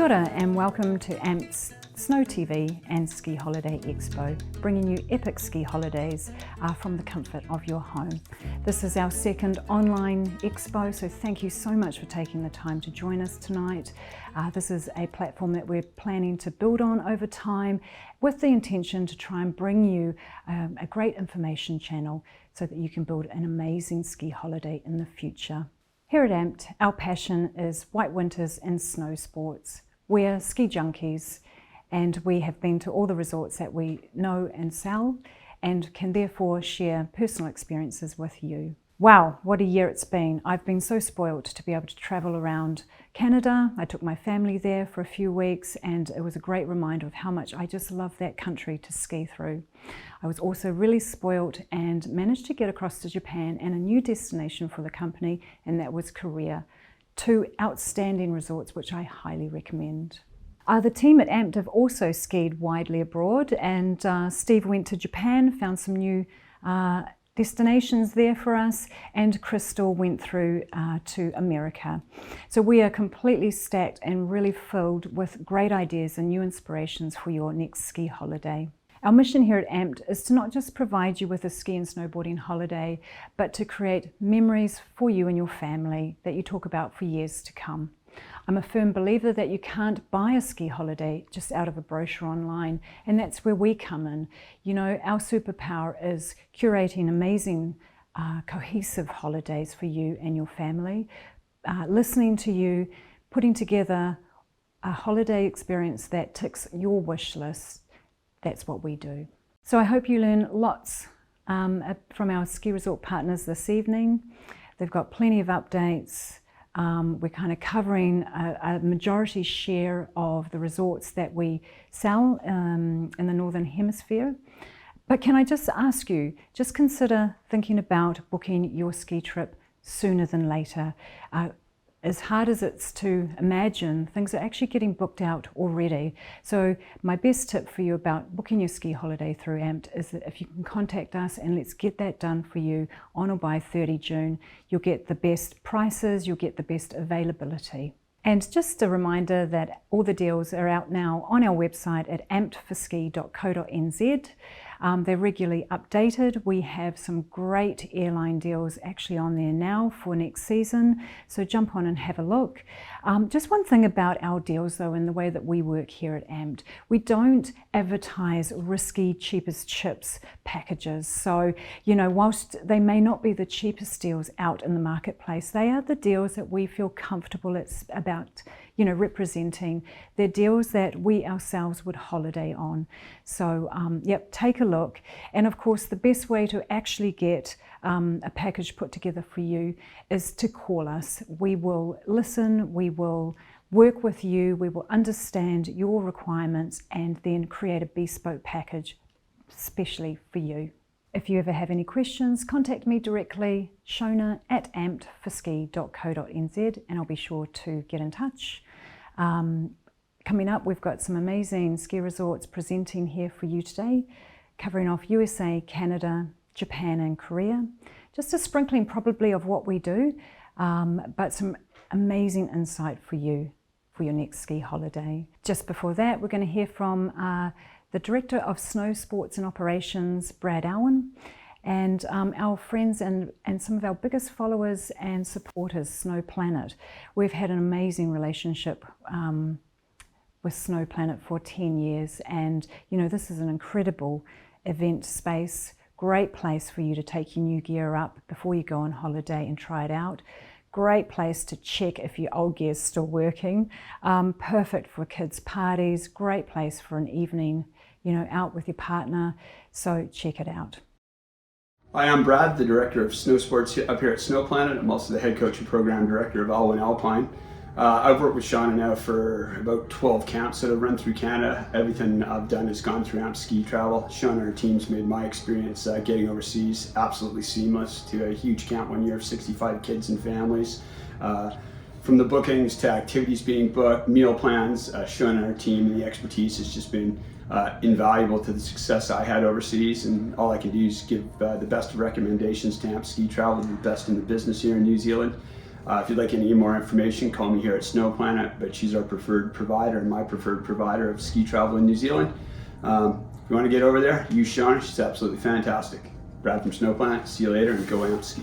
Kia ora and welcome to AMP's Snow TV and Ski Holiday Expo, bringing you epic ski holidays from the comfort of your home. This is our second online expo, so thank you so much for taking the time to join us tonight. This is a platform that we're planning to build on over time with the intention to try and bring you a great information channel so that you can build an amazing ski holiday in the future. Here at AMPed, our passion is white winters and snow sports. We're ski junkies and we have been to all the resorts that we know and sell and can therefore share personal experiences with you. Wow, what a year it's been. I've been so spoiled to be able to travel around Canada. I took my family there for a few weeks and it was a great reminder of how much I just love that country to ski through. I was also really spoiled and managed to get across to Japan and a new destination for the company, and that was Korea. Two outstanding resorts which I highly recommend. The team at AMPed have also skied widely abroad, and Steve went to Japan, found some new destinations there for us, and Crystal went through to America. So we are completely stacked and really filled with great ideas and new inspirations for your next ski holiday. Our mission here at AMPed is to not just provide you with a ski and snowboarding holiday, but to create memories for you and your family that you talk about for years to come. I'm a firm believer that you can't buy a ski holiday just out of a brochure online, and that's where we come in. You know, our superpower is curating amazing, cohesive holidays for you and your family, listening to you, putting together a holiday experience that ticks your wish list. That's what we do. So I hope you learn lots from our ski resort partners this evening. They've got plenty of updates. We're kind of covering a majority share of the resorts that we sell in the Northern Hemisphere. But can I just ask you, just consider thinking about booking your ski trip sooner than later. As hard as it's to imagine, things are actually getting booked out already. So my best tip for you about booking your ski holiday through AMPed is that if you can contact us and let's get that done for you on or by 30 June, you'll get the best prices, you'll get the best availability. And just a reminder that all the deals are out now on our website at AMPED4SKI.co.nz. They're regularly updated. We have some great airline deals actually on there now for next season, so jump on and have a look. Just one thing about our deals though, and the way that we work here at AMPed, we don't advertise risky cheapest chips packages. So, you know, whilst they may not be the cheapest deals out in the marketplace, they are the deals that we feel comfortable about, you know, representing. They're deals that we ourselves would holiday on. So yep, take a look. And of course, the best way to actually get a package put together for you is to call us. We will listen, we will work with you, we will understand your requirements and then create a bespoke package especially for you. If you ever have any questions, contact me directly, Shona at AMPED4SKI.co.nz, and I'll be sure to get in touch. Coming up, we've got some amazing ski resorts presenting here for you today, covering off USA, Canada, Japan and Korea. Just a sprinkling probably of what we do, but some amazing insight for you for your next ski holiday. Just before that, we're going to hear from the Director of Snowsports and Operations, Brad Aylwin, and our friends and some of our biggest followers and supporters, Snowplanet. We've had an amazing relationship with Snowplanet for 10 years, and you know, this is an incredible event space, great place for you to take your new gear up before you go on holiday and try it out. Great place to check if your old gear is still working. Perfect for kids' parties, great place for an evening, you know, out with your partner, so check it out. Hi, I'm Brad, the Director of Snowsports up here at Snowplanet. I'm also the Head Coach and Program Director of Aylwin Alpine. I've worked with Shona now for about 12 camps that I've run through Canada. Everything I've done has gone through AMP Ski Travel. Shona and her team's made my experience getting overseas absolutely seamless. To a huge camp one year of 65 kids and families. From the bookings to activities being booked, meal plans, Shona and her team and the expertise has just been invaluable to the success I had overseas, and all I can do is give the best of recommendations to AMP Ski Travel, the best in the business here in New Zealand. If you'd like any more information, call me here at Snowplanet, but she's our preferred provider and my preferred provider of ski travel in New Zealand. If you want to get over there, use Shona. She's absolutely fantastic. Brad from Snowplanet. See you later, and go AMP ski.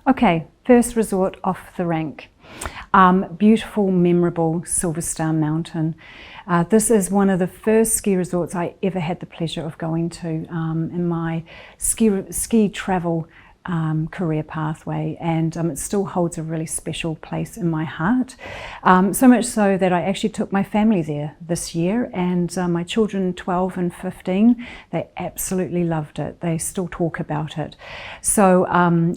Okay, first resort off the rank. Beautiful, memorable Silverstar Mountain. This is one of the first ski resorts I ever had the pleasure of going to in my ski travel career pathway, and it still holds a really special place in my heart. So much so that I actually took my family there this year, and my children 12 and 15, they absolutely loved it. They still talk about it. So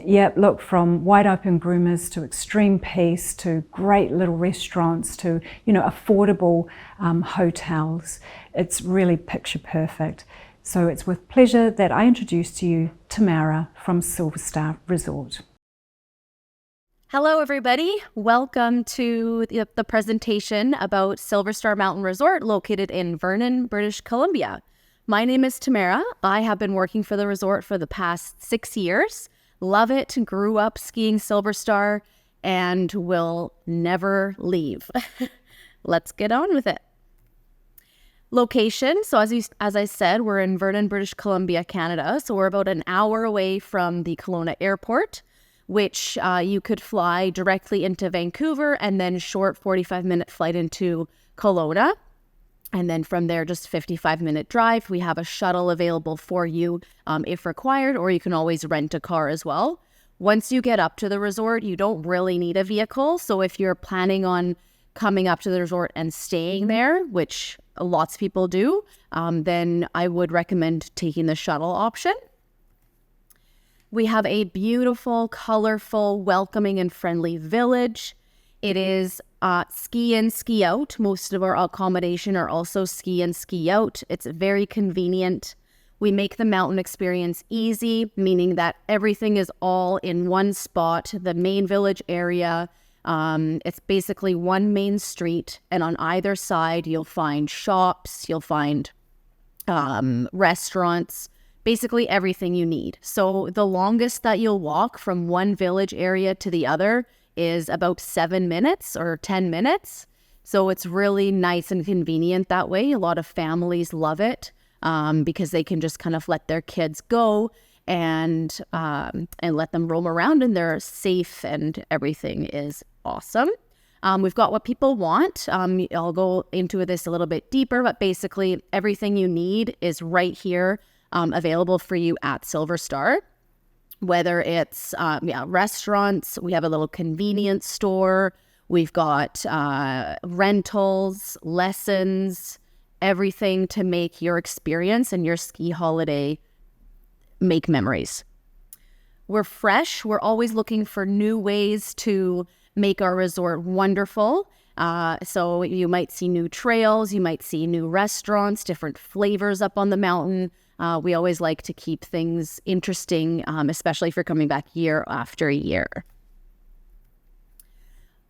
yeah, look, from wide open groomers to extreme peace to great little restaurants to, you know, affordable hotels. It's really picture perfect. So it's with pleasure that I introduce to you Tamara from Silverstar Resort. Hello everybody, welcome to the presentation about Silverstar Mountain Resort located in Vernon, British Columbia. My name is Tamara. I have been working for the resort for the past 6 years. Love it, grew up skiing Silverstar and will never leave. Let's get on with it. Location, so as I said, we're in Vernon, British Columbia, Canada. So we're about an hour away from the Kelowna airport, which you could fly directly into Vancouver and then short 45-minute flight into Kelowna. And then from there, just 55-minute drive. We have a shuttle available for you if required, or you can always rent a car as well. Once you get up to the resort, you don't really need a vehicle. So if you're planning on coming up to the resort and staying there, which lots of people do, then I would recommend taking the shuttle option. We have a beautiful, colorful, welcoming, and friendly village. It is ski in, ski out. Most of our accommodation are also ski in, ski out. It's very convenient. We make the mountain experience easy, meaning that everything is all in one spot, the main village area. It's basically one main street, and on either side you'll find shops, you'll find restaurants, basically everything you need. So the longest that you'll walk from one village area to the other is about 7 minutes or 10 minutes. So it's really nice and convenient that way. A lot of families love it because they can just kind of let their kids go and let them roam around, and they're safe and everything is awesome. We've got what people want. I'll go into this a little bit deeper, but basically everything you need is right here available for you at Silverstar. Whether it's restaurants, we have a little convenience store, we've got rentals, lessons, everything to make your experience and your ski holiday make memories. We're fresh. We're always looking for new ways to make our resort wonderful. So you might see new trails, you might see new restaurants, different flavors up on the mountain. We always like to keep things interesting, especially if you're coming back year after year.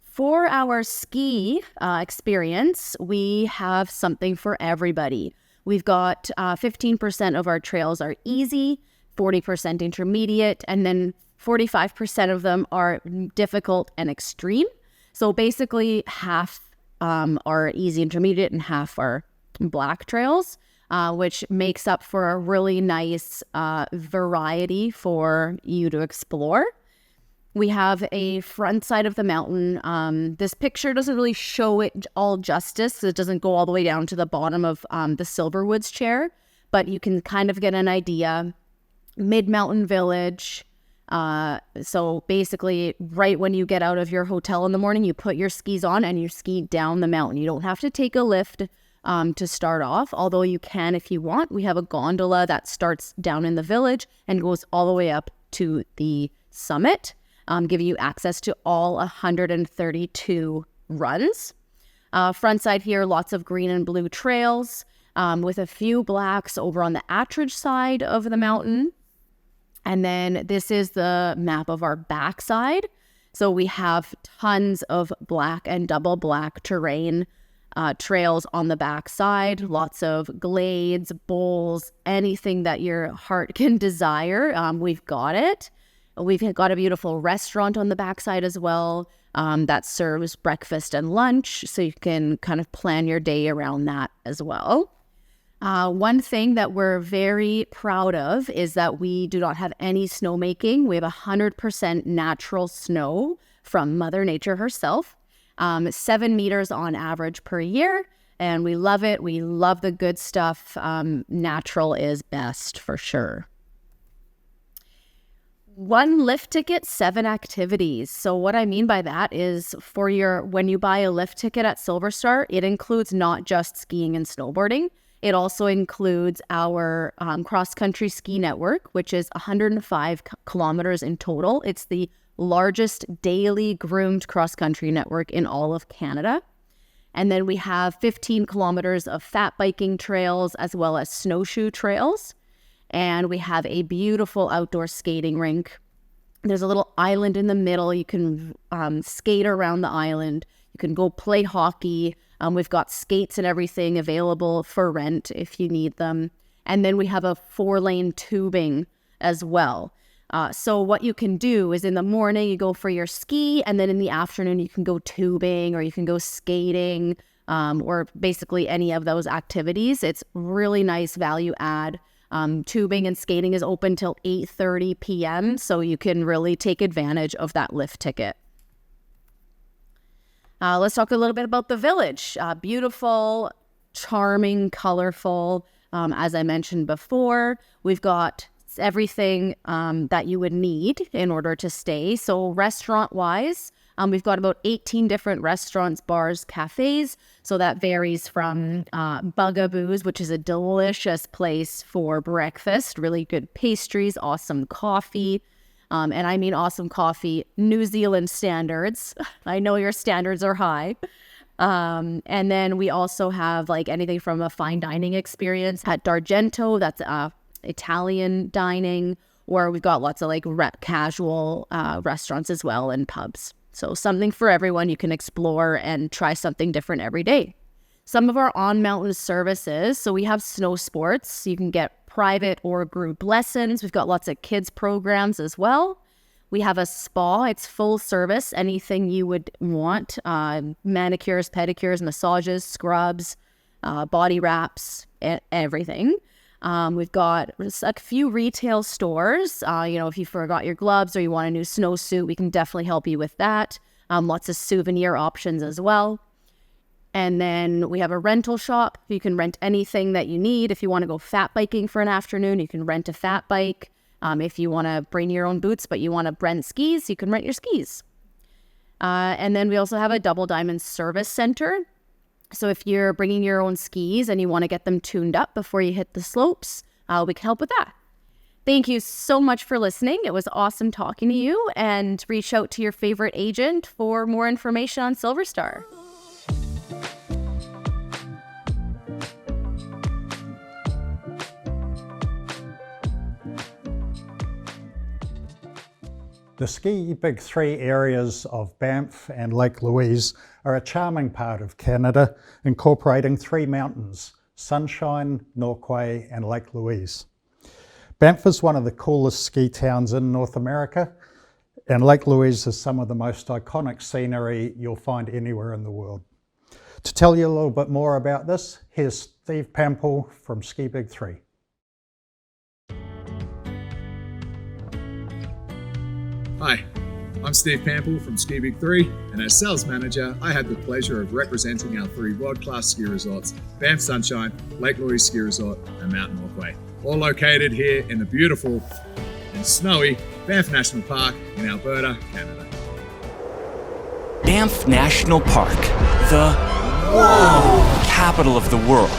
For our ski experience, we have something for everybody. We've got 15% of our trails are easy, 40% intermediate, and then 45% of them are difficult and extreme. So basically half are easy intermediate and half are black trails, which makes up for a really nice variety for you to explore. We have a front side of the mountain. This picture doesn't really show it all justice. It doesn't go all the way down to the bottom of the Silverwoods chair, but you can kind of get an idea. Mid-mountain village. So basically, right when you get out of your hotel in the morning, you put your skis on and you ski down the mountain. You don't have to take a lift to start off, although you can if you want. We have a gondola that starts down in the village and goes all the way up to the summit, give you access to all 132 runs. Front side here, lots of green and blue trails with a few blacks over on the Attridge side of the mountain. And then this is the map of our backside. So we have tons of black and double black terrain trails on the backside, lots of glades, bowls, anything that your heart can desire. We've got it. We've got a beautiful restaurant on the backside as well that serves breakfast and lunch. So you can kind of plan your day around that as well. One thing that we're very proud of is that we do not have any snowmaking. We have 100% natural snow from Mother Nature herself, 7 meters on average per year, and we love it. We love the good stuff. Natural is best for sure. 1 lift ticket, 7 activities. So what I mean by that is when you buy a lift ticket at Silverstar, it includes not just skiing and snowboarding. It also includes our cross-country ski network, which is 105 kilometers in total. It's the largest daily groomed cross-country network in all of Canada. And then we have 15 kilometers of fat biking trails as well as snowshoe trails. And we have a beautiful outdoor skating rink. There's a little island in the middle. You can skate around the island. You can go play hockey. We've got skates and everything available for rent if you need them. And then we have a 4-lane tubing as well. So what you can do is in the morning, you go for your ski, and then in the afternoon, you can go tubing or you can go skating or basically any of those activities. It's really nice value add. Tubing and skating is open till 8:30 p.m. So you can really take advantage of that lift ticket. Let's talk a little bit about the village. Beautiful, charming, colorful. As I mentioned before, we've got everything that you would need in order to stay. So restaurant-wise, we've got about 18 different restaurants, bars, cafes. So that varies from Bugaboo's, which is a delicious place for breakfast, really good pastries, awesome coffee. And I mean awesome coffee, New Zealand standards. I know your standards are high. And then we also have like anything from a fine dining experience at JNTO, that's Italian dining, or we've got lots of like casual restaurants as well and pubs. So something for everyone. You can explore and try something different every day. Some of our on-mountain services. So we have Snowsports. You can get private or group lessons. We've got lots of kids programs as well. We have a spa. It's full service, anything you would want. Manicures, pedicures, massages, scrubs, body wraps, everything. We've got a few retail stores. If you forgot your gloves or you want a new snowsuit, we can definitely help you with that. Lots of souvenir options as well. And then we have a rental shop. You can rent anything that you need. If you want to go fat biking for an afternoon, you can rent a fat bike. If you want to bring your own boots, but you want to rent skis, you can rent your skis. And then we also have a Double Diamond service center. So if you're bringing your own skis and you want to get them tuned up before you hit the slopes, we can help with that. Thank you so much for listening. It was awesome talking to you, and reach out to your favorite agent for more information on Silverstar. The ski big three areas of Banff and Lake Louise are a charming part of Canada, incorporating three mountains, Sunshine, Norquay and Lake Louise. Banff is one of the coolest ski towns in North America, and Lake Louise is some of the most iconic scenery you'll find anywhere in the world. To tell you a little bit more about this, here's Steve Pample from Ski Big 3. Hi, I'm Steve Pample from Ski Big 3, and as sales manager, I had the pleasure of representing our three world-class ski resorts, Banff Sunshine, Lake Louise Ski Resort, and Mount Norquay, all located here in the beautiful and snowy Banff National Park in Alberta, Canada. Banff National Park, the capital of the world.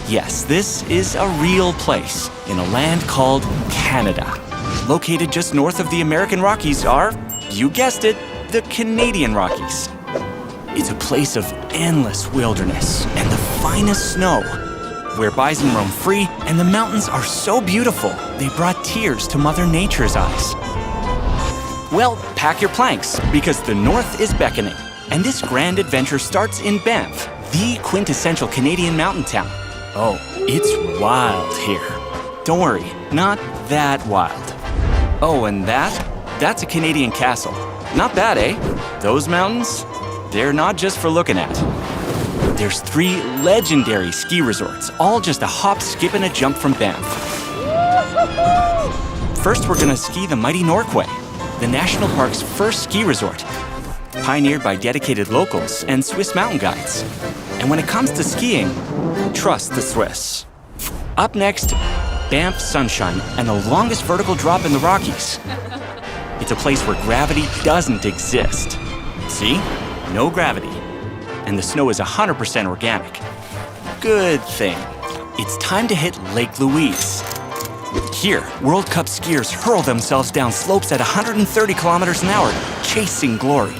Yes, this is a real place in a land called Canada. Located just north of the American Rockies are, you guessed it, the Canadian Rockies. It's a place of endless wilderness and the finest snow, where bison roam free and the mountains are so beautiful they brought tears to Mother Nature's eyes. Well, pack your planks, because the north is beckoning, and this grand adventure starts in Banff, the quintessential Canadian mountain town. Oh, it's wild here. Don't worry, not that wild. Oh, and that's a Canadian castle. Not bad, eh? Those mountains, they're not just for looking at. There's three legendary ski resorts, all just a hop, skip, and a jump from Banff. First, we're gonna ski the mighty Norquay, the national park's first ski resort, pioneered by dedicated locals and Swiss mountain guides. And when it comes to skiing, trust the Swiss. Up next, Banff Sunshine and the longest vertical drop in the Rockies. It's a place where gravity doesn't exist. See? No gravity. And the snow is 100% organic. Good thing. It's time to hit Lake Louise. Here, World Cup skiers hurl themselves down slopes at 130 kilometers an hour, chasing glory.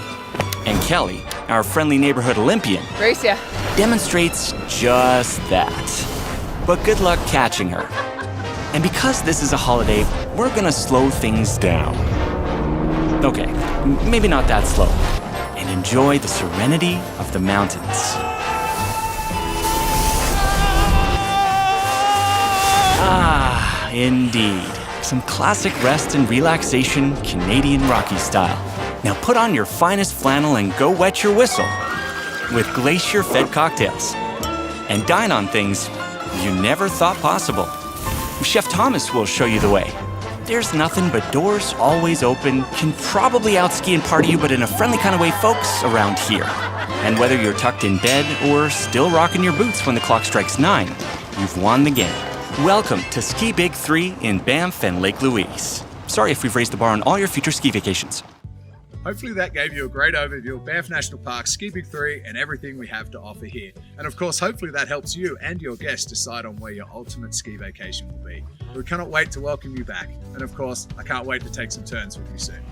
And Kelly, our friendly neighborhood Olympian, Bracey, demonstrates just that. But good luck catching her. And because this is a holiday, we're gonna slow things down. Okay, maybe not that slow. And enjoy the serenity of the mountains. Ah, indeed. Some classic rest and relaxation, Canadian Rocky style. Now put on your finest flannel and go wet your whistle with glacier-fed cocktails. And dine on things you never thought possible. Chef Thomas will show you the way. There's nothing but doors always open, can probably out-ski and party you, but in a friendly kind of way, folks, around here. And whether you're tucked in bed or still rocking your boots when the clock strikes 9, you've won the game. Welcome to Ski Big 3 in Banff and Lake Louise. Sorry if we've raised the bar on all your future ski vacations. Hopefully that gave you a great overview of Banff National Park, Ski Big 3, and everything we have to offer here. And of course, hopefully that helps you and your guests decide on where your ultimate ski vacation will be. We cannot wait to welcome you back. And of course, I can't wait to take some turns with you soon.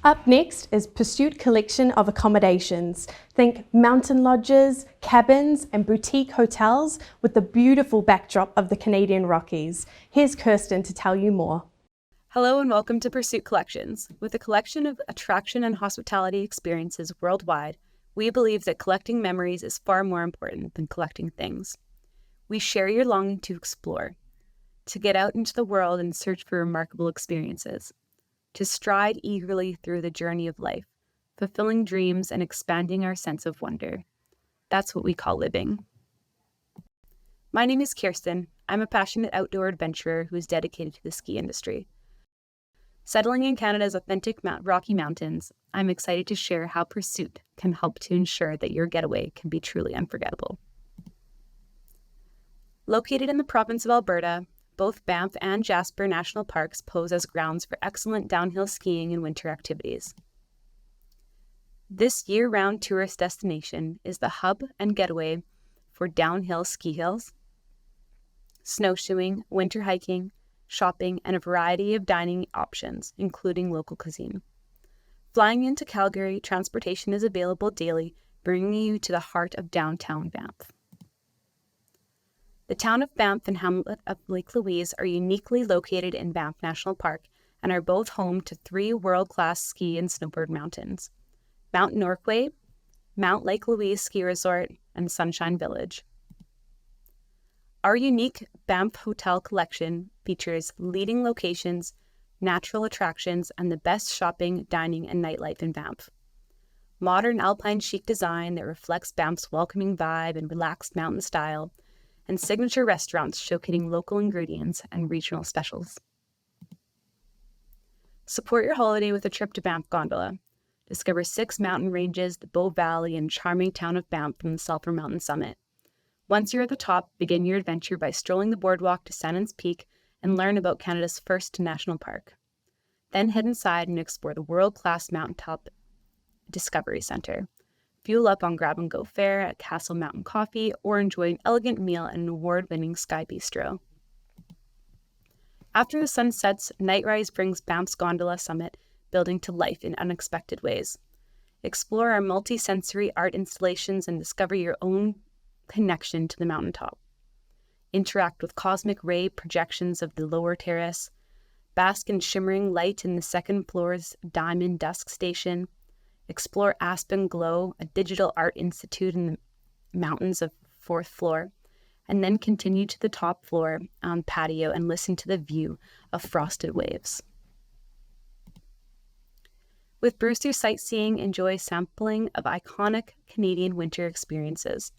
Up next is Pursuit Collection of Accommodations. Think mountain lodges, cabins, and boutique hotels with the beautiful backdrop of the Canadian Rockies. Here's Kirsten to tell you more. Hello and welcome to Pursuit Collections. With a collection of attraction and hospitality experiences worldwide, we believe that collecting memories is far more important than collecting things. We share your longing to explore, to get out into the world and search for remarkable experiences, to stride eagerly through the journey of life, fulfilling dreams and expanding our sense of wonder. That's what we call living. My name is Kirsten. I'm a passionate outdoor adventurer who is dedicated to the ski industry. Settling in Canada's authentic Rocky Mountains, I'm excited to share how Pursuit can help to ensure that your getaway can be truly unforgettable. Located in the province of Alberta, both Banff and Jasper National Parks pose as grounds for excellent downhill skiing and winter activities. This year-round tourist destination is the hub and getaway for downhill ski hills, snowshoeing, winter hiking, shopping, and a variety of dining options, including local cuisine. Flying into Calgary, transportation is available daily bringing you to the heart of downtown Banff. The town of Banff and hamlet of Lake Louise are uniquely located in Banff National Park and are both home to 3 world-class ski and snowboard mountains: Mount Norquay, Mount Lake Louise Ski Resort, and Sunshine Village. Our unique Banff Hotel collection features leading locations, natural attractions, and the best shopping, dining, and nightlife in Banff. Modern alpine chic design that reflects Banff's welcoming vibe and relaxed mountain style, and signature restaurants showcasing local ingredients and regional specials. Support your holiday with a trip to Banff Gondola. Discover 6 mountain ranges, the Bow Valley, and charming town of Banff from the Sulphur Mountain summit. Once you're at the top, begin your adventure by strolling the boardwalk to Sannon's Peak and learn about Canada's first national park. Then head inside and explore the world-class mountaintop Discovery Centre. Fuel up on grab-and-go fare at Castle Mountain Coffee, or enjoy an elegant meal at an award-winning Sky Bistro. After the sun sets, Night Rise brings Banff's gondola summit building to life in unexpected ways. Explore our multi-sensory art installations and discover your own connection to the mountaintop. Interact with cosmic ray projections of the lower terrace. Bask in shimmering light in the second floor's Diamond Dusk Station. Explore Aspen Glow, a digital art institute in the mountains of 4th floor. And then continue to the top floor on patio and listen to the view of frosted waves. With Brewster Sightseeing, enjoy sampling of iconic Canadian winter experiences.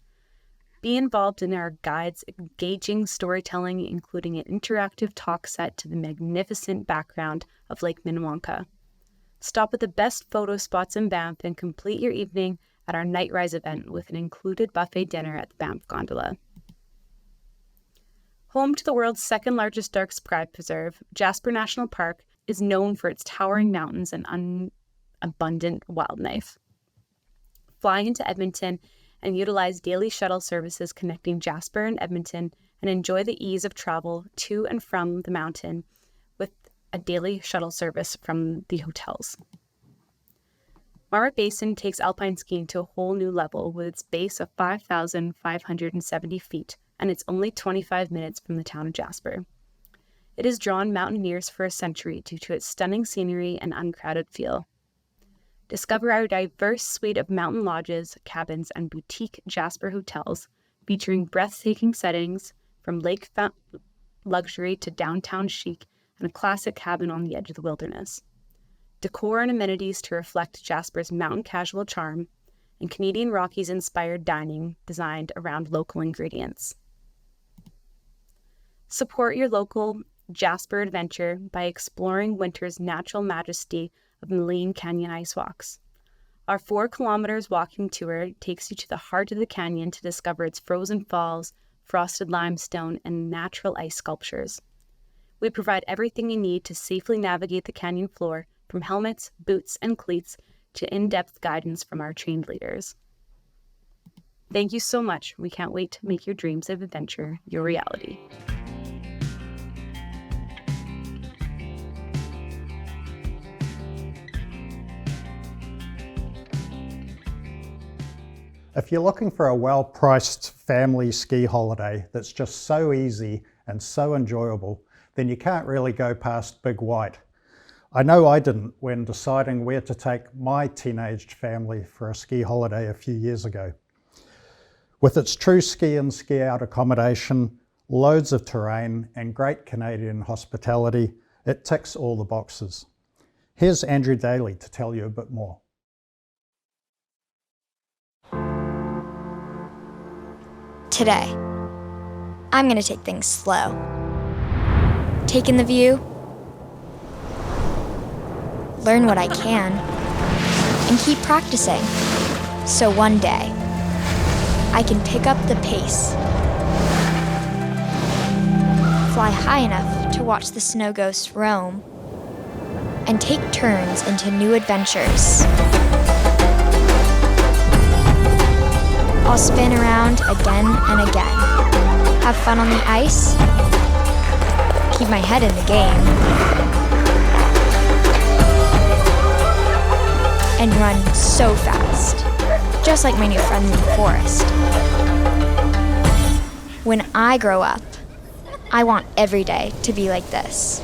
Be involved in our guides' engaging storytelling, including an interactive talk set to the magnificent background of Lake Minnewanka. Stop at the best photo spots in Banff and complete your evening at our Night Rise event with an included buffet dinner at the Banff Gondola. Home to the world's 2nd largest dark sky preserve, Jasper National Park is known for its towering mountains and abundant wildlife. Fly into Edmonton and utilize daily shuttle services connecting Jasper and Edmonton, and enjoy the ease of travel to and from the mountain with a daily shuttle service from the hotels. Marmot Basin takes alpine skiing to a whole new level with its base of 5,570 feet, and it's only 25 minutes from the town of Jasper. It has drawn mountaineers for a century due to its stunning scenery and uncrowded feel. Discover our diverse suite of mountain lodges, cabins, and boutique Jasper hotels, featuring breathtaking settings from lakefront luxury to downtown chic and a classic cabin on the edge of the wilderness. Decor and amenities to reflect Jasper's mountain casual charm, and Canadian Rockies-inspired dining designed around local ingredients. Support your local Jasper adventure by exploring winter's natural majesty of Maline Canyon ice walks. Our 4 kilometers walking tour takes you to the heart of the canyon to discover its frozen falls, frosted limestone, and natural ice sculptures. We provide everything you need to safely navigate the canyon floor, from helmets, boots, and cleats to in-depth guidance from our trained leaders. Thank you so much. We can't wait to make your dreams of adventure your reality. If you're looking for a well-priced family ski holiday that's just so easy and so enjoyable, then you can't really go past Big White. I know I didn't when deciding where to take my teenaged family for a ski holiday a few years ago. With its true ski in, ski out accommodation, loads of terrain, and great Canadian hospitality, it ticks all the boxes. Here's Andrew Daly to tell you a bit more. Today, I'm going to take things slow. Take in the view, learn what I can, and keep practicing. So one day, I can pick up the pace, fly high enough to watch the snow ghosts roam, and take turns into new adventures. I'll spin around again and again, have fun on the ice, keep my head in the game, and run so fast just like my new friend in the forest. When I grow up, I want every day to be like this.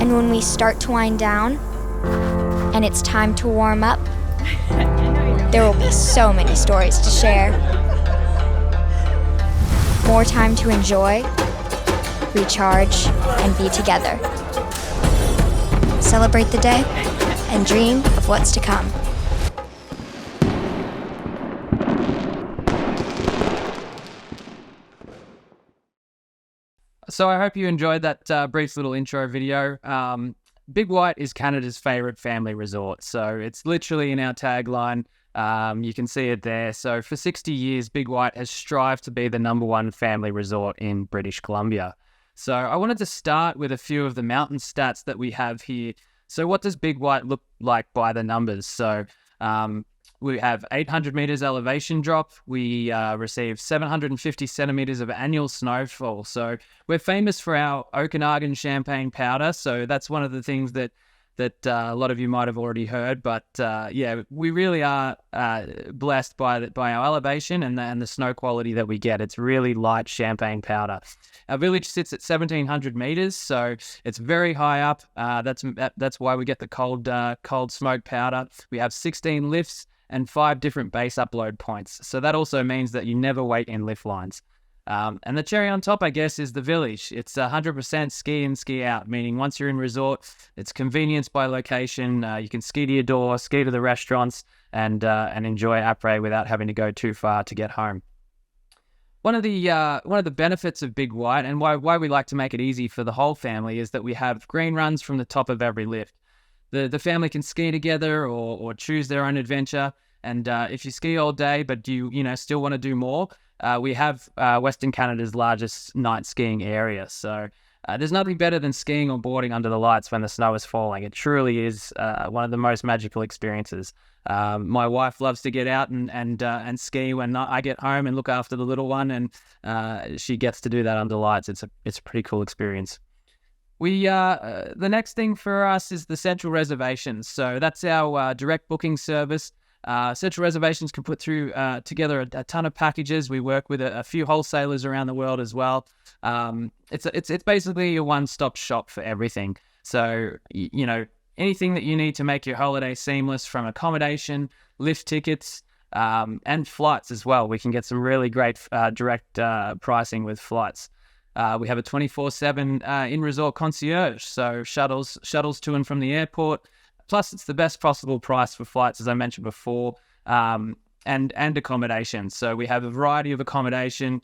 And when we start to wind down, and it's time to warm up, there will be so many stories to share. More time to enjoy, recharge, and be together. Celebrate the day and dream of what's to come. So I hope you enjoyed that brief little intro video. Big White is Canada's favourite family resort. So it's literally in our tagline. You can see it there. So for 60 years, Big White has strived to be the #1 family resort in British Columbia. So I wanted to start with a few of the mountain stats that we have here. So what does Big White look like by the numbers? So we have 800 meters elevation drop. We receive 750 centimeters of annual snowfall. So we're famous for our Okanagan champagne powder. So that's one of the things that a lot of you might have already heard. But yeah, we really are blessed by our elevation and the snow quality that we get. It's really light champagne powder. Our village sits at 1,700 meters, so it's very high up. That's why we get the cold smoke powder. We have 16 lifts and 5 different base upload points. So that also means that you never wait in lift lines. And the cherry on top, I guess, is the village. It's 100% ski in, ski out, meaning once you're in resort, it's convenience by location. You can ski to your door, ski to the restaurants, and enjoy après without having to go too far to get home. One of the benefits of Big White and why we like to make it easy for the whole family is that we have green runs from the top of every lift. The family can ski together or choose their own adventure. And if you ski all day, but you still want to do more, we have Western Canada's largest night skiing area. So there's nothing better than skiing or boarding under the lights when the snow is falling. It truly is one of the most magical experiences. My wife loves to get out and ski when I get home and look after the little one, and she gets to do that under lights. It's a pretty cool experience. The next thing for us is the central reservations. So that's our direct booking service. Central reservations can put through together a ton of packages. We work with a few wholesalers around the world as well. It's basically a one-stop shop for everything. So anything that you need to make your holiday seamless, from accommodation, lift tickets, and flights as well. We can get some really great direct pricing with flights. We have a 24/7 in-resort concierge, so shuttles to and from the airport. Plus, it's the best possible price for flights, as I mentioned before, and accommodation. So we have a variety of accommodation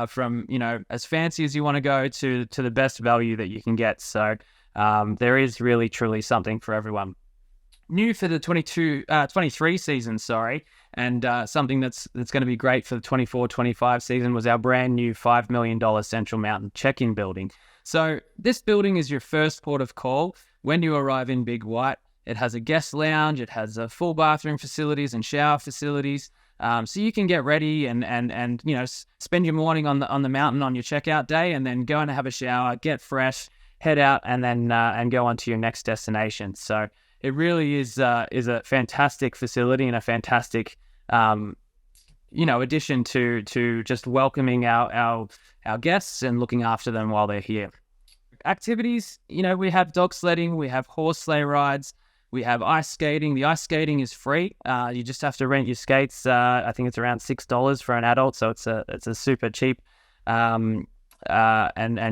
from as fancy as you want to go to the best value that you can get. So there is really truly something for everyone. New for the 23 season, and something that's going to be great for the 24-25 season was our brand new $5 million Central Mountain check-in building. So this building is your first port of call when you arrive in Big White. It has a guest lounge, it has a full bathroom facilities and shower facilities, so you can get ready and spend your morning on the mountain on your checkout day, and then go and have a shower, get fresh, head out, and then go on to your next destination. So it really is a fantastic facility and a fantastic addition to just welcoming our guests and looking after them while they're here. Activities, we have dog sledding, we have horse sleigh rides, we have ice skating. The ice skating is free. You just have to rent your skates. I think it's around $6 for an adult, so it's a super cheap and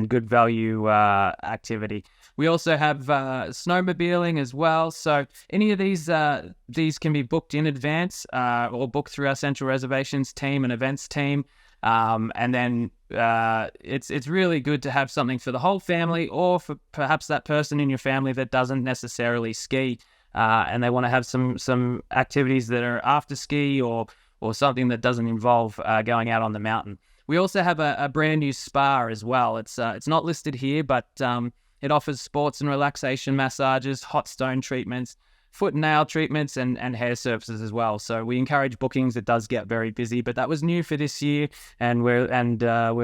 good value activity. We also have snowmobiling as well. So any of these can be booked in advance or booked through our central reservations team and events team. And then it's really good to have something for the whole family, or for perhaps that person in your family that doesn't necessarily ski and they want to have some activities that are after ski or something that doesn't involve going out on the mountain. We also have a brand new spa as well. It's not listed here, but it offers sports and relaxation massages, hot stone treatments, foot and nail treatments and hair services as well. So we encourage bookings. It does get very busy, but that was new for this year, and we're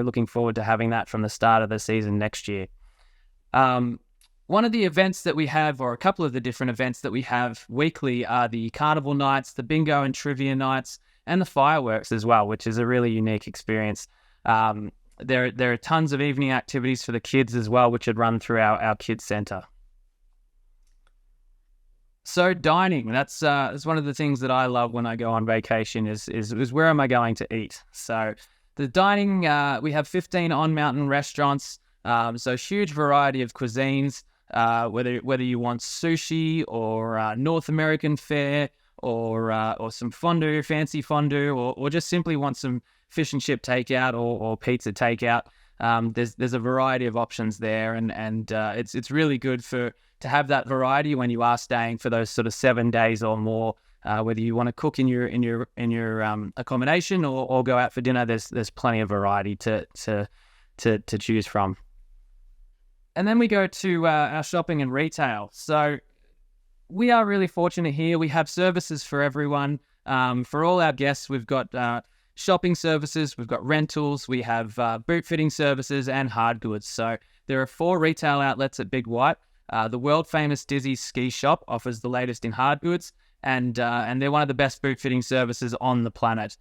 looking forward to having that from the start of the season next year. One of the events that we have, or a couple of the different events that we have weekly, are the carnival nights, the bingo and trivia nights, and the fireworks as well, which is a really unique experience. There are tons of evening activities for the kids as well, which would run through our kids centre. So dining, that's one of the things that I love when I go on vacation is where am I going to eat? So the dining, we have 15 on-mountain restaurants, so huge variety of cuisines, whether you want sushi or North American fare or some fondue, fancy fondue, or just simply want some fish and chip takeout or pizza takeout. There's a variety of options there, and it's really good to have that variety when you are staying for those sort of 7 days or more. Whether you want to cook in your accommodation or go out for dinner, there's plenty of variety to choose from. And then we go to our shopping and retail. So we are really fortunate here. We have services for everyone. For all our guests, we've got shopping services, we've got rentals, we have boot fitting services and hard goods. So there are 4 retail outlets at Big White. The world famous Dizzy's Ski Shop offers the latest in hard goods, and they're one of the best boot fitting services on the planet.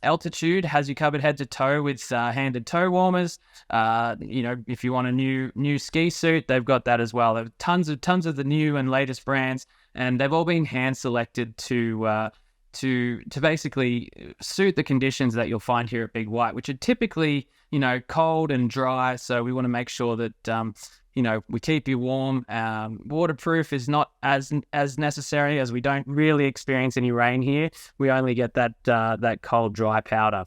Altitude has you covered head to toe with handed toe warmers. If you want a new ski suit, they've got that as well. There are tons of the new and latest brands, and they've all been hand selected to basically suit the conditions that you'll find here at Big White, which are typically cold and dry. So we want to make sure that we keep you warm. Waterproof is not as necessary, as we don't really experience any rain here. We only get that cold, dry powder.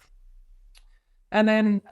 And then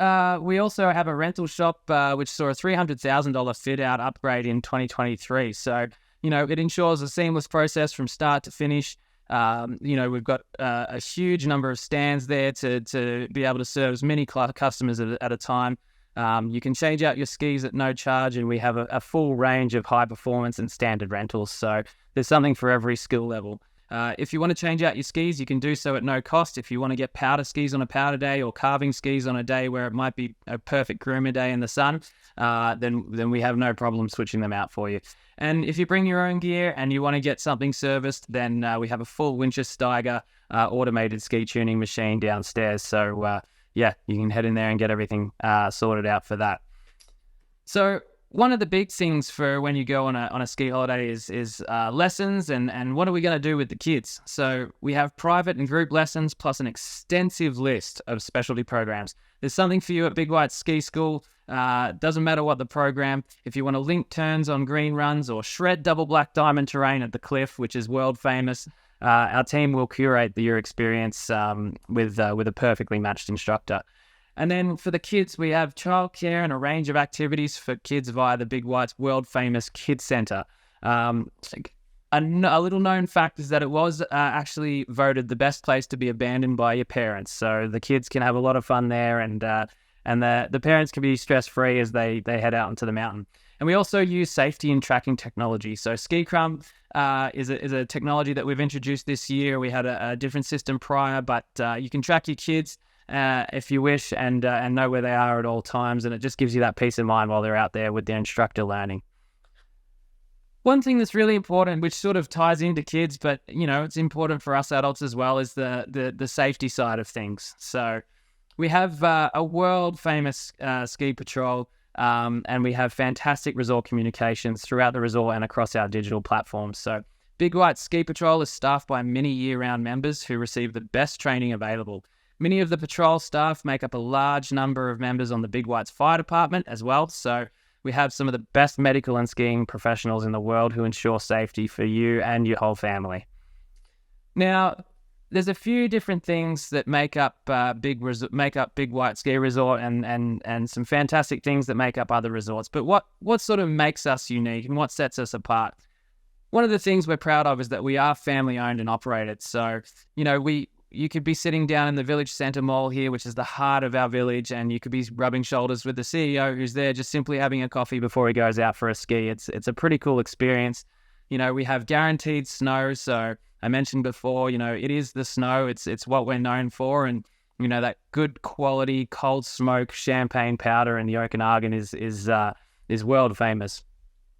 we also have a rental shop which saw a $300,000 fit out upgrade in 2023. So it ensures a seamless process from start to finish. We've got a huge number of stands there to be able to serve as many customers at a time. You can change out your skis at no charge, and we have a full range of high performance and standard rentals. So there's something for every skill level. If you want to change out your skis, you can do so at no cost. If you want to get powder skis on a powder day or carving skis on a day where it might be a perfect groomer day in the sun, then we have no problem switching them out for you. And if you bring your own gear and you want to get something serviced, then we have a full Winchester automated ski tuning machine downstairs. So you can head in there and get everything sorted out for that. So one of the big things for when you go on a ski holiday is lessons and what are we going to do with the kids? So we have private and group lessons plus an extensive list of specialty programs. There's something for you at Big White Ski School. Doesn't matter what the program. If you want to link turns on green runs or shred double black diamond terrain at the cliff, which is world famous, our team will curate your experience with a perfectly matched instructor. And then for the kids, we have childcare and a range of activities for kids via the Big White's world famous Kids Centre. A little known fact is that it was actually voted the best place to be abandoned by your parents. So the kids can have a lot of fun there, and the parents can be stress free as they head out into the mountain. And we also use safety and tracking technology. So SkiCrum is a technology that we've introduced this year. We had a different system prior, but you can track your kids if you wish and know where they are at all times. And it just gives you that peace of mind while they're out there with their instructor learning. One thing that's really important, which sort of ties into kids, but it's important for us adults as well, is the safety side of things. So we have a world famous ski patrol. And we have fantastic resort communications throughout the resort and across our digital platforms. So Big White Ski Patrol is staffed by many year-round members who receive the best training available. Many of the patrol staff make up a large number of members on the Big White's fire department as well. So we have some of the best medical and skiing professionals in the world who ensure safety for you and your whole family. Now, there's a few different things that make up Big White Ski Resort and some fantastic things that make up other resorts. But what sort of makes us unique and what sets us apart? One of the things we're proud of is that we are family owned and operated. So, you could be sitting down in the village centre mall here, which is the heart of our village, and you could be rubbing shoulders with the CEO who's there just simply having a coffee before he goes out for a ski. It's a pretty cool experience. You know, we have guaranteed snow. So I mentioned before, you know, it is the snow. It's what we're known for. And, you know, that good quality cold smoke champagne powder in the Okanagan is world famous.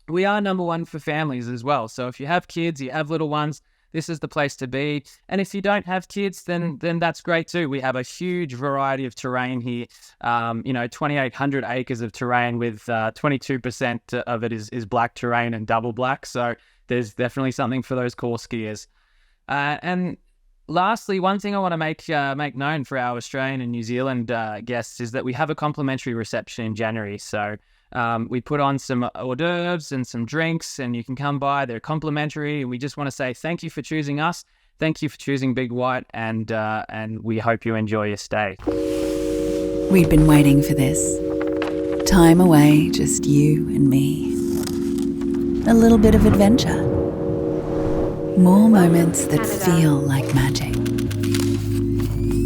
We are #1 for families as well. So if you have kids, you have little ones, this is the place to be. And if you don't have kids, then that's great too. We have a huge variety of terrain here. You know, 2,800 acres of terrain with 22% of it is black terrain and double black. So there's definitely something for those core skiers. And lastly, one thing I want to make known for our Australian and New Zealand guests is that we have a complimentary reception in January. So we put on some hors d'oeuvres and some drinks, and you can come by. They're complimentary, and we just want to say thank you for choosing us. Thank you for choosing Big White, and we hope you enjoy your stay. We'd been waiting for this. Time away, just you and me. A little bit of adventure. More moments that feel like magic.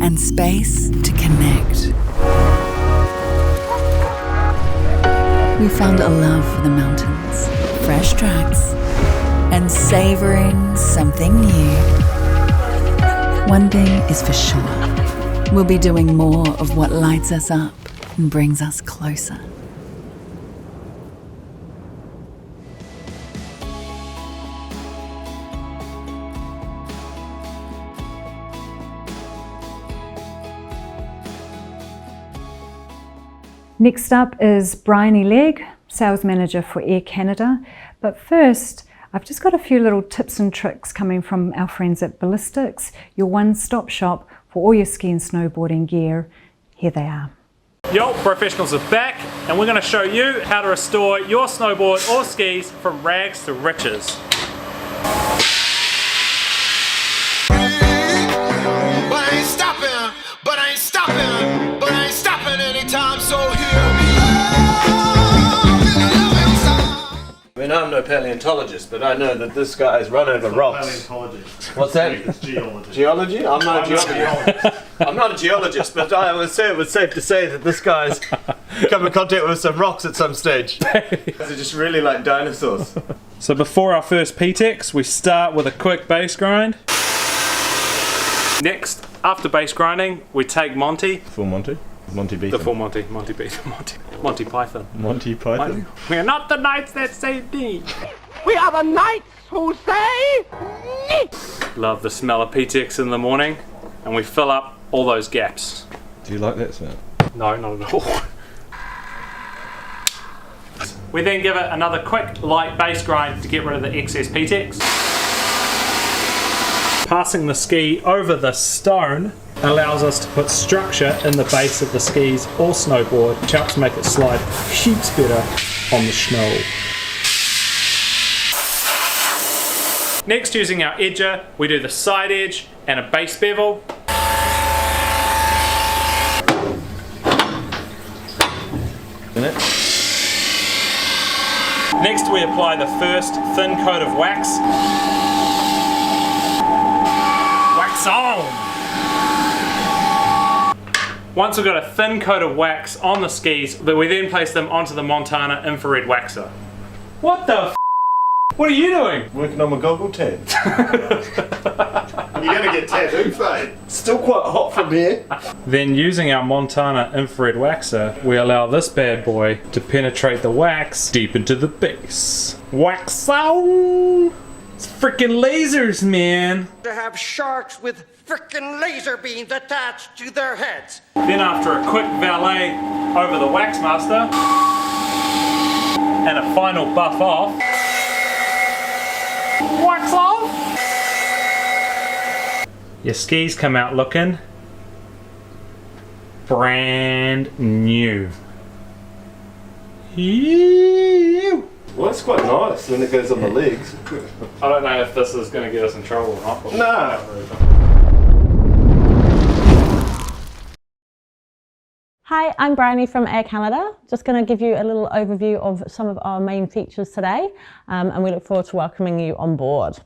And space to connect. We found a love for the mountains, fresh tracks, and savouring something new. One thing is for sure. We'll be doing more of what lights us up and brings us closer. Next up is Bryony Legg, Sales Manager for Air Canada. But first, I've just got a few little tips and tricks coming from our friends at Ballistics, your one-stop shop for all your ski and snowboarding gear. Here they are. Yo, professionals are back, and we're going to show you how to restore your snowboard or skis from rags to riches. I mean, I'm no paleontologist, but I know that this guy's run over rocks. Paleontologist. What's that? It's geology. Geology? I'm not a geologist. I'm not a geologist, but I would say it was safe to say that this guy's come in contact with some rocks at some stage. They're just really like dinosaurs. So before our first PTEX, we start with a quick base grind. Next, after base grinding, we take Monty. Full Monty? Monty Beaton. The full Monty Python. Monty Python? We are not the knights that say thee. We are the knights who say nee. Love the smell of PTEX in the morning, and we fill up all those gaps. Do you like that smell? No, not at all. We then give it another quick light base grind to get rid of the excess PTEX. Passing the ski over the stone allows us to put structure in the base of the skis or snowboard, which helps make it slide heaps better on the snow. Next, using our edger, we do the side edge and a base bevel. Next, we apply the first thin coat of wax. Wax on! Once we've got a thin coat of wax on the skis, we then place them onto the Montana infrared waxer. What the f***? What are you doing? Working on my goggle tab. You're gonna get tattooed, mate. Still quite hot from here. Then using our Montana infrared waxer, we allow this bad boy to penetrate the wax deep into the base. Wax on! It's freaking lasers, man! To have sharks with frickin' laser beams attached to their heads. Then after a quick valet over the wax master and a final buff off, wax off! Your skis come out looking brand new. Well, it's quite nice when it goes on the legs. I don't know if this is going to get us in trouble or not. No. Hi, I'm Bryony from Air Canada. Just going to give you a little overview of some of our main features today, and we look forward to welcoming you on board.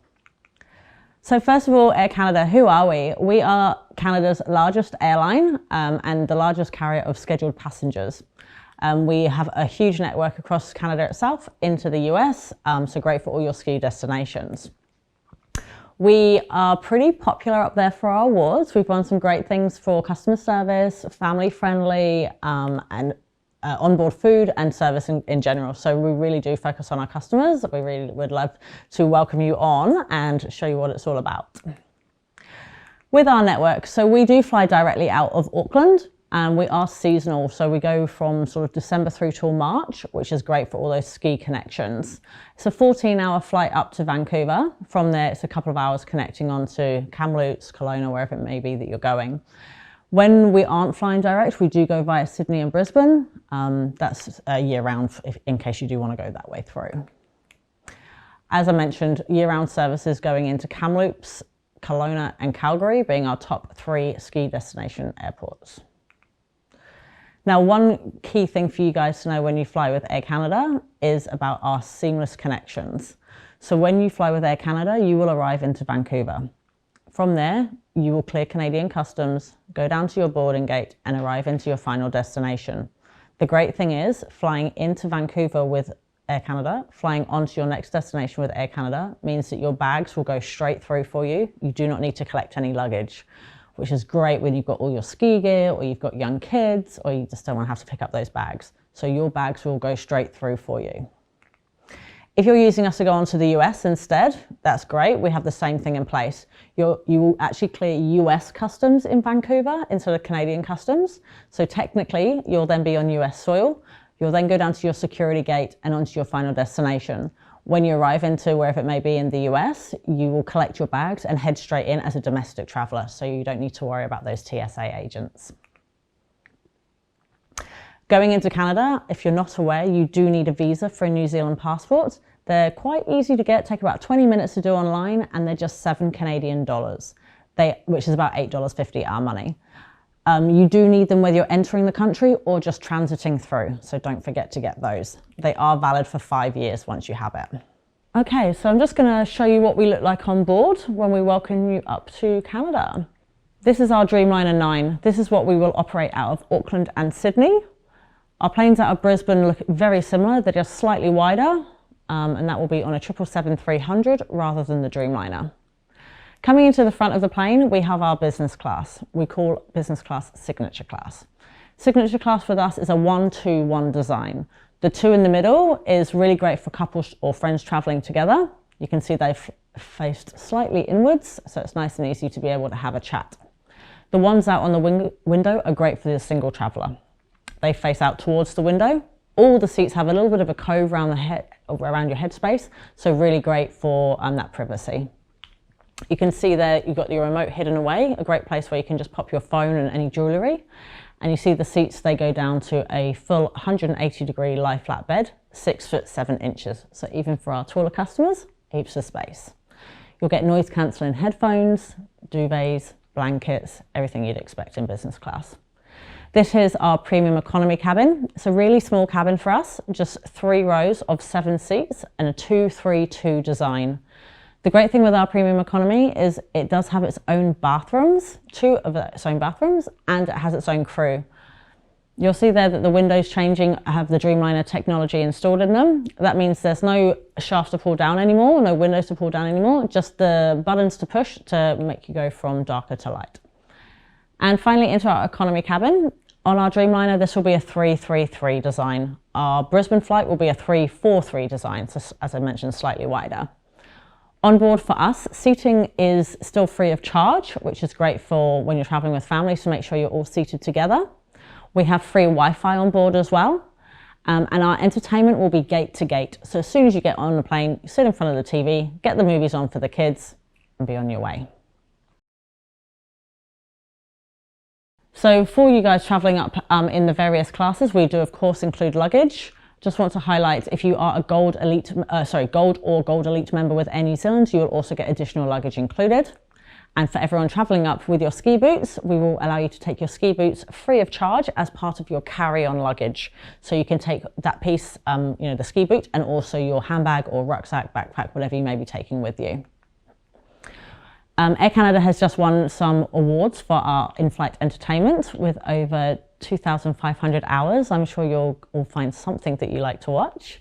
So first of all, Air Canada, who are we? We are Canada's largest airline and the largest carrier of scheduled passengers. We have a huge network across Canada itself into the US, so great for all your ski destinations. We are pretty popular up there for our awards. We've won some great things for customer service, family friendly, and onboard food and service in general. So we really do focus on our customers. We really would love to welcome you on and show you what it's all about. With our network, so we do fly directly out of Auckland, and we are seasonal. So we go from sort of December through till March, which is great for all those ski connections. It's a 14-hour flight up to Vancouver. From there, it's a couple of hours connecting onto Kamloops, Kelowna, wherever it may be that you're going. When we aren't flying direct, we do go via Sydney and Brisbane. That's year-round, in case you do want to go that way through. As I mentioned, year-round services going into Kamloops, Kelowna and Calgary being our top 3 ski destination airports. Now, one key thing for you guys to know when you fly with Air Canada is about our seamless connections. So when you fly with Air Canada, you will arrive into Vancouver. From there, you will clear Canadian customs, go down to your boarding gate and arrive into your final destination. The great thing is, flying into Vancouver with Air Canada, flying onto your next destination with Air Canada means that your bags will go straight through for you. You do not need to collect any luggage, which is great when you've got all your ski gear or you've got young kids or you just don't want to have to pick up those bags. So your bags will go straight through for you. If you're using us to go on to the US instead, that's great. We have the same thing in place. You will actually clear US customs in Vancouver instead of Canadian customs. So technically, you'll then be on US soil. You'll then go down to your security gate and onto your final destination. When you arrive into wherever it may be in the US, you will collect your bags and head straight in as a domestic traveller, so you don't need to worry about those TSA agents. Going into Canada, if you're not aware, you do need a visa for a New Zealand passport. They're quite easy to get, take about 20 minutes to do online, and they're just $7 Canadian, which is about $8.50 our money. You do need them whether you're entering the country or just transiting through, so don't forget to get those. They are valid for 5 years once you have it. Okay, so I'm just going to show you what we look like on board when we welcome you up to Canada. This is our Dreamliner 9. This is what we will operate out of Auckland and Sydney. Our planes out of Brisbane look very similar, they're just slightly wider, and that will be on a 777-300 rather than the Dreamliner. Coming into the front of the plane, we have our business class. We call business class signature class. Signature class with us is a 1-2-1 design. The 2 in the middle is really great for couples or friends traveling together. You can see they've faced slightly inwards, so it's nice and easy to be able to have a chat. The ones out on the window are great for the single traveler. They face out towards the window. All the seats have a little bit of a cove around your head space, so really great for that privacy. You can see there you've got your remote hidden away, a great place where you can just pop your phone and any jewellery. And you see the seats, they go down to a full 180-degree lie flat bed, 6 foot 7 inches. So even for our taller customers, heaps of space. You'll get noise cancelling headphones, duvets, blankets, everything you'd expect in business class. This is our premium economy cabin. It's a really small cabin for us, just 3 rows of 7 seats and a 2-3-2 design. The great thing with our premium economy is it does have its own bathrooms, 2 of its own bathrooms, and it has its own crew. You'll see there that the windows changing have the Dreamliner technology installed in them. That means there's no shaft to pull down anymore, no windows to pull down anymore, just the buttons to push to make you go from darker to light. And finally into our economy cabin. On our Dreamliner, this will be a 3-3-3 design. Our Brisbane flight will be a 3-4-3 design, so as I mentioned, slightly wider. On board for us, seating is still free of charge, which is great for when you're traveling with families to make sure you're all seated together. We have free Wi-Fi on board as well. And our entertainment will be gate to gate. So as soon as you get on the plane, you sit in front of the TV, get the movies on for the kids and be on your way. So for you guys traveling up in the various classes, we do of course include luggage. Just want to highlight, if you are a gold or gold elite member with Air New Zealand, you will also get additional luggage included. And for everyone traveling up with your ski boots, we will allow you to take your ski boots free of charge as part of your carry-on luggage. So you can take that piece, the ski boot, and also your handbag or rucksack, backpack, whatever you may be taking with you. Air Canada has just won some awards for our in-flight entertainment with over 2,500 hours. I'm sure you'll all find something that you like to watch.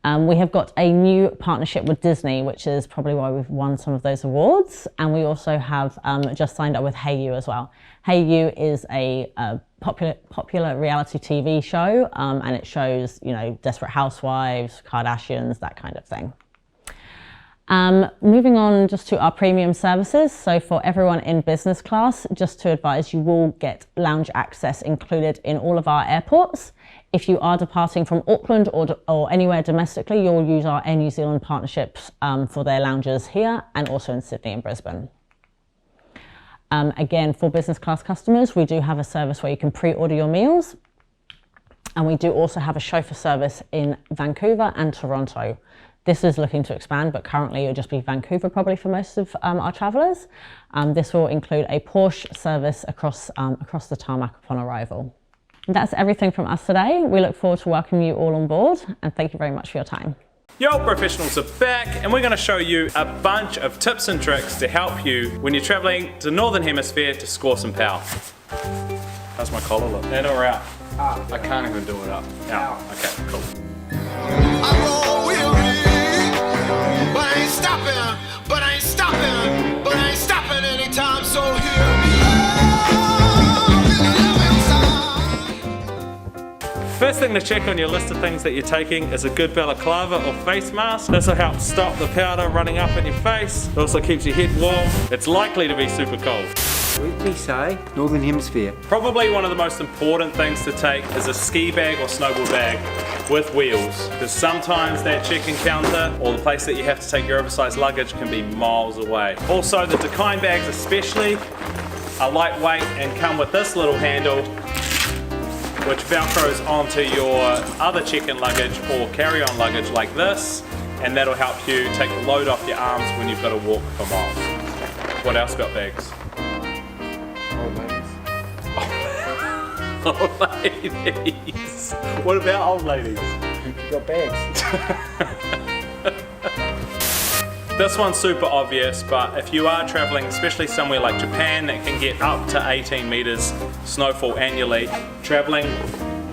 We have got a new partnership with Disney, which is probably why we've won some of those awards. And we also have just signed up with Hey You as well. Hey You is a popular reality TV show, and it shows, you know, Desperate Housewives, Kardashians, that kind of thing. Moving on just to our premium services. So for everyone in business class, just to advise, you will get lounge access included in all of our airports. If you are departing from Auckland or anywhere domestically, you'll use our Air New Zealand partnerships for their lounges here and also in Sydney and Brisbane. Again, for business class customers, we do have a service where you can pre-order your meals. And we do also have a chauffeur service in Vancouver and Toronto. This is looking to expand, but currently it'll just be Vancouver probably for most of our travellers. This will include a Porsche service across the tarmac upon arrival. That's everything from us today. We look forward to welcoming you all on board, and thank you very much for your time. Yo, professionals are back, and we're going to show you a bunch of tips and tricks to help you when you're traveling to the Northern Hemisphere to score some power. How's my collar look? In or out? Out. I can't even do it up. Out. Okay, cool. But I ain't stopping anytime, so hear me. First thing to check on your list of things that you're taking is a good balaclava or face mask. This will help stop the powder running up in your face. It also keeps your head warm. It's likely to be super cold. What did we say? Northern Hemisphere. Probably one of the most important things to take is a ski bag or snowboard bag with wheels, because sometimes that check-in counter or the place that you have to take your oversized luggage can be miles away. Also, the Dakine bags especially are lightweight and come with this little handle which velcros onto your other check-in luggage or carry-on luggage like this, and that'll help you take the load off your arms when you've got to walk for miles. What else got bags? Old ladies. Old ladies. What about old ladies? You got bags. This one's super obvious, but if you are traveling, especially somewhere like Japan that can get up to 18 meters snowfall annually, traveling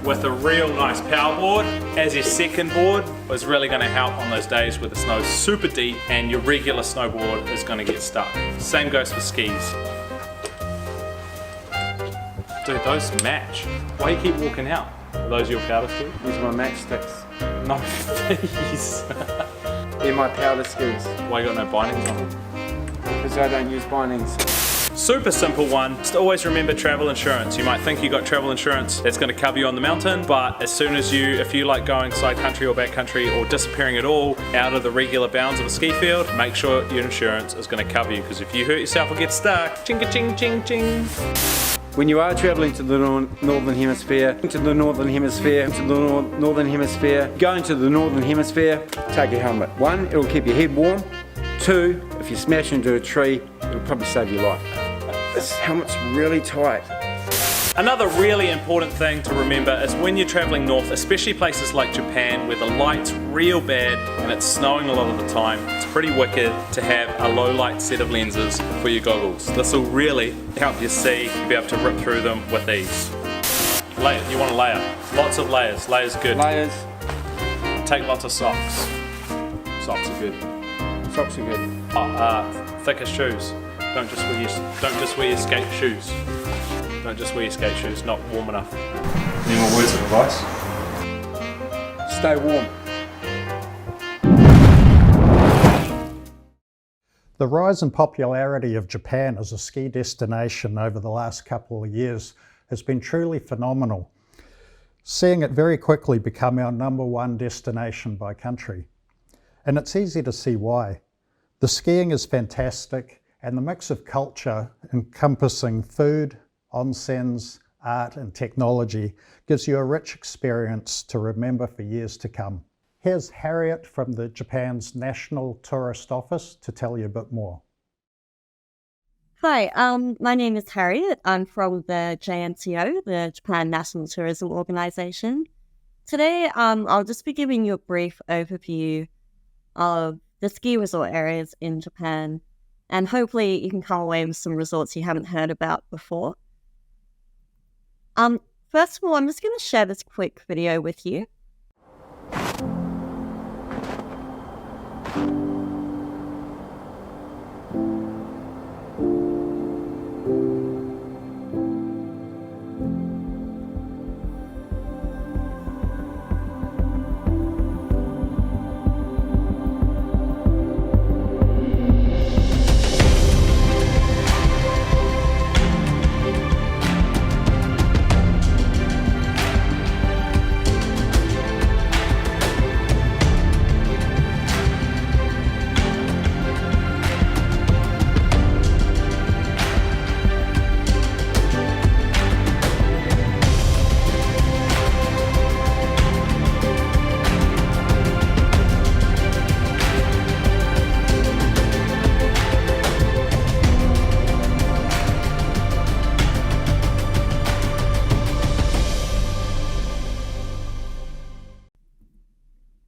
with a real nice power board as your second board is really going to help on those days where the snow's super deep and your regular snowboard is going to get stuck. Same goes for skis. Dude, those match. Why do you keep walking out? Are those your powder skis? These are my matchsticks. No, these. They're my powder skis. Why you got no bindings on them? Because I don't use bindings. Super simple one. Just always remember travel insurance. You might think you got travel insurance that's going to cover you on the mountain, but as soon as if you like going side country or back country or disappearing at all out of the regular bounds of a ski field, make sure your insurance is going to cover you, because if you hurt yourself or get stuck, ching-a-ching, ching-ching. When you are travelling to the Northern Hemisphere, going to the Northern Hemisphere, take a helmet. 1, it'll keep your head warm. 2, if you smash into a tree, it'll probably save your life. This helmet's really tight. Another really important thing to remember is when you're traveling north, especially places like Japan where the light's real bad and it's snowing a lot of the time, it's pretty wicked to have a low light set of lenses for your goggles. This will really help you see and be able to rip through them with ease. You want a layer. Lots of layers. Layers good. Layers. Take lots of socks. Socks are good. Socks are good. Thicker shoes. Don't just wear your skate shoes. Don't just wear your skate shoes, not warm enough. Any more words of advice? Stay warm. The rise in popularity of Japan as a ski destination over the last couple of years has been truly phenomenal, seeing it very quickly become our #1 destination by country. And it's easy to see why. The skiing is fantastic, and the mix of culture encompassing food, onsens, art and technology gives you a rich experience to remember for years to come. Here's Harriet from the Japan's National Tourist Office to tell you a bit more. Hi, my name is Harriet. I'm from the JNTO, the Japan National Tourism Organization. Today, I'll just be giving you a brief overview of the ski resort areas in Japan, and hopefully you can come away with some resorts you haven't heard about before. first of all, I'm just going to share this quick video with you.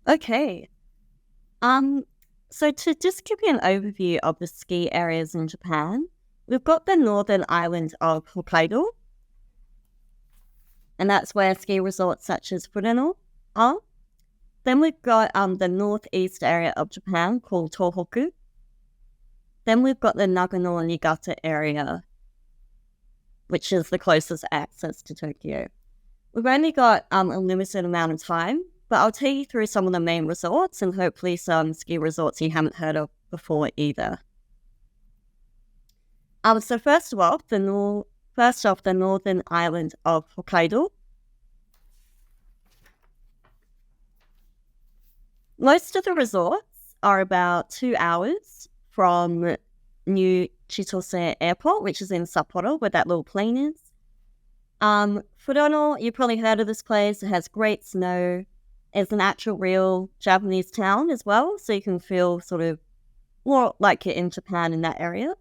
Okay. So to just give you an overview of the ski areas in Japan, we've got the northern island of Hokkaido, and that's where ski resorts such as Furano are. Then we've got the northeast area of Japan called Tohoku. Then we've got the Nagano and Niigata area, which is the closest access to Tokyo. We've only got a limited amount of time, but I'll take you through some of the main resorts and hopefully some ski resorts you haven't heard of before either. So first off, the northern island of Hokkaido. Most of the resorts are about 2 hours from New Chitose Airport, which is in Sapporo, where that little plane is. Furano, you've probably heard of this place. It has great snow. It's an actual real Japanese town as well, so you can feel sort of more like you're in Japan in that area.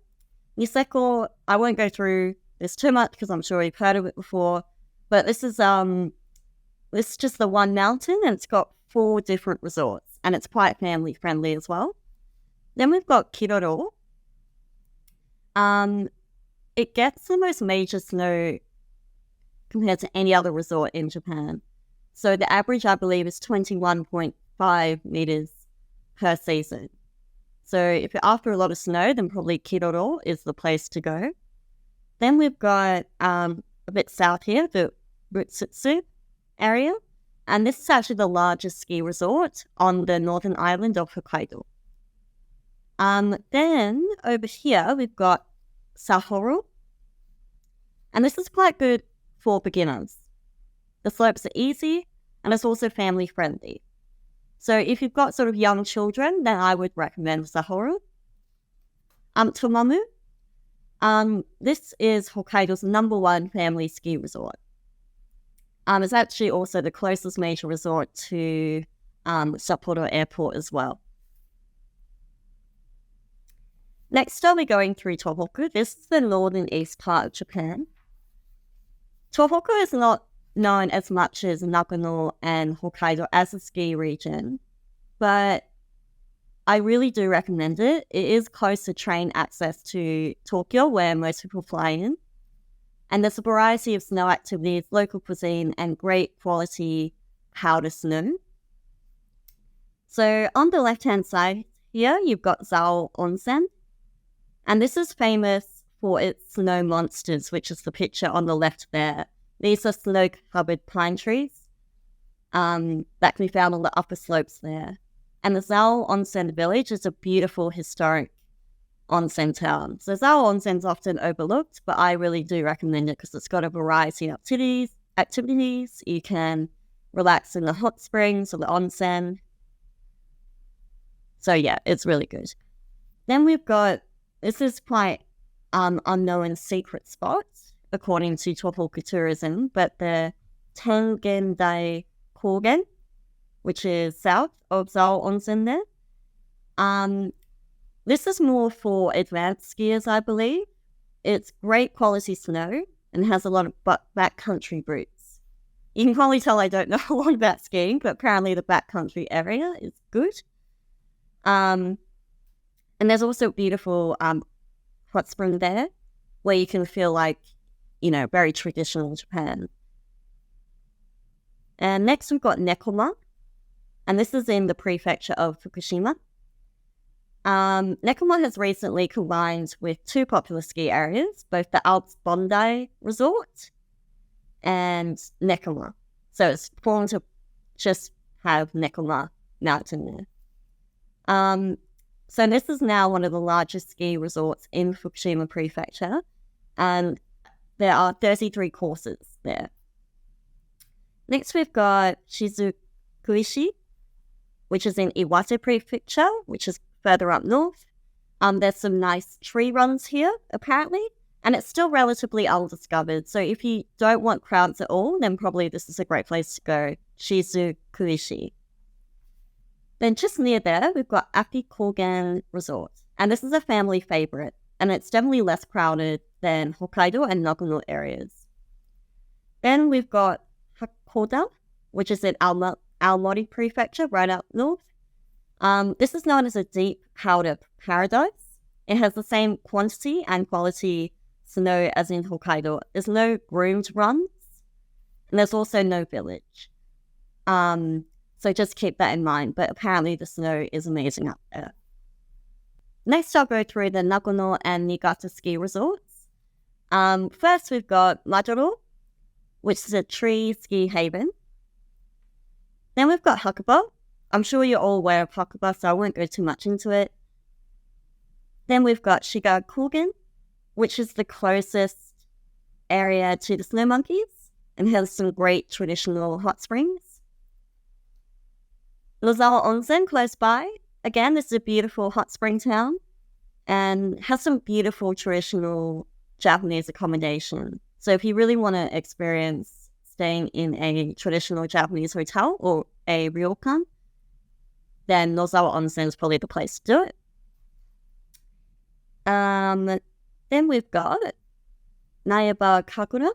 Niseko, I won't go through this too much because I'm sure you've heard of it before, but this is just the one mountain, and it's got 4 different resorts, and it's quite family friendly as well. Then we've got Kiroro. It gets the most major snow compared to any other resort in Japan. So the average, I believe, is 21.5 meters per season. So if you're after a lot of snow, then probably Kiroro is the place to go. Then we've got a bit south here, the Rutsutsu area. And this is actually the largest ski resort on the northern island of Hokkaido. Then over here, we've got Sapporo. And this is quite good for beginners. The slopes are easy, and it's also family friendly. So if you've got sort of young children, then I would recommend Sapporo. Tomamu. This is Hokkaido's #1 family ski resort. It's actually also the closest major resort to Sapporo Airport as well. Next, I'll be going through Tohoku. This is the northern east part of Japan. Tohoku is not known as much as Nagano and Hokkaido as a ski region, but I really do recommend it. It is close to train access to Tokyo, where most people fly in. And there's a variety of snow activities, local cuisine, and great quality powder snow. So on the left-hand side here, you've got Zao Onsen. And this is famous for its snow monsters, which is the picture on the left there. These are snow-covered pine trees that can be found on the upper slopes there. And the Zao Onsen village is a beautiful historic onsen town. So Zao Onsen is often overlooked, but I really do recommend it because it's got a variety of activities. You can relax in the hot springs or the onsen. So yeah, it's really good. Then we've got, this is quite unknown secret spots, according to Tohoku Tourism, but the Tengendai Kogen, which is south of Zao Onsen there. This is more for advanced skiers, I believe. It's great quality snow and has a lot of backcountry routes. You can probably tell I don't know a lot about skiing, but apparently the backcountry area is good. And there's also a beautiful hot spring there where you can feel like, you know, very traditional Japan. And next we've got Nekoma, and this is in the prefecture of Fukushima. Nekoma has recently combined with two popular ski areas, both the Alps Bondi Resort and Nekoma. So it's formed to just have Nekoma Mountain there. So this is now one of the largest ski resorts in Fukushima Prefecture, and there are 33 courses there. Next we've got Shizukuishi, which is in Iwate Prefecture, which is further up north. There's some nice tree runs here, apparently, and it's still relatively undiscovered. So if you don't want crowds at all, then probably this is a great place to go, Shizukuishi. Then just near there, we've got Akikogen Resort, and this is a family favorite, and it's definitely less crowded than Hokkaido and Nagano areas. Then we've got Hakoda, which is in Aomori Prefecture, right up north. This is known as a deep powder paradise. It has the same quantity and quality snow as in Hokkaido. There's no groomed runs, and there's also no village. So just keep that in mind, but apparently the snow is amazing up there. Next, I'll go through the Nagano and Niigata ski resorts. First, we've got Majuro, which is a tree ski haven. Then we've got Hakuba. I'm sure you're all aware of Hakuba, so I won't go too much into it. Then we've got Shigakugen, which is the closest area to the snow monkeys and has some great traditional hot springs. Nozawa Onsen, close by. Again, this is a beautiful hot spring town and has some beautiful traditional Japanese accommodation. So if you really want to experience staying in a traditional Japanese hotel or a ryokan, then Nozawa Onsen is probably the place to do it. Then we've got Nayaba Kagura,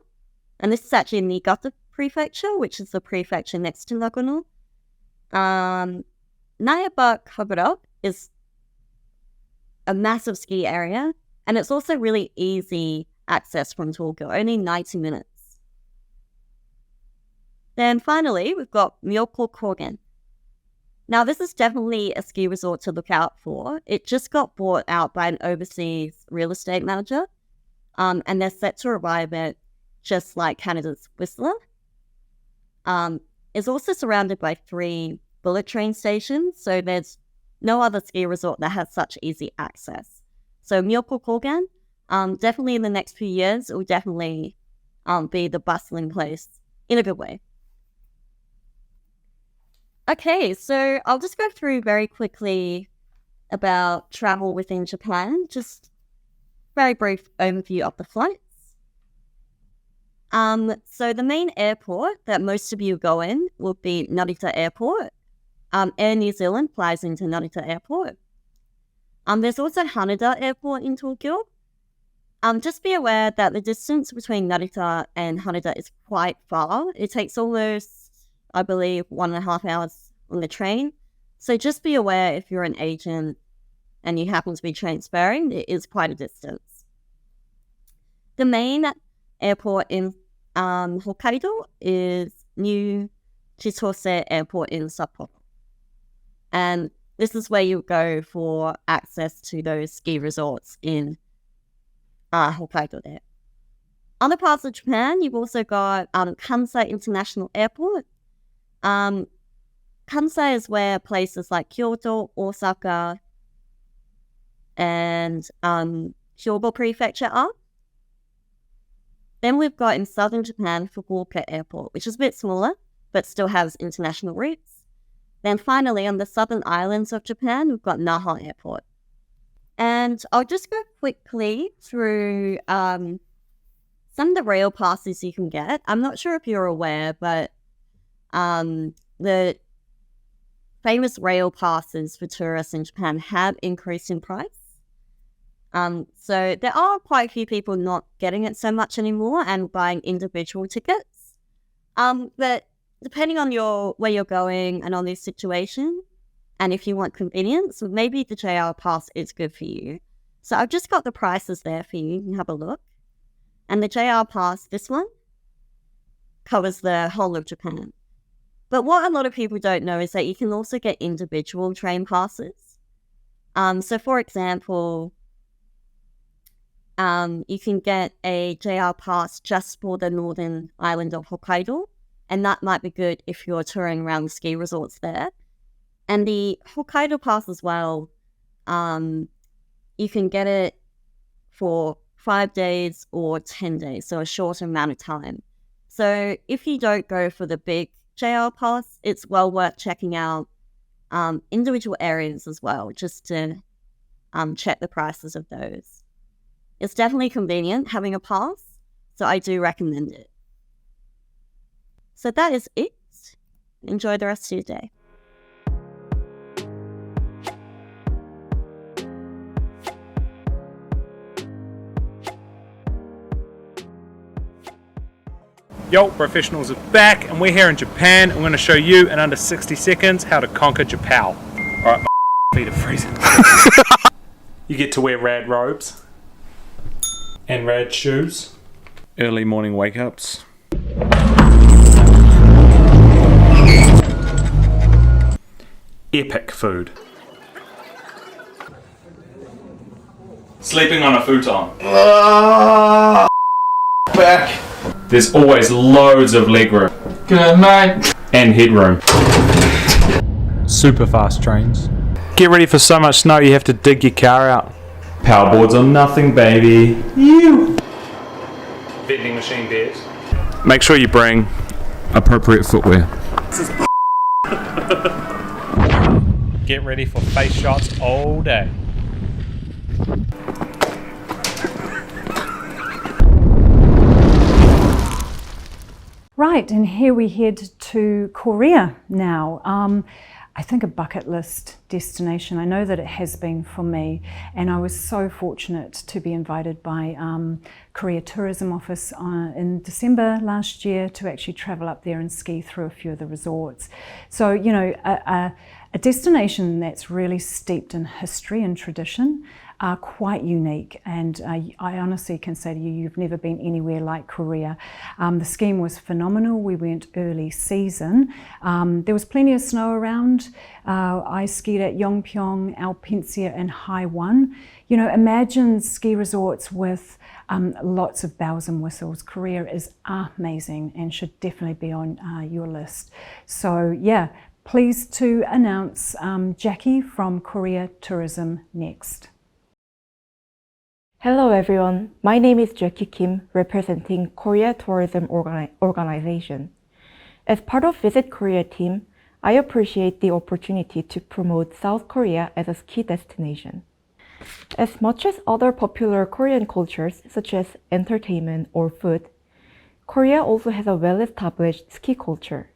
and this is actually Niigata Prefecture, which is the prefecture next to Nagano. Nayaba Kagura is a massive ski area, and it's also really easy access from Tokyo, only 90 minutes. Then finally, we've got Myoko Kogen. Now, this is definitely a ski resort to look out for. It just got bought out by an overseas real estate manager, and they're set to arrive at just like Canada's Whistler. It's also surrounded by 3 bullet train stations, so there's no other ski resort that has such easy access. So Myoko Kogen, definitely in the next few years, it will definitely be the bustling place in a good way. Okay, so I'll just go through very quickly about travel within Japan, just very brief overview of the flights. So the main airport that most of you go in will be Narita Airport. Air New Zealand flies into Narita Airport. There's also Haneda Airport in Tokyo. Just be aware that the distance between Narita and Haneda is quite far. It takes almost, I believe, 1.5 hours on the train. So just be aware if you're an agent and you happen to be transferring, it is quite a distance. The main airport in Hokkaido is New Chitose Airport in Sapporo. And this is where you go for access to those ski resorts in Hokkaido there. Other parts of Japan, you've also got Kansai International Airport. Kansai is where places like Kyoto, Osaka, and Hyogo Prefecture are. Then we've got in southern Japan, Fukuoka Airport, which is a bit smaller, but still has international routes. Then finally, on the southern islands of Japan, we've got Naha Airport. And I'll just go quickly through some of the rail passes you can get. I'm not sure if you're aware, but the famous rail passes for tourists in Japan have increased in price. So there are quite a few people not getting it so much anymore and buying individual tickets. But depending on where you're going and on this situation, and if you want convenience, maybe the JR Pass is good for you. So I've just got the prices there for you. You can have a look. And the JR Pass, this one, covers the whole of Japan. But what a lot of people don't know is that you can also get individual train passes. So for example, you can get a JR pass just for the northern island of Hokkaido, and that might be good if you're touring around the ski resorts there. And the Hokkaido pass as well, you can get it for 5 days or 10 days, so a shorter amount of time. So if you don't go for the big JR pass, it's well worth checking out individual areas as well, just to check the prices of those. It's definitely convenient having a pass, so I do recommend it. So that is it. Enjoy the rest of your day. Yo, professionals are back and we're here in Japan. I'm going to show you in under 60 seconds how to conquer JAPOW. Alright, my feet are freezing. You get to wear rad robes and rad shoes. Early morning wake ups. Epic food. Sleeping on a futon. Back. There's always loads of legroom. Good night. And headroom. Super fast trains. Get ready for so much snow you have to dig your car out. Power boards are nothing, baby. You. Vending machine beds. Make sure you bring appropriate footwear. Get ready for face shots all day. Right, and here we head to Korea now. I think a bucket list destination. I know that it has been for me, and I was so fortunate to be invited by Korea Tourism Office in December last year to actually travel up there and ski through a few of the resorts. So, you know, a destination that's really steeped in history and tradition, are quite unique, and I honestly can say to you, you've never been anywhere like Korea. The skiing was phenomenal. We went early season. There was plenty of snow around. I skied at Yongpyong, Alpensia and Haiwan. You know, imagine ski resorts with lots of bells and whistles. Korea is amazing and should definitely be on your list. So yeah, pleased to announce Jackie from Korea Tourism next. Hello everyone, my name is Jackie Kim, representing Korea Tourism Organization. As part of Visit Korea team, I appreciate the opportunity to promote South Korea as a ski destination. As much as other popular Korean cultures, such as entertainment or food, Korea also has a well-established ski culture.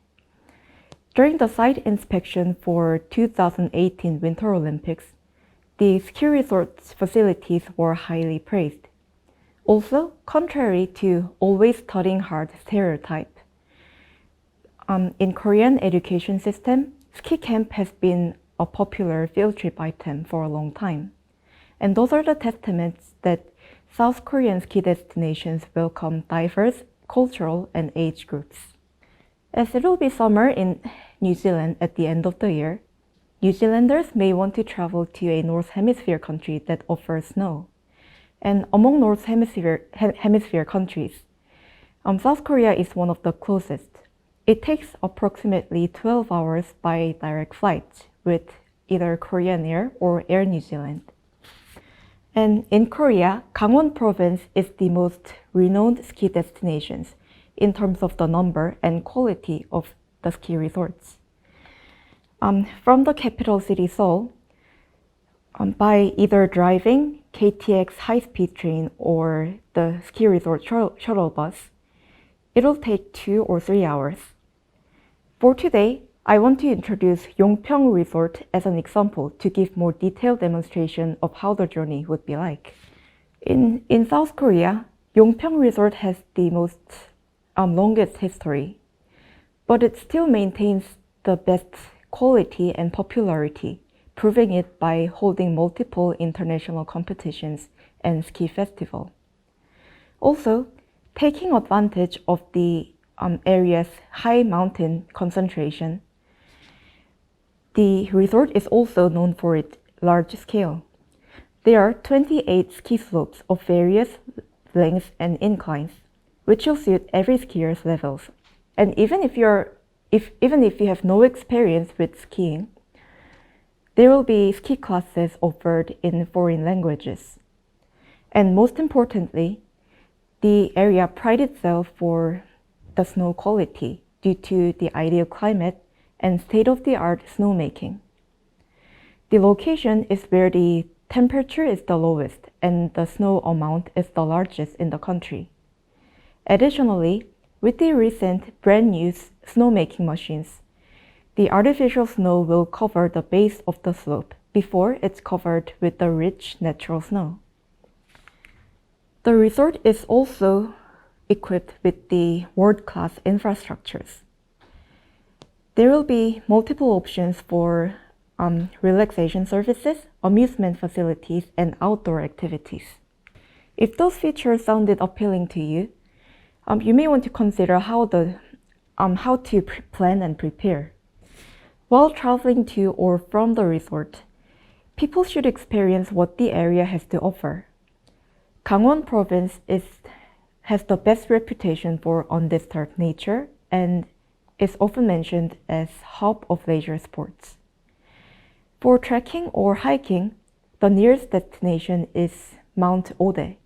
During the site inspection for 2018 Winter Olympics, the ski resort's facilities were highly praised. Also, contrary to always studying hard stereotype, in Korean education system, ski camp has been a popular field trip item for a long time. And those are the testaments that South Korean ski destinations welcome diverse cultural and age groups. As it will be summer in New Zealand at the end of the year, New Zealanders may want to travel to a North Hemisphere country that offers snow. And among North Hemisphere countries, South Korea is one of the closest. It takes approximately 12 hours by direct flight with either Korean Air or Air New Zealand. And in Korea, Gangwon province is the most renowned ski destinations in terms of the number and quality of the ski resorts. From the capital city Seoul, by either driving KTX high-speed train or the ski resort shuttle bus, it'll take 2 or 3 hours. For today, I want to introduce Yongpyong Resort as an example to give more detailed demonstration of how the journey would be like. In South Korea, Yongpyong Resort has the most longest history, but it still maintains the best quality and popularity, proving it by holding multiple international competitions and ski festival. Also, taking advantage of the area's high mountain concentration. The resort is also known for its large scale. There are 28 ski slopes of various lengths and inclines, which will suit every skier's levels. And even if you have no experience with skiing, there will be ski classes offered in foreign languages. And most importantly, the area prides itself for the snow quality due to the ideal climate and state-of-the-art snowmaking. The location is where the temperature is the lowest and the snow amount is the largest in the country. Additionally, with the recent brand new snowmaking machines, the artificial snow will cover the base of the slope before it's covered with the rich natural snow. The resort is also equipped with the world-class infrastructures. There will be multiple options for relaxation services, amusement facilities, and outdoor activities. If those features sounded appealing to you, you may want to consider how to plan and prepare. While traveling to or from the resort, people should experience what the area has to offer. Gangwon Province has the best reputation for undisturbed nature and is often mentioned as hub of leisure sports. For trekking or hiking, the nearest destination is Mount Ode.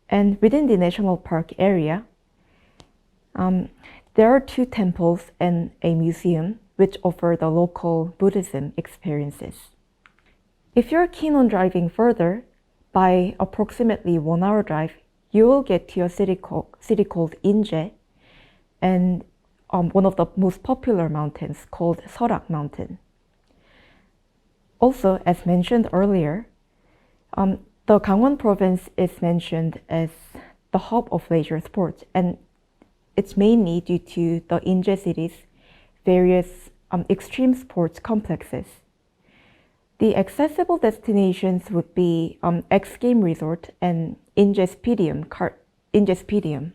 And within the national park area, there are 2 temples and a museum which offer the local Buddhism experiences. If you're keen on driving further, by approximately 1 hour drive, you will get to a city called Inje and one of the most popular mountains called Seorak Mountain. Also, as mentioned earlier, the Gangwon Province is mentioned as the hub of leisure sports, and it's mainly due to the Inje city's various extreme sports complexes. The accessible destinations would be X Game Resort and Inje Speedium.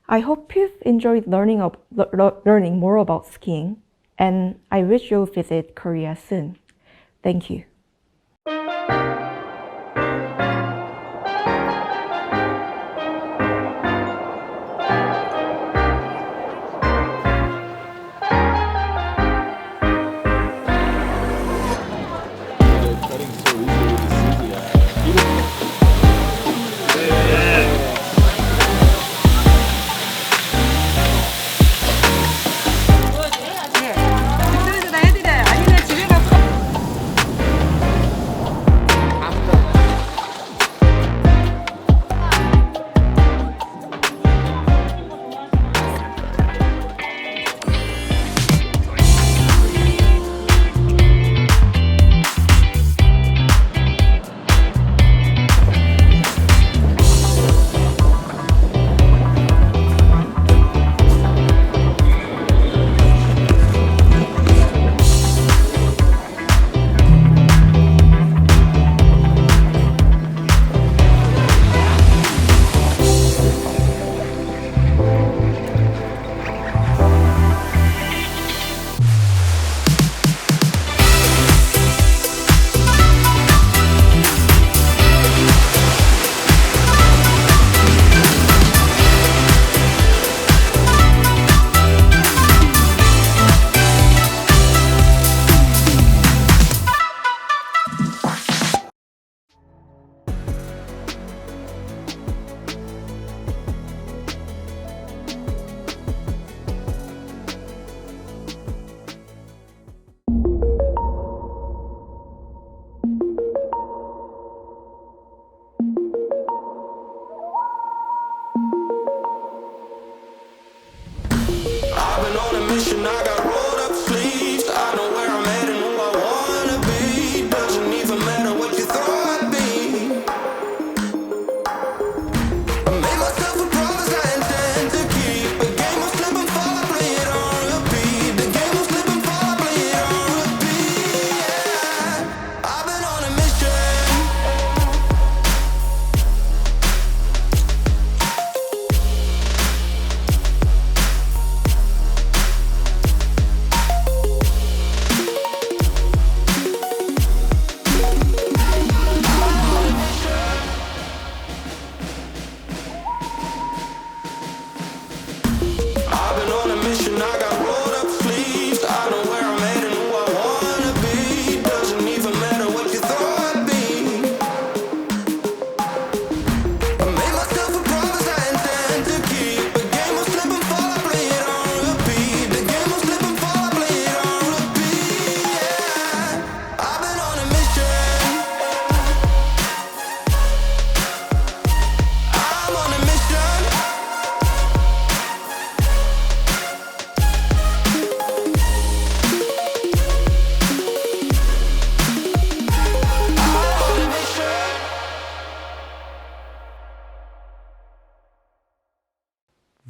I hope you've enjoyed learning more about skiing, and I wish you'll visit Korea soon. Thank you.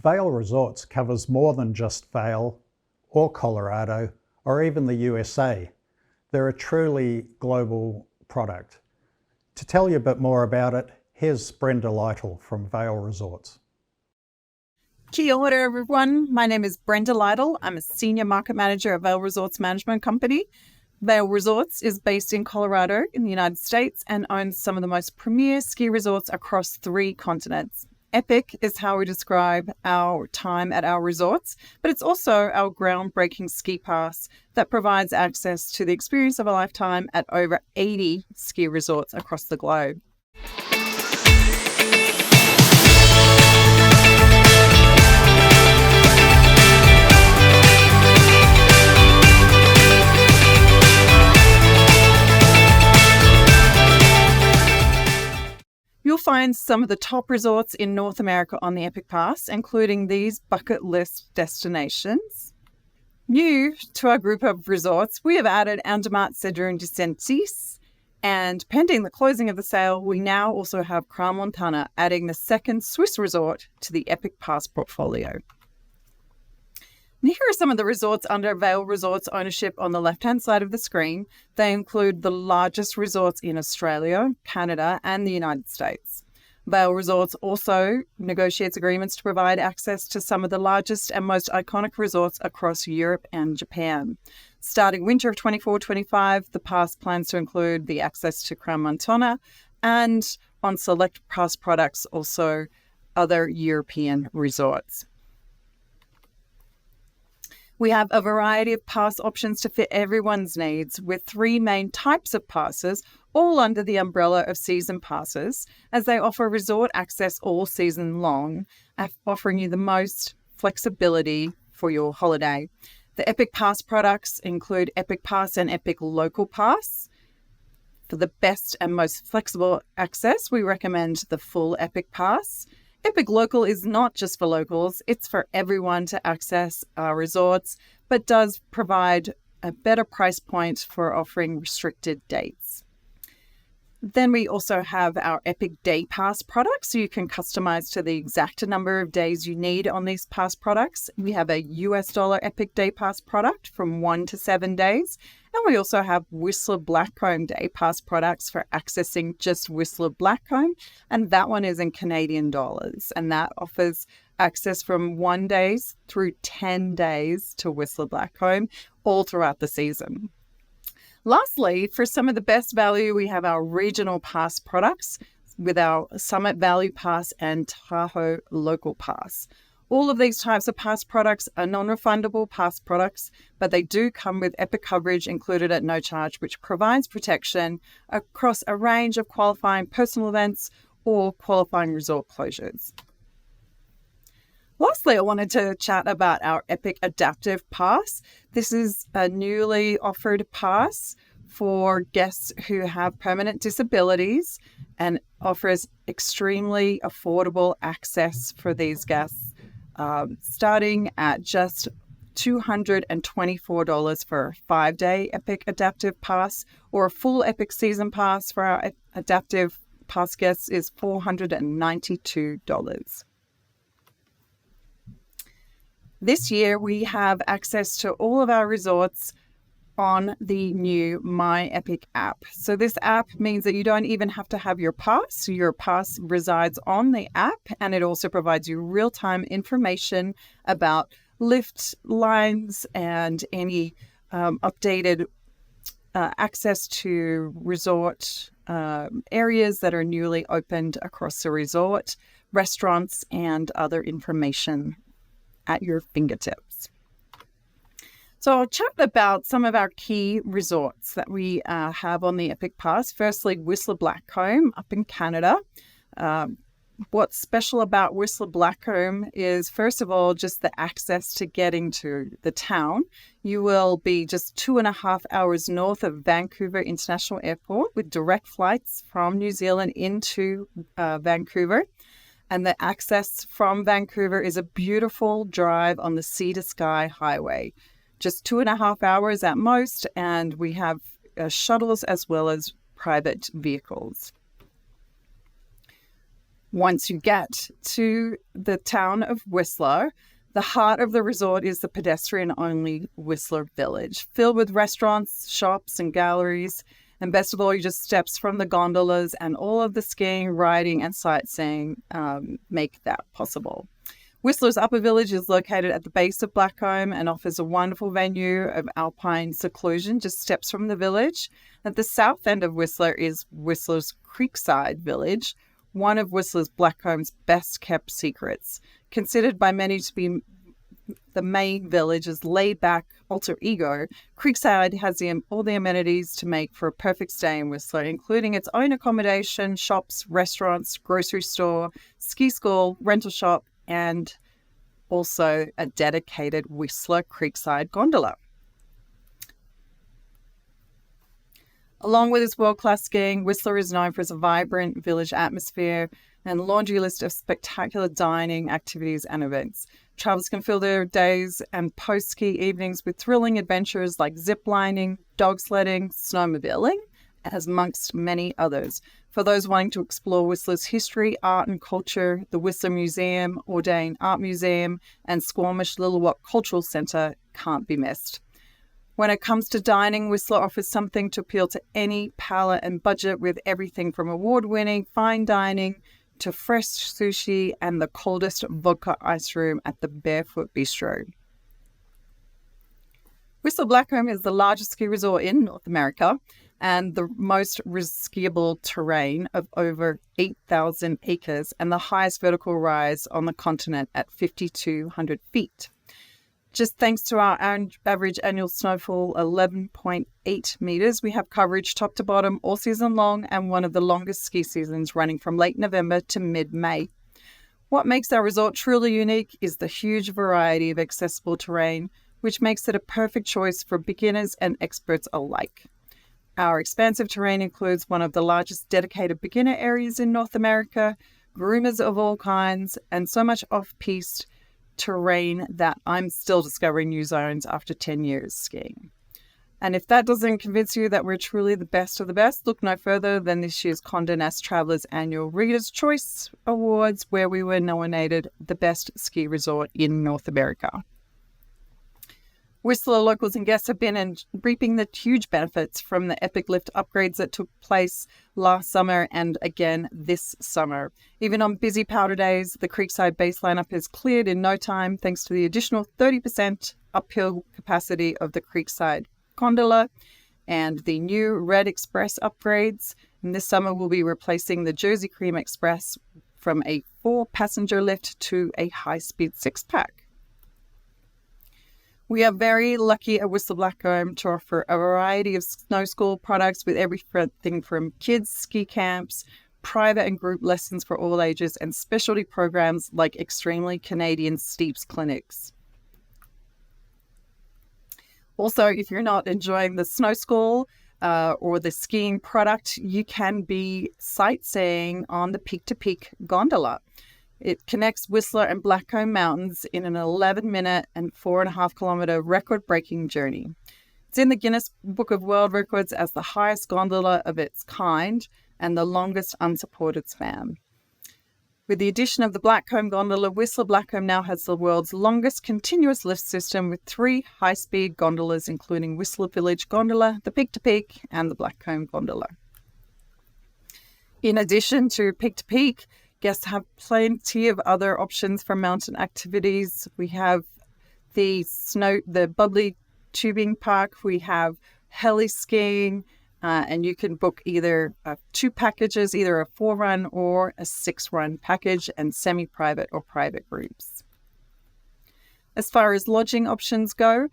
Vail Resorts covers more than just Vail or Colorado or even the USA. They're a truly global product. To tell you a bit more about it, here's Brenda Lytle from Vail Resorts. Kia ora everyone, my name is Brenda Lytle. I'm a Senior Market Manager at Vail Resorts Management Company. Vail Resorts is based in Colorado in the United States and owns some of the most premier ski resorts across 3 continents. Epic is how we describe our time at our resorts, but it's also our groundbreaking ski pass that provides access to the experience of a lifetime at over 80 ski resorts across the globe. You'll find some of the top resorts in North America on the Epic Pass, including these bucket list destinations. New to our group of resorts, we have added Andermatt, Cedron, Dicentis, and pending the closing of the sale, we now also have Crans-Montana, adding the second Swiss resort to the Epic Pass portfolio. And here are some of the resorts under Vail Resorts ownership on the left-hand side of the screen. They include the largest resorts in Australia, Canada, and the United States. Vail Resorts also negotiates agreements to provide access to some of the largest and most iconic resorts across Europe and Japan. Starting winter of 24-25, the pass plans to include the access to Crans-Montana and on select pass products also other European resorts. We have a variety of pass options to fit everyone's needs with 3 main types of passes, all under the umbrella of season passes, as they offer resort access all season long, offering you the most flexibility for your holiday. The Epic Pass products include Epic Pass and Epic Local Pass. For the best and most flexible access, we recommend the full Epic Pass. Epic Local is not just for locals, it's for everyone to access our resorts, but does provide a better price point for offering restricted dates. Then we also have our Epic Day Pass products, so you can customize to the exact number of days you need on these pass products. We have a US dollar Epic Day Pass product from 1 to 7 days. And we also have Whistler Blackcomb Day Pass products for accessing just Whistler Blackcomb. And that one is in Canadian dollars. And that offers access from 1 day through 10 days to Whistler Blackcomb all throughout the season. Lastly, for some of the best value, we have our regional pass products with our Summit Value Pass and Tahoe Local Pass. All of these types of pass products are non-refundable pass products, but they do come with Epic coverage included at no charge, which provides protection across a range of qualifying personal events or qualifying resort closures. Lastly, I wanted to chat about our Epic Adaptive Pass. This is a newly offered pass for guests who have permanent disabilities and offers extremely affordable access for these guests. Starting at just $224 for a 5-day Epic Adaptive Pass, or a full Epic Season Pass for our Adaptive Pass guests is $492. This year, we have access to all of our resorts on the new My Epic app. So this app means that you don't even have to have your pass. Your pass resides on the app, and it also provides you real-time information about lift lines and any updated access to resort areas that are newly opened across the resort, restaurants, and other information at your fingertips. So I'll chat about some of our key resorts that we have on the Epic Pass. Firstly, Whistler Blackcomb up in Canada. What's special about Whistler Blackcomb is, first of all, just the access to getting to the town. You will be just 2.5 hours north of Vancouver International Airport with direct flights from New Zealand into Vancouver. And the access from Vancouver is a beautiful drive on the Sea to Sky Highway. Just 2.5 hours at most, and we have shuttles as well as private vehicles. Once you get to the town of Whistler, the heart of the resort is the pedestrian-only Whistler Village, filled with restaurants, shops, and galleries. And best of all, you just steps from the gondolas, and all of the skiing, riding, and sightseeing make that possible. Whistler's Upper Village is located at the base of Blackcomb and offers a wonderful venue of alpine seclusion, just steps from the village. At the south end of Whistler is Whistler's Creekside Village, one of Whistler's Blackcomb's best-kept secrets. Considered by many to be the main village's laid-back alter ego, Creekside has all the amenities to make for a perfect stay in Whistler, including its own accommodation, shops, restaurants, grocery store, ski school, rental shop, and also a dedicated Whistler Creekside gondola. Along with its world-class skiing, Whistler is known for its vibrant village atmosphere and laundry list of spectacular dining activities and events. Travelers can fill their days and post-ski evenings with thrilling adventures like zip-lining, dog sledding, snowmobiling, as amongst many others. For those wanting to explore Whistler's history, art and culture, the Whistler Museum, Audain Art Museum, and Squamish Lil'wat Cultural Centre can't be missed. When it comes to dining, Whistler offers something to appeal to any palate and budget, with everything from award-winning fine dining to fresh sushi and the coldest vodka ice room at the Barefoot Bistro. Whistler Blackcomb is the largest ski resort in North America and the most skiable terrain of over 8,000 acres and the highest vertical rise on the continent at 5,200 feet. Just thanks to our average annual snowfall, 11.8 meters, we have coverage top to bottom all season long and one of the longest ski seasons running from late November to mid-May. What makes our resort truly unique is the huge variety of accessible terrain, which makes it a perfect choice for beginners and experts alike. Our expansive terrain includes one of the largest dedicated beginner areas in North America, groomers of all kinds, and so much off-piste terrain that I'm still discovering new zones after 10 years skiing. And if that doesn't convince you that we're truly the best of the best, look no further than this year's Condé Nast Travelers Annual Reader's Choice Awards, where we were nominated the best ski resort in North America. Whistler locals and guests have been reaping the huge benefits from the epic lift upgrades that took place last summer and again this summer. Even on busy powder days, the Creekside base lineup is cleared in no time thanks to the additional 30% uphill capacity of the Creekside gondola and the new Red Express upgrades. And this summer we'll be replacing the Jersey Cream Express from a 4-passenger lift to a high-speed 6-pack. We are very lucky at Whistler Blackcomb to offer a variety of snow school products with everything from kids' ski camps, private and group lessons for all ages, and specialty programs like Extremely Canadian Steeps clinics. Also, if you're not enjoying the snow school or the skiing product, you can be sightseeing on the Peak to Peak gondola. It connects Whistler and Blackcomb Mountains in an 11-minute and 4.5-kilometer record-breaking journey. It's in the Guinness Book of World Records as the highest gondola of its kind and the longest unsupported span. With the addition of the Blackcomb gondola, Whistler Blackcomb now has the world's longest continuous lift system with 3 high-speed gondolas, including Whistler Village Gondola, the Peak to Peak, and the Blackcomb Gondola. In addition to Peak to Peak, guests have plenty of other options for mountain activities. We have the bubbly tubing park. We have heli skiing, and you can book either 2 packages, either a 4-run or a 6-run package, and semi-private or private groups. As far as lodging options go,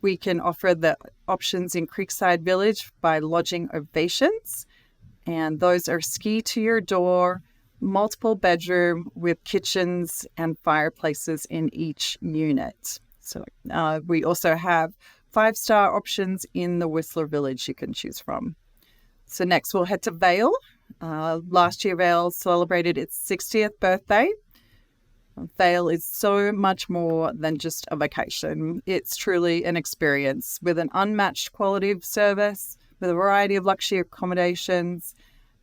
we can offer the options in Creekside Village by Lodging Ovations, and those are ski to your door, multiple bedroom with kitchens and fireplaces in each unit. So we also have 5-star options in the Whistler Village you can choose from. So next we'll head to Vail. Last year Vail celebrated its 60th birthday. Vail is so much more than just a vacation. It's truly an experience with an unmatched quality of service, with a variety of luxury accommodations,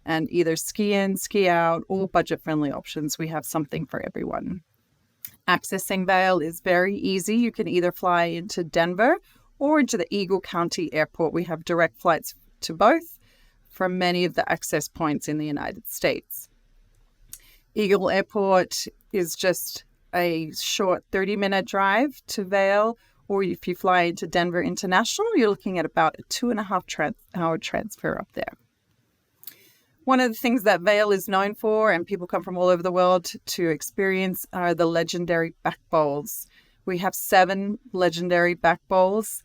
And either ski in, ski out, or budget-friendly options, we have something for everyone. Accessing Vail is very easy. You can either fly into Denver or into the Eagle County Airport. We have direct flights to both from many of the access points in the United States. Eagle Airport is just a short 30-minute drive to Vail, or if you fly into Denver International, you're looking at about a 2.5-hour transfer up there. One of the things that Vail is known for, and people come from all over the world to experience, are the legendary back bowls. We have 7 legendary back bowls,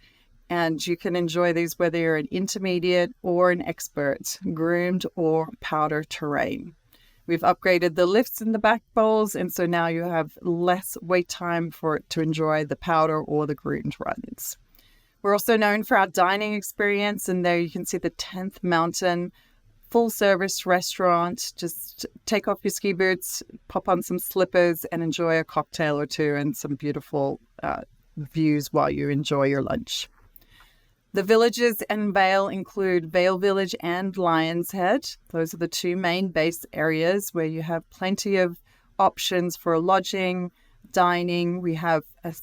and you can enjoy these whether you're an intermediate or an expert, groomed or powder terrain. We've upgraded the lifts in the back bowls, and so now you have less wait time to enjoy the powder or the groomed runs. We're also known for our dining experience, and there you can see the 10th Mountain full-service restaurant. Just take off your ski boots, pop on some slippers, and enjoy a cocktail or two and some beautiful views while you enjoy your lunch. The villages in Vail include Vail Village and Lions Head. Those are the 2 main base areas where you have plenty of options for lodging, dining. We have an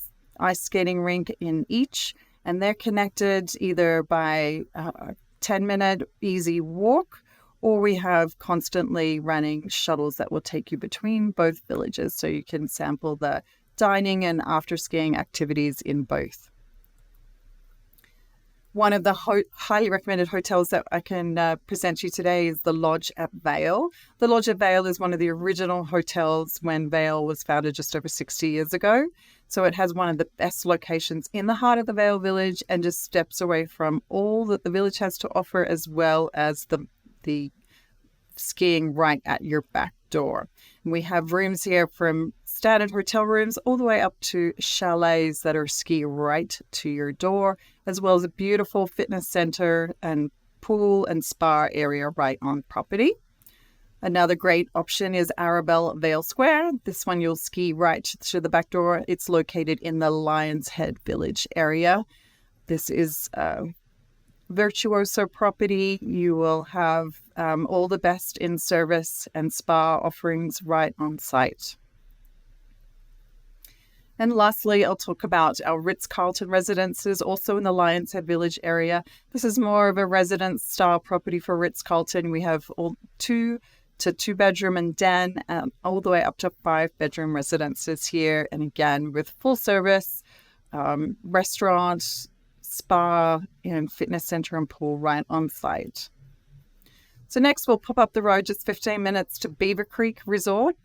ice skating rink in each, and they're connected either by a 10-minute easy walk, or we have constantly running shuttles that will take you between both villages so you can sample the dining and after skiing activities in both. One of the highly recommended hotels that I can present you today is the Lodge at Vail. The Lodge at Vail is one of the original hotels when Vail was founded just over 60 years ago. So it has one of the best locations in the heart of the Vail Village and just steps away from all that the village has to offer, as well as the skiing right at your back door. And we have rooms here from standard hotel rooms all the way up to chalets that are ski right to your door, as well as a beautiful fitness center and pool and spa area right on property. Another great option is Arabelle Vail Square. This one you'll ski right to the back door. It's located in the Lions Head Village area. This is virtuoso property. You will have all the best in service and spa offerings right on site. And lastly, I'll talk about our Ritz-Carlton residences, also in the Lions Head Village area. This is more of a residence style property for Ritz-Carlton. We have all 2 to 2-bedroom and den, all the way up to 5-bedroom residences here. And again, with full service, restaurant, spa, and fitness center and pool right on site. So next we'll pop up the road just 15 minutes to Beaver Creek Resort.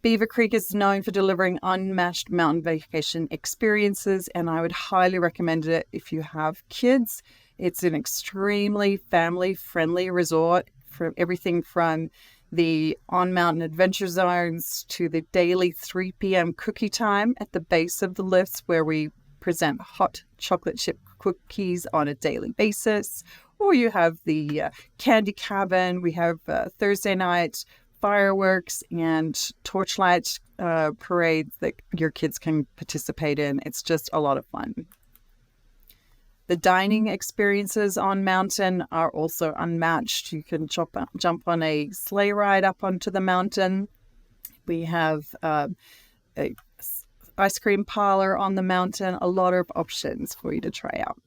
Beaver Creek is known for delivering unmatched mountain vacation experiences, and I would highly recommend it if you have kids. It's an extremely family-friendly resort, for everything from the on-mountain adventure zones to the daily 3 p.m. cookie time at the base of the lifts, where we present hot chocolate chip cookies on a daily basis. Or you have the candy cabin. We have Thursday night fireworks and torchlight parades that your kids can participate in. It's just a lot of fun. The dining experiences on mountain are also unmatched. You can jump on a sleigh ride up onto the mountain. We have a ice cream parlor on the mountain, a lot of options for you to try out.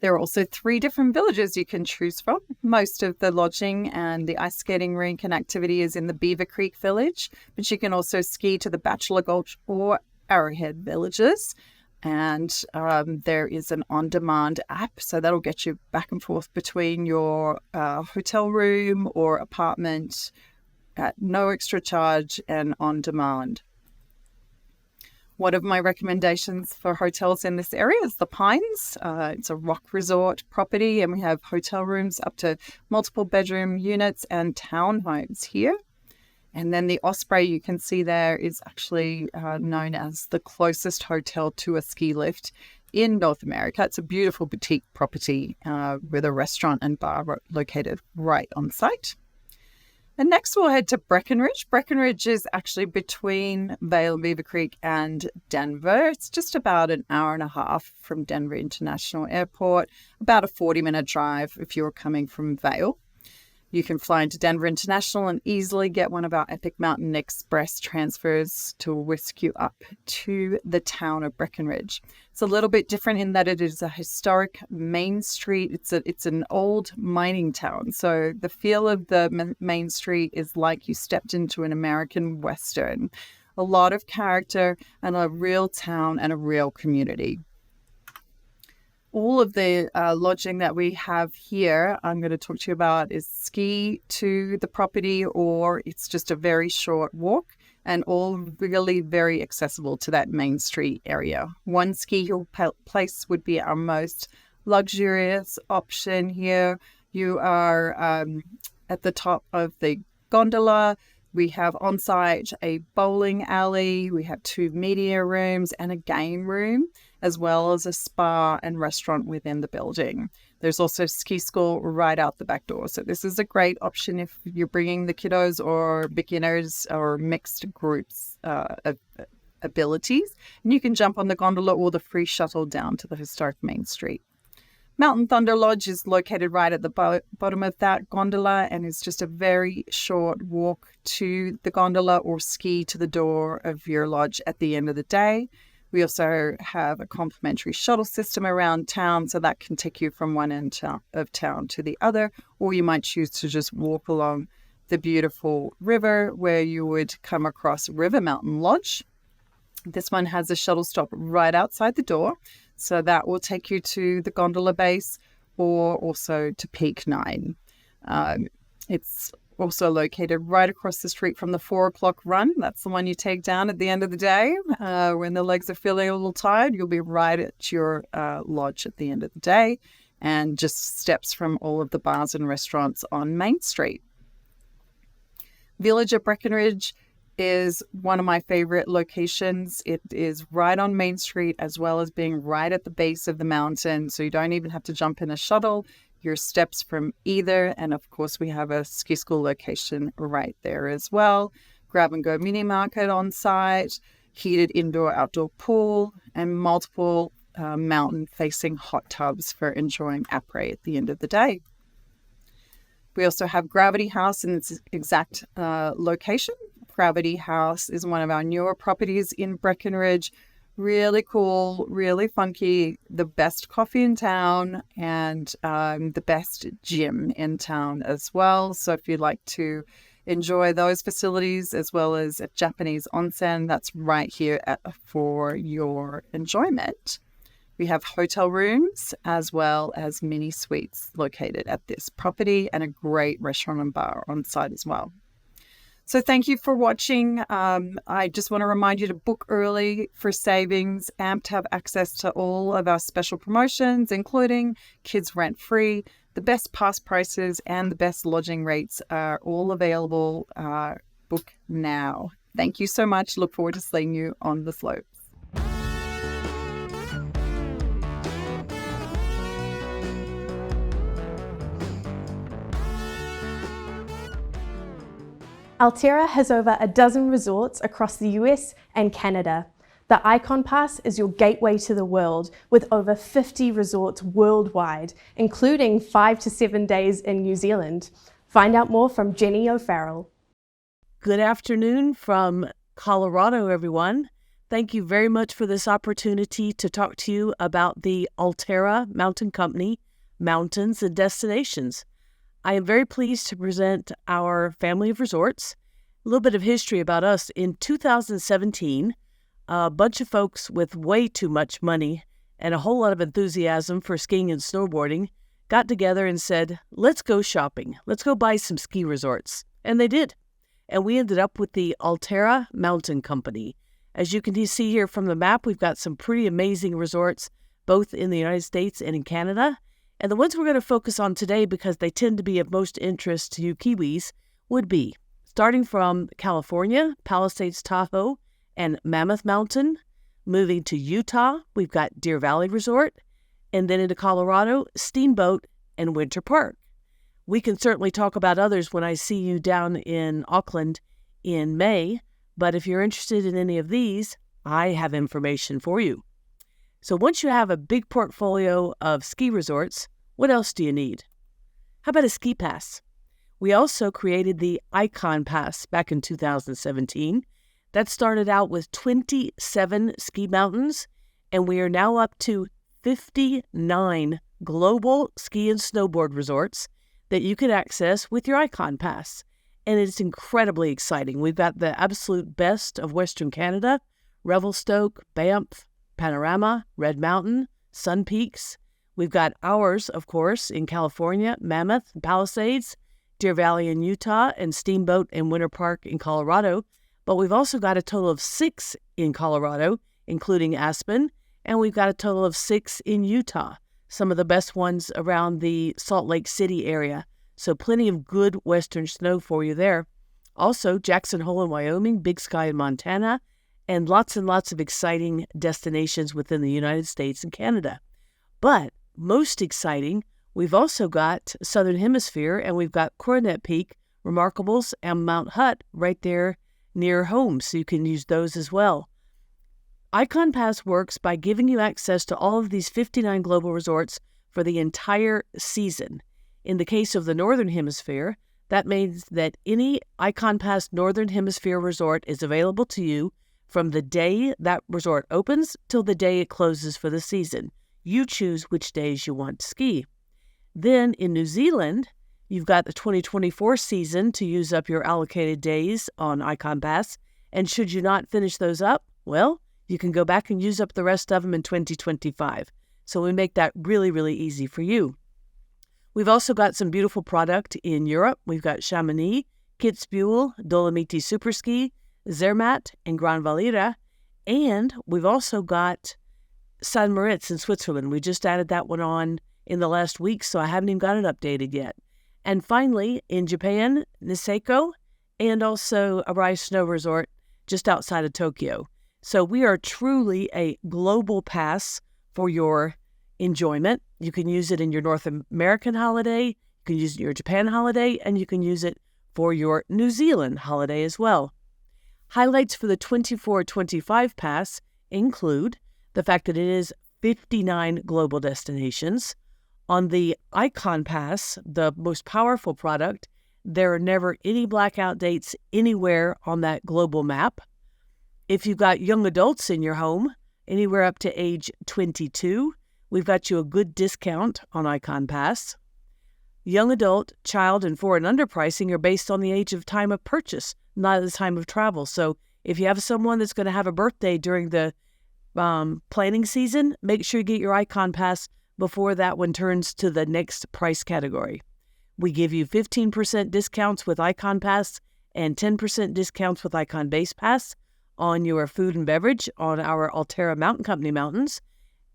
There are also 3 different villages you can choose from. Most of the lodging and the ice skating rink and activity is in the Beaver Creek Village, but you can also ski to the Bachelor Gulch or Arrowhead villages. And there is an on-demand app, so that'll get you back and forth between your hotel room or apartment at no extra charge and on demand. One of my recommendations for hotels in this area is the Pines. It's a rock resort property, and we have hotel rooms up to multiple bedroom units and townhomes here. And then the Osprey you can see there is actually known as the closest hotel to a ski lift in North America. It's a beautiful boutique property with a restaurant and bar located right on site. And next we'll head to Breckenridge. Breckenridge is actually between Vail, Beaver Creek and Denver. It's just about an hour and a half from Denver International Airport, about a 40-minute drive if you're coming from Vail. You can fly into Denver International and easily get one of our Epic Mountain Express transfers to whisk you up to the town of Breckenridge. It's a little bit different in that it is a historic main street. It's an old mining town. So the feel of the main street is like you stepped into an American Western. A lot of character and a real town and a real community. All of the lodging that we have here, I'm going to talk to you about, is ski to the property, or it's just a very short walk, and all really very accessible to that main street area. One ski hill place would be our most luxurious option here. You are at the top of the gondola. We have on site a bowling alley. We have 2 media rooms and a game room, as well as a spa and restaurant within the building. There's also ski school right out the back door. So this is a great option if you're bringing the kiddos or beginners or mixed groups of abilities. And you can jump on the gondola or the free shuttle down to the historic main street. Mountain Thunder Lodge is located right at the bottom of that gondola and is just a very short walk to the gondola or ski to the door of your lodge at the end of the day. We also have a complimentary shuttle system around town, so that can take you from one end of town to the other, or you might choose to just walk along the beautiful river where you would come across River Mountain Lodge. This one has a shuttle stop right outside the door, so that will take you to the gondola base or also to Peak 9. It's also located right across the street from the 4 o'clock run. That's the one you take down at the end of the day. When the legs are feeling a little tired, you'll be right at your lodge at the end of the day, and just steps from all of the bars and restaurants on Main Street. Village at Breckenridge is one of my favorite locations. It is right on Main Street, as well as being right at the base of the mountain. So you don't even have to jump in a shuttle. Your steps from either. And of course, we have a ski school location right there as well. Grab and go mini market on site, heated indoor-outdoor pool, and multiple mountain-facing hot tubs for enjoying après at the end of the day. We also have Gravity House in its exact location. Gravity House is one of our newer properties in Breckenridge. Really cool, really funky, the best coffee in town, and the best gym in town as well. So if you'd like to enjoy those facilities as well as a Japanese onsen, that's right here for your enjoyment. We have hotel rooms as well as mini suites located at this property, and a great restaurant and bar on site as well. So thank you for watching. I just want to remind you to book early for savings. AMPED have access to all of our special promotions, including kids rent free. The best pass prices and the best lodging rates are all available. Book now. Thank you so much. Look forward to seeing you on the slopes. Alterra has over a dozen resorts across the US and Canada. The IKON Pass is your gateway to the world, with over 50 resorts worldwide, including 5 to 7 days in New Zealand. Find out more from Jenny O'Farrell. Good afternoon from Colorado, everyone. Thank you very much for this opportunity to talk to you about the Alterra Mountain Company, Mountains and Destinations. I am very pleased to present our family of resorts. A little bit of history about us. In 2017, a bunch of folks with way too much money and a whole lot of enthusiasm for skiing and snowboarding got together and said, let's go shopping. Let's go buy some ski resorts. And they did. And we ended up with the Alterra Mountain Company. As you can see here from the map, we've got some pretty amazing resorts, both in the United States and in Canada. And the ones we're going to focus on today, because they tend to be of most interest to you Kiwis, would be starting from California, Palisades, Tahoe, and Mammoth Mountain. Moving to Utah, we've got Deer Valley Resort. And then into Colorado, Steamboat and Winter Park. We can certainly talk about others when I see you down in Auckland in May. But if you're interested in any of these, I have information for you. So once you have a big portfolio of ski resorts, what else do you need? How about a ski pass? We also created the IKON Pass back in 2017. That started out with 27 ski mountains, and we are now up to 59 global ski and snowboard resorts that you can access with your IKON Pass. And it's incredibly exciting. We've got the absolute best of Western Canada: Revelstoke, Banff, Panorama, Red Mountain, Sun Peaks. We've got ours, of course, in California: Mammoth, Palisades, Deer Valley in Utah, and Steamboat and Winter Park in Colorado. But we've also got a total of 6 in Colorado, including Aspen, and we've got a total of 6 in Utah, some of the best ones around the Salt Lake City area. So plenty of good western snow for you there. Also, Jackson Hole in Wyoming, Big Sky in Montana, and lots of exciting destinations within the United States and Canada. But most exciting, we've also got Southern Hemisphere, and we've got Coronet Peak, Remarkables, and Mount Hutt right there near home, so you can use those as well. IKON Pass works by giving you access to all of these 59 global resorts for the entire season. In the case of the Northern Hemisphere, that means that any IKON Pass Northern Hemisphere resort is available to you from the day that resort opens till the day it closes for the season. You choose which days you want to ski. Then in New Zealand, you've got the 2024 season to use up your allocated days on IKON Pass, and should you not finish those up, well, you can go back and use up the rest of them in 2025. So we make that really easy for you. We've also got some beautiful product in Europe. We've got Chamonix, Kitzbühel, Dolomiti Superski, Zermatt, and Gran Valira. And we've also got St. Moritz in Switzerland. We just added that one on in the last week, so I haven't even got it updated yet. And finally, in Japan, Niseko, and also Arai Snow Resort just outside of Tokyo. So we are truly a global pass for your enjoyment. You can use it in your North American holiday, you can use it in your Japan holiday, and you can use it for your New Zealand holiday as well. Highlights for the 24-25 pass include the fact that it is 59 global destinations. On the IKON Pass, the most powerful product, there are never any blackout dates anywhere on that global map. If you've got young adults in your home, anywhere up to age 22, we've got you a good discount on IKON Pass. Young adult, child, and 4 and under pricing are based on the age of time of purchase, not the time of travel. So if you have someone that's going to have a birthday during the planning season, make sure you get your IKON Pass before that one turns to the next price category. We give you 15% discounts with IKON Pass and 10% discounts with IKON Base Pass on your food and beverage on our Alterra Mountain Company mountains.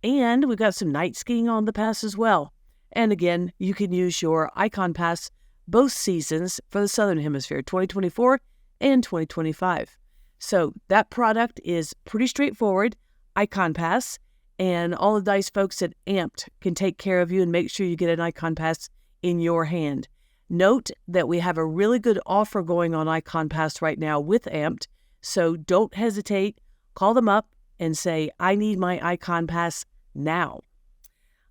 And we've got some night skiing on the pass as well. And again, you can use your IKON Pass both seasons for the Southern Hemisphere, 2024 and 2025. So that product is pretty straightforward, IKON Pass, and all of the nice folks at AMPED can take care of you and make sure you get an IKON Pass in your hand. Note that we have a really good offer going on IKON Pass right now with AMPED, so don't hesitate. Call them up and say, I need my IKON Pass now.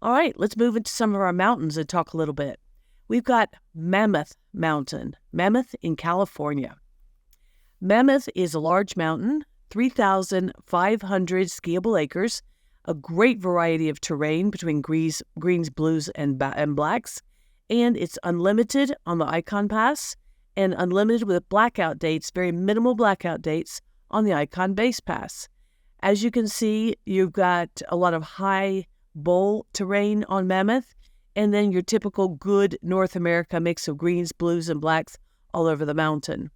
All right, let's move into some of our mountains and talk a little bit. We've got Mammoth Mountain, Mammoth in California. Mammoth is a large mountain, 3,500 skiable acres, a great variety of terrain between greens, blues, and blacks, and it's unlimited on the IKON Pass and unlimited with blackout dates, very minimal blackout dates on the IKON Base Pass. As you can see, you've got a lot of high bowl terrain on Mammoth, and then your typical good North America mix of greens, blues, and blacks all over the mountain.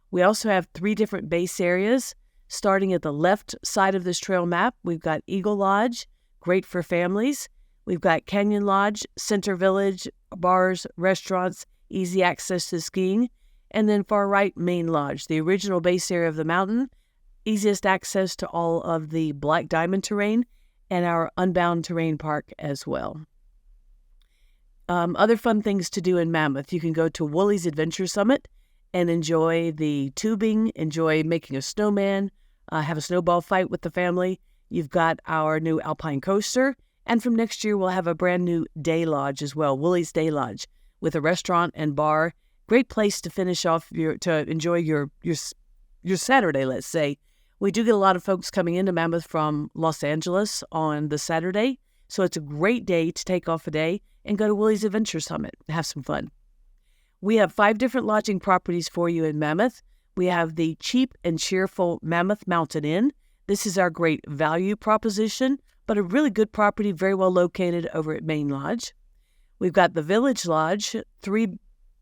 We also have 3 different base areas. Starting at the left side of this trail map, we've got Eagle Lodge, great for families. We've got Canyon Lodge, Center Village, bars, restaurants, easy access to skiing. And then far right, Main Lodge, the original base area of the mountain, easiest access to all of the Black Diamond terrain and our Unbound Terrain Park as well. Other fun things to do in Mammoth. You can go to Wooley's Adventure Summit and enjoy the tubing, enjoy making a snowman, have a snowball fight with the family. You've got our new Alpine Coaster, and from next year we'll have a brand new day lodge as well, Wooley's Day Lodge, with a restaurant and bar great place to finish off to enjoy your Saturday, let's say. We do get a lot of folks coming into Mammoth from Los Angeles on the Saturday, so it's a great day to take off a day and go to Willie's Adventure Summit and have some fun. We have 5 different lodging properties for you in Mammoth. We have the cheap and cheerful Mammoth Mountain Inn. This is our great value proposition, but a really good property, very well located over at Main Lodge. We've got the Village Lodge, 3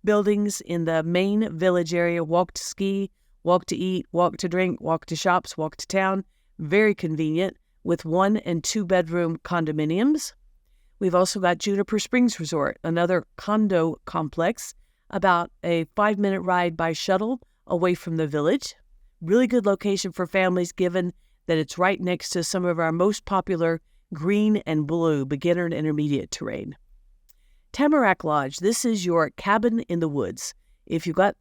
buildings in the main village area, walk to ski, walk to eat, walk to drink, walk to shops, walk to town. Very convenient with 1 and 2 bedroom condominiums. We've also got Juniper Springs Resort, another condo complex, about a 5-minute ride by shuttle away from the village. Really good location for families given that it's right next to some of our most popular green and blue beginner and intermediate terrain. Tamarack Lodge, this is your cabin in the woods. If you've got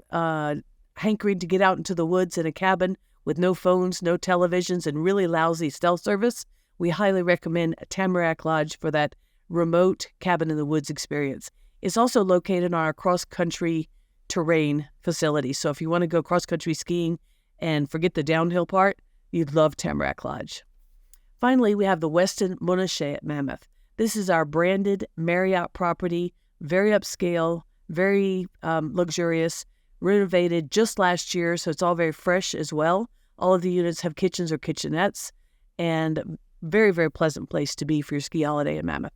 hankering to get out into the woods in a cabin with no phones, no televisions, and really lousy cell service, we highly recommend Tamarack Lodge for that remote cabin in the woods experience. It's also located on our cross-country terrain facility. So if you want to go cross-country skiing and forget the downhill part, you'd love Tamarack Lodge. Finally, we have the Westin Montrachet at Mammoth. This is our branded Marriott property, very upscale, very luxurious, renovated just last year, so it's all very fresh as well. All of the units have kitchens or kitchenettes, and very, very pleasant place to be for your ski holiday in Mammoth.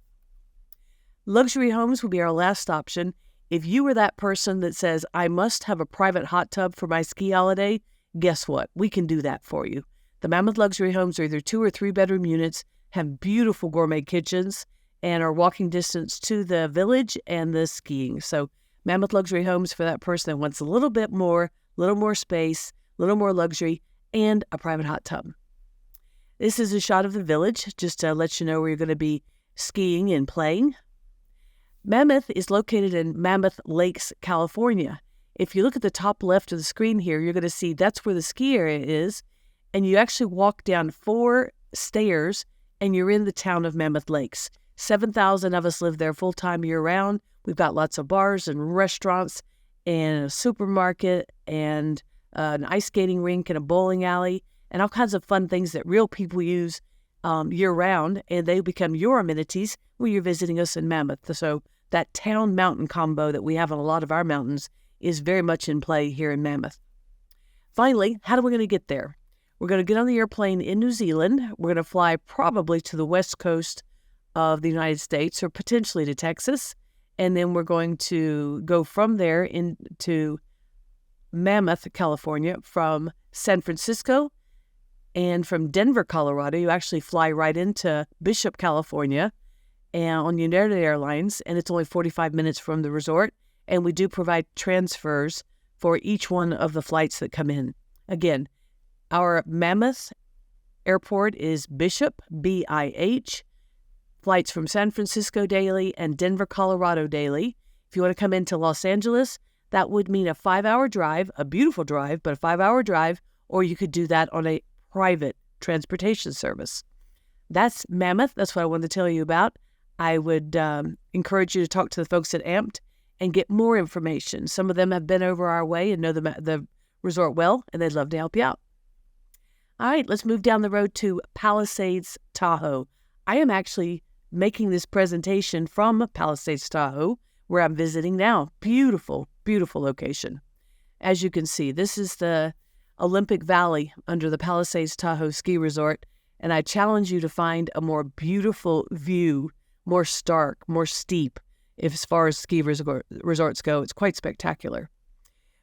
Luxury homes will be our last option. If you were that person that says, I must have a private hot tub for my ski holiday, guess what? We can do that for you. The Mammoth Luxury Homes are either 2 or 3 bedroom units, have beautiful gourmet kitchens, and are walking distance to the village and the skiing. So Mammoth Luxury Homes for that person that wants a little bit more, little more space, little more luxury, and a private hot tub. This is a shot of the village, just to let you know where you're going to be skiing and playing. Mammoth is located in Mammoth Lakes, California. If you look at the top left of the screen here, you're going to see that's where the ski area is, and you actually walk down 4 stairs, and you're in the town of Mammoth Lakes. 7,000 of us live there full-time year-round. We've got lots of bars and restaurants and a supermarket and an ice skating rink and a bowling alley and all kinds of fun things that real people use year-round, and they become your amenities when you're visiting us in Mammoth. So that town-mountain combo that we have on a lot of our mountains is very much in play here in Mammoth. Finally, how are we going to get there? We're going to get on the airplane in New Zealand. We're going to fly probably to the west coast of the United States or potentially to Texas. And then we're going to go from there into Mammoth, California, from San Francisco. And from Denver, Colorado, you actually fly right into Bishop, California, and on United Airlines, and it's only 45 minutes from the resort. And we do provide transfers for each one of the flights that come in. Again, our Mammoth airport is Bishop, BIH. Flights from San Francisco daily and Denver, Colorado daily. If you want to come into Los Angeles, that would mean a 5-hour drive, a beautiful drive, but a 5-hour drive, or you could do that on a private transportation service. That's Mammoth. That's what I wanted to tell you about. I would encourage you to talk to the folks at AMPED and get more information. Some of them have been over our way and know the resort well, and they'd love to help you out. All right, let's move down the road to Palisades, Tahoe. I am actually making this presentation from Palisades, Tahoe, where I'm visiting now. Beautiful, beautiful location. As you can see, this is the Olympic Valley under the Palisades, Tahoe Ski Resort, and I challenge you to find a more beautiful view, more stark, more steep, as far as ski resorts go. It's quite spectacular.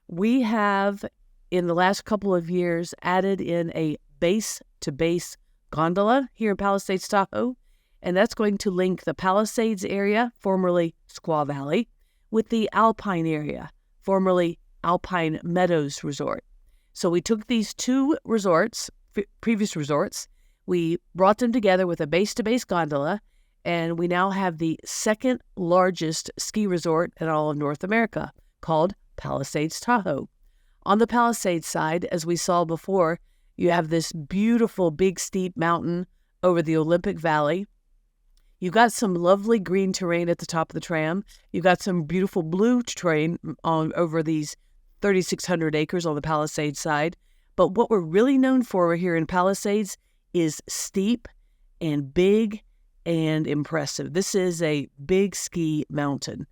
We have, in the last couple of years, added in a base-to-base gondola here in Palisades, Tahoe, and that's going to link the Palisades area, formerly Squaw Valley, with the Alpine area, formerly Alpine Meadows Resort. So we took these 2 resorts, previous resorts, we brought them together with a base-to-base gondola, and we now have the 2nd largest ski resort in all of North America, called Palisades, Tahoe. On the Palisades side, as we saw before, you have this beautiful big steep mountain over the Olympic Valley. You got some lovely green terrain at the top of the tram. You got some beautiful blue terrain over these 3,600 acres on the Palisades side. But what we're really known for here in Palisades is steep and big and impressive. This is a big ski mountain.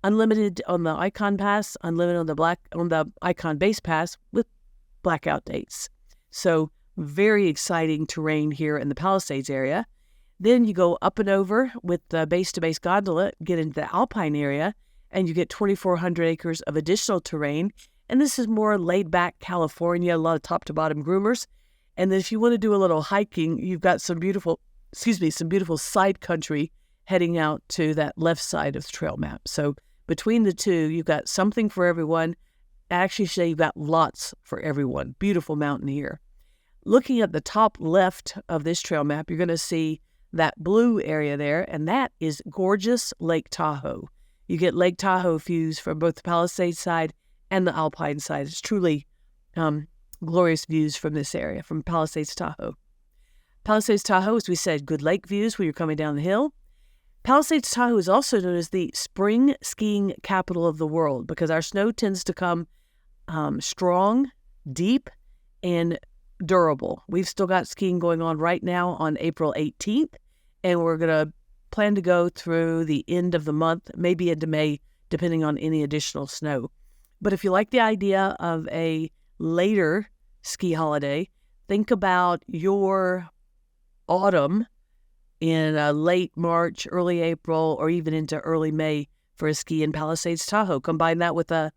Unlimited on the IKON Pass, unlimited on the IKON Base Pass with blackout dates. So very exciting terrain here in the Palisades area. Then you go up and over with the base-to-base gondola, get into the Alpine area, and you get 2,400 acres of additional terrain. And this is more laid-back California, a lot of top-to-bottom groomers. And then if you want to do a little hiking, you've got some beautiful side country heading out to that left side of the trail map. So between the two, you've got something for everyone. I actually say you've got lots for everyone. Beautiful mountain here. Looking at the top left of this trail map, you're going to see that blue area there, and that is gorgeous Lake Tahoe. You get Lake Tahoe views from both the Palisades side and the Alpine side. It's truly glorious views from this area, from Palisades Tahoe. Palisades Tahoe, as we said, good lake views when you're coming down the hill. Palisades Tahoe is also known as the spring skiing capital of the world because our snow tends to come strong, deep, and durable. We've still got skiing going on right now on April 18th, and we're going to plan to go through the end of the month, maybe into May, depending on any additional snow. But if you like the idea of a later ski holiday, think about your autumn in late March, early April, or even into early May for a ski in Palisades Tahoe. Combine that with a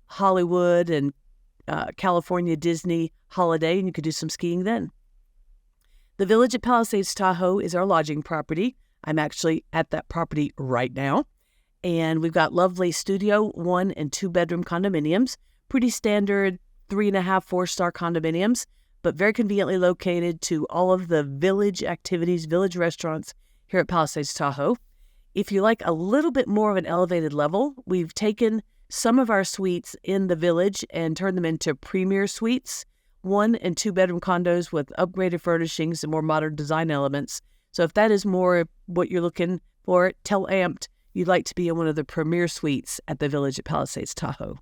Hollywood and California Disney holiday, and you could do some skiing then. The village at Palisades Tahoe is our lodging property. I'm actually at that property right now. And we've got lovely studio 1 and 2 bedroom condominiums, pretty standard 3.5, 4-star condominiums, but very conveniently located to all of the village activities, village restaurants here at Palisades Tahoe. If you like a little bit more of an elevated level, we've taken some of our suites in the village and turned them into premier suites, 1 and 2 bedroom condos with upgraded furnishings and more modern design elements. So if that is more what you're looking for, tell AMPED you'd like to be in one of the premier suites at the village at Palisades Tahoe.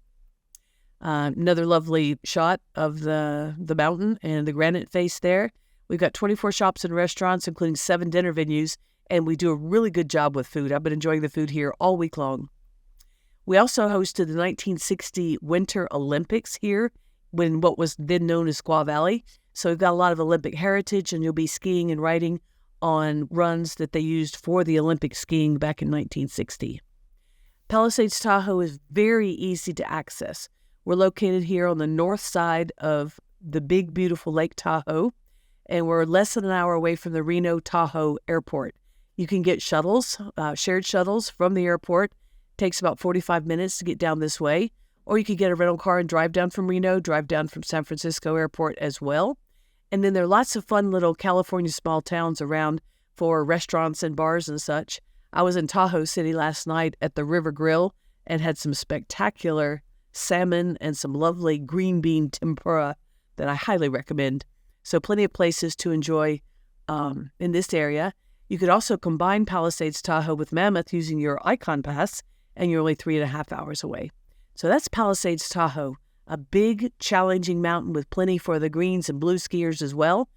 Another lovely shot of the mountain and the granite face there. We've got 24 shops and restaurants, including 7 dinner venues, and we do a really good job with food. I've been enjoying the food here all week long. We also hosted the 1960 Winter Olympics here when what was then known as Squaw Valley. So we've got a lot of Olympic heritage, and you'll be skiing and riding on runs that they used for the Olympic skiing back in 1960. Palisades Tahoe is very easy to access. We're located here on the north side of the big, beautiful Lake Tahoe, and we're less than an hour away from the Reno Tahoe Airport. You can get shuttles, shared shuttles from the airport. It takes about 45 minutes to get down this way, or you could get a rental car and drive down from Reno, drive down from San Francisco Airport as well. And then there are lots of fun little California small towns around for restaurants and bars and such. I was in Tahoe City last night at the River Grill and had some spectacular salmon and some lovely green bean tempura that I highly recommend. So plenty of places to enjoy in this area. You could also combine Palisades Tahoe with Mammoth using your IKON Pass, and you're only 3.5 hours away. So that's Palisades Tahoe, a big, challenging mountain with plenty for the greens and blue skiers as well,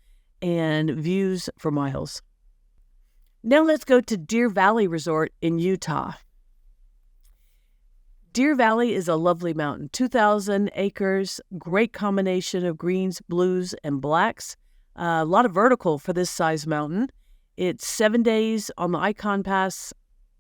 and views for miles. Now let's go to Deer Valley Resort in Utah. Deer Valley is a lovely mountain, 2,000 acres, great combination of greens, blues, and blacks. A lot of vertical for this size mountain. It's 7 days on the IKON Pass,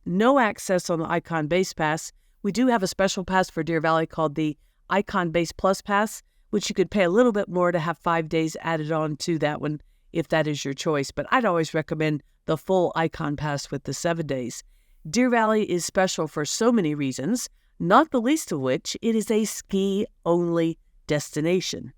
no access on the IKON Base Pass. We do have a special pass for Deer Valley called the IKON Base Plus Pass, which you could pay a little bit more to have 5 days added on to that one if that is your choice. But I'd always recommend the full IKON Pass with the 7 days. Deer Valley is special for so many reasons, not the least of which it is a ski-only destination.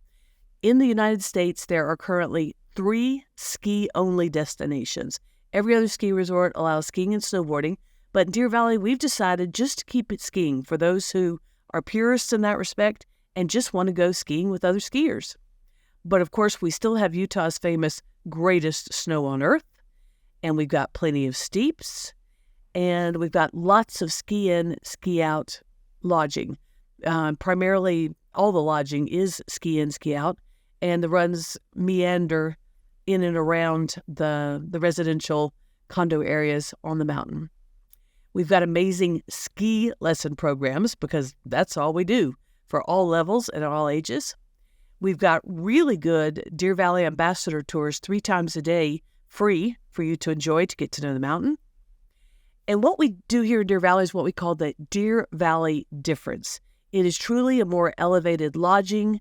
In the United States, there are currently 3 ski-only destinations. Every other ski resort allows skiing and snowboarding, but in Deer Valley, we've decided just to keep it skiing for those who are purists in that respect and just want to go skiing with other skiers. But of course, we still have Utah's famous greatest snow on earth, and we've got plenty of steeps, and we've got lots of ski in, ski out lodging. Primarily, all the lodging is ski in, ski out, and the runs meander in and around the residential condo areas on the mountain. We've got amazing ski lesson programs because that's all we do for all levels and all ages. We've got really good Deer Valley Ambassador tours 3 times a day, free for you to enjoy to get to know the mountain. And what we do here in Deer Valley is what we call the Deer Valley difference. It is truly a more elevated lodging,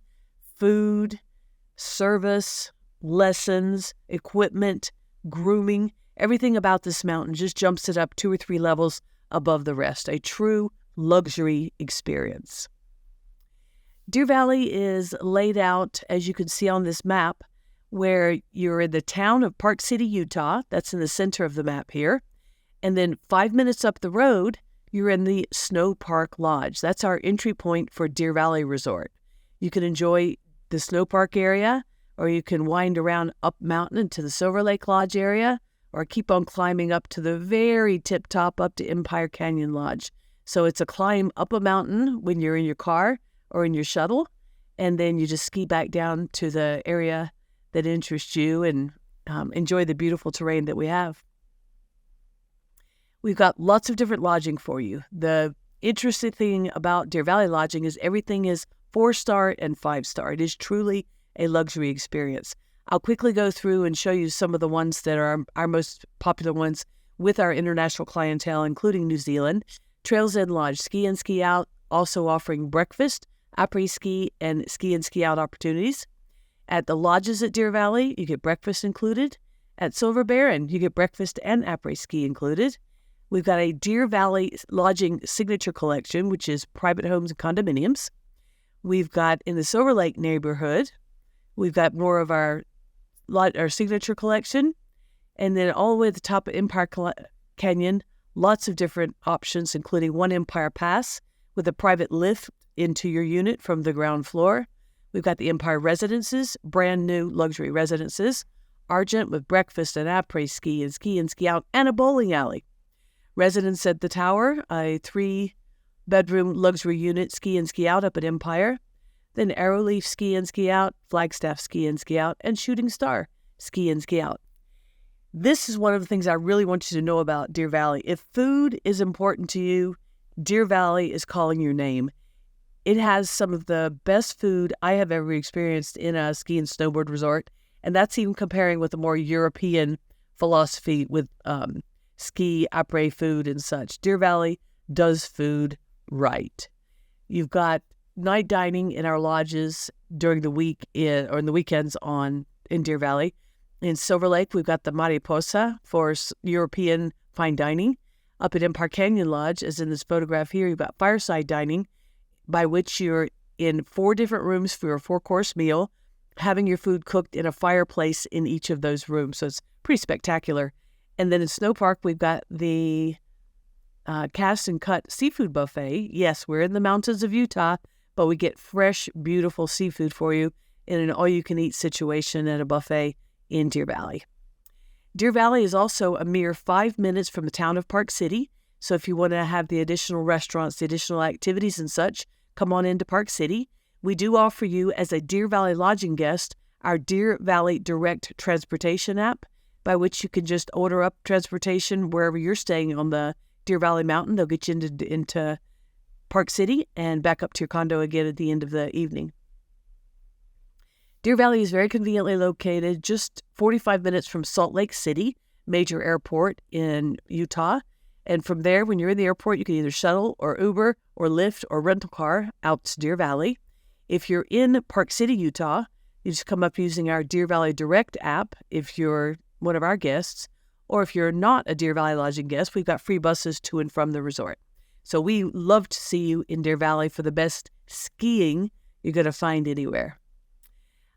food, service, lessons, equipment, grooming. Everything about this mountain just jumps it up 2 or 3 levels above the rest. A true luxury experience. Deer Valley is laid out, as you can see on this map, where you're in the town of Park City, Utah. That's in the center of the map here. And then 5 minutes up the road, you're in the Snow Park Lodge. That's our entry point for Deer Valley Resort. You can enjoy the Snow Park area, or you can wind around up mountain into the Silver Lake Lodge area, or keep on climbing up to the very tip top up to Empire Canyon Lodge. So it's a climb up a mountain when you're in your car or in your shuttle, and then you just ski back down to the area that interests you and enjoy the beautiful terrain that we have. We've got lots of different lodging for you. The interesting thing about Deer Valley lodging is everything is 4-star and 5-star. It is truly a luxury experience. I'll quickly go through and show you some of the ones that are our most popular ones with our international clientele, including New Zealand. Trails End Lodge, ski in, ski out, also offering breakfast, après-ski, and ski in, ski out opportunities. At the lodges at Deer Valley, you get breakfast included. At Silver Baron, you get breakfast and après-ski included. We've got a Deer Valley Lodging Signature Collection, which is private homes and condominiums. We've got in the Silver Lake neighborhood, we've got more of our Signature Collection. And then all the way at the top of Empire Canyon, lots of different options, including one Empire Pass with a private lift into your unit from the ground floor. We've got the Empire Residences, brand new luxury residences. Argent with breakfast and après-ski and ski out, and a bowling alley. Residence at the Tower, a 3-bedroom luxury unit, ski in, ski out up at Empire. Then Arrowleaf ski in, ski out, Flagstaff ski in, ski out, and Shooting Star ski in, ski out. This is one of the things I really want you to know about Deer Valley. If food is important to you, Deer Valley is calling your name. It has some of the best food I have ever experienced in a ski and snowboard resort, and that's even comparing with a more European philosophy with ski après food and such. Deer Valley does food right. You've got night dining in our lodges during the week or in the weekends in Deer Valley. In Silver Lake, we've got the Mariposa for European fine dining. Up at Empire Canyon Lodge, as in this photograph here, you've got fireside dining, by which you're in 4 different rooms for a 4-course meal, having your food cooked in a fireplace in each of those rooms. So it's pretty spectacular. And then in Snow Park, we've got the cast and cut seafood buffet. Yes, we're in the mountains of Utah, but we get fresh, beautiful seafood for you in an all-you-can-eat situation at a buffet in Deer Valley. Deer Valley is also a mere 5 minutes from the town of Park City. So if you want to have the additional restaurants, the additional activities and such, come on into Park City. We do offer you, as a Deer Valley lodging guest, our Deer Valley Direct Transportation app, by which you can just order up transportation wherever you're staying on the Deer Valley Mountain. They'll get you into Park City and back up to your condo again at the end of the evening. Deer Valley is very conveniently located just 45 minutes from Salt Lake City, major airport in Utah. And from there, when you're in the airport, you can either shuttle or Uber or Lyft or rental car out to Deer Valley. If you're in Park City, Utah, you just come up using our Deer Valley Direct app if you're one of our guests. Or if you're not a Deer Valley lodging guest, we've got free buses to and from the resort. So we love to see you in Deer Valley for the best skiing you're going to find anywhere.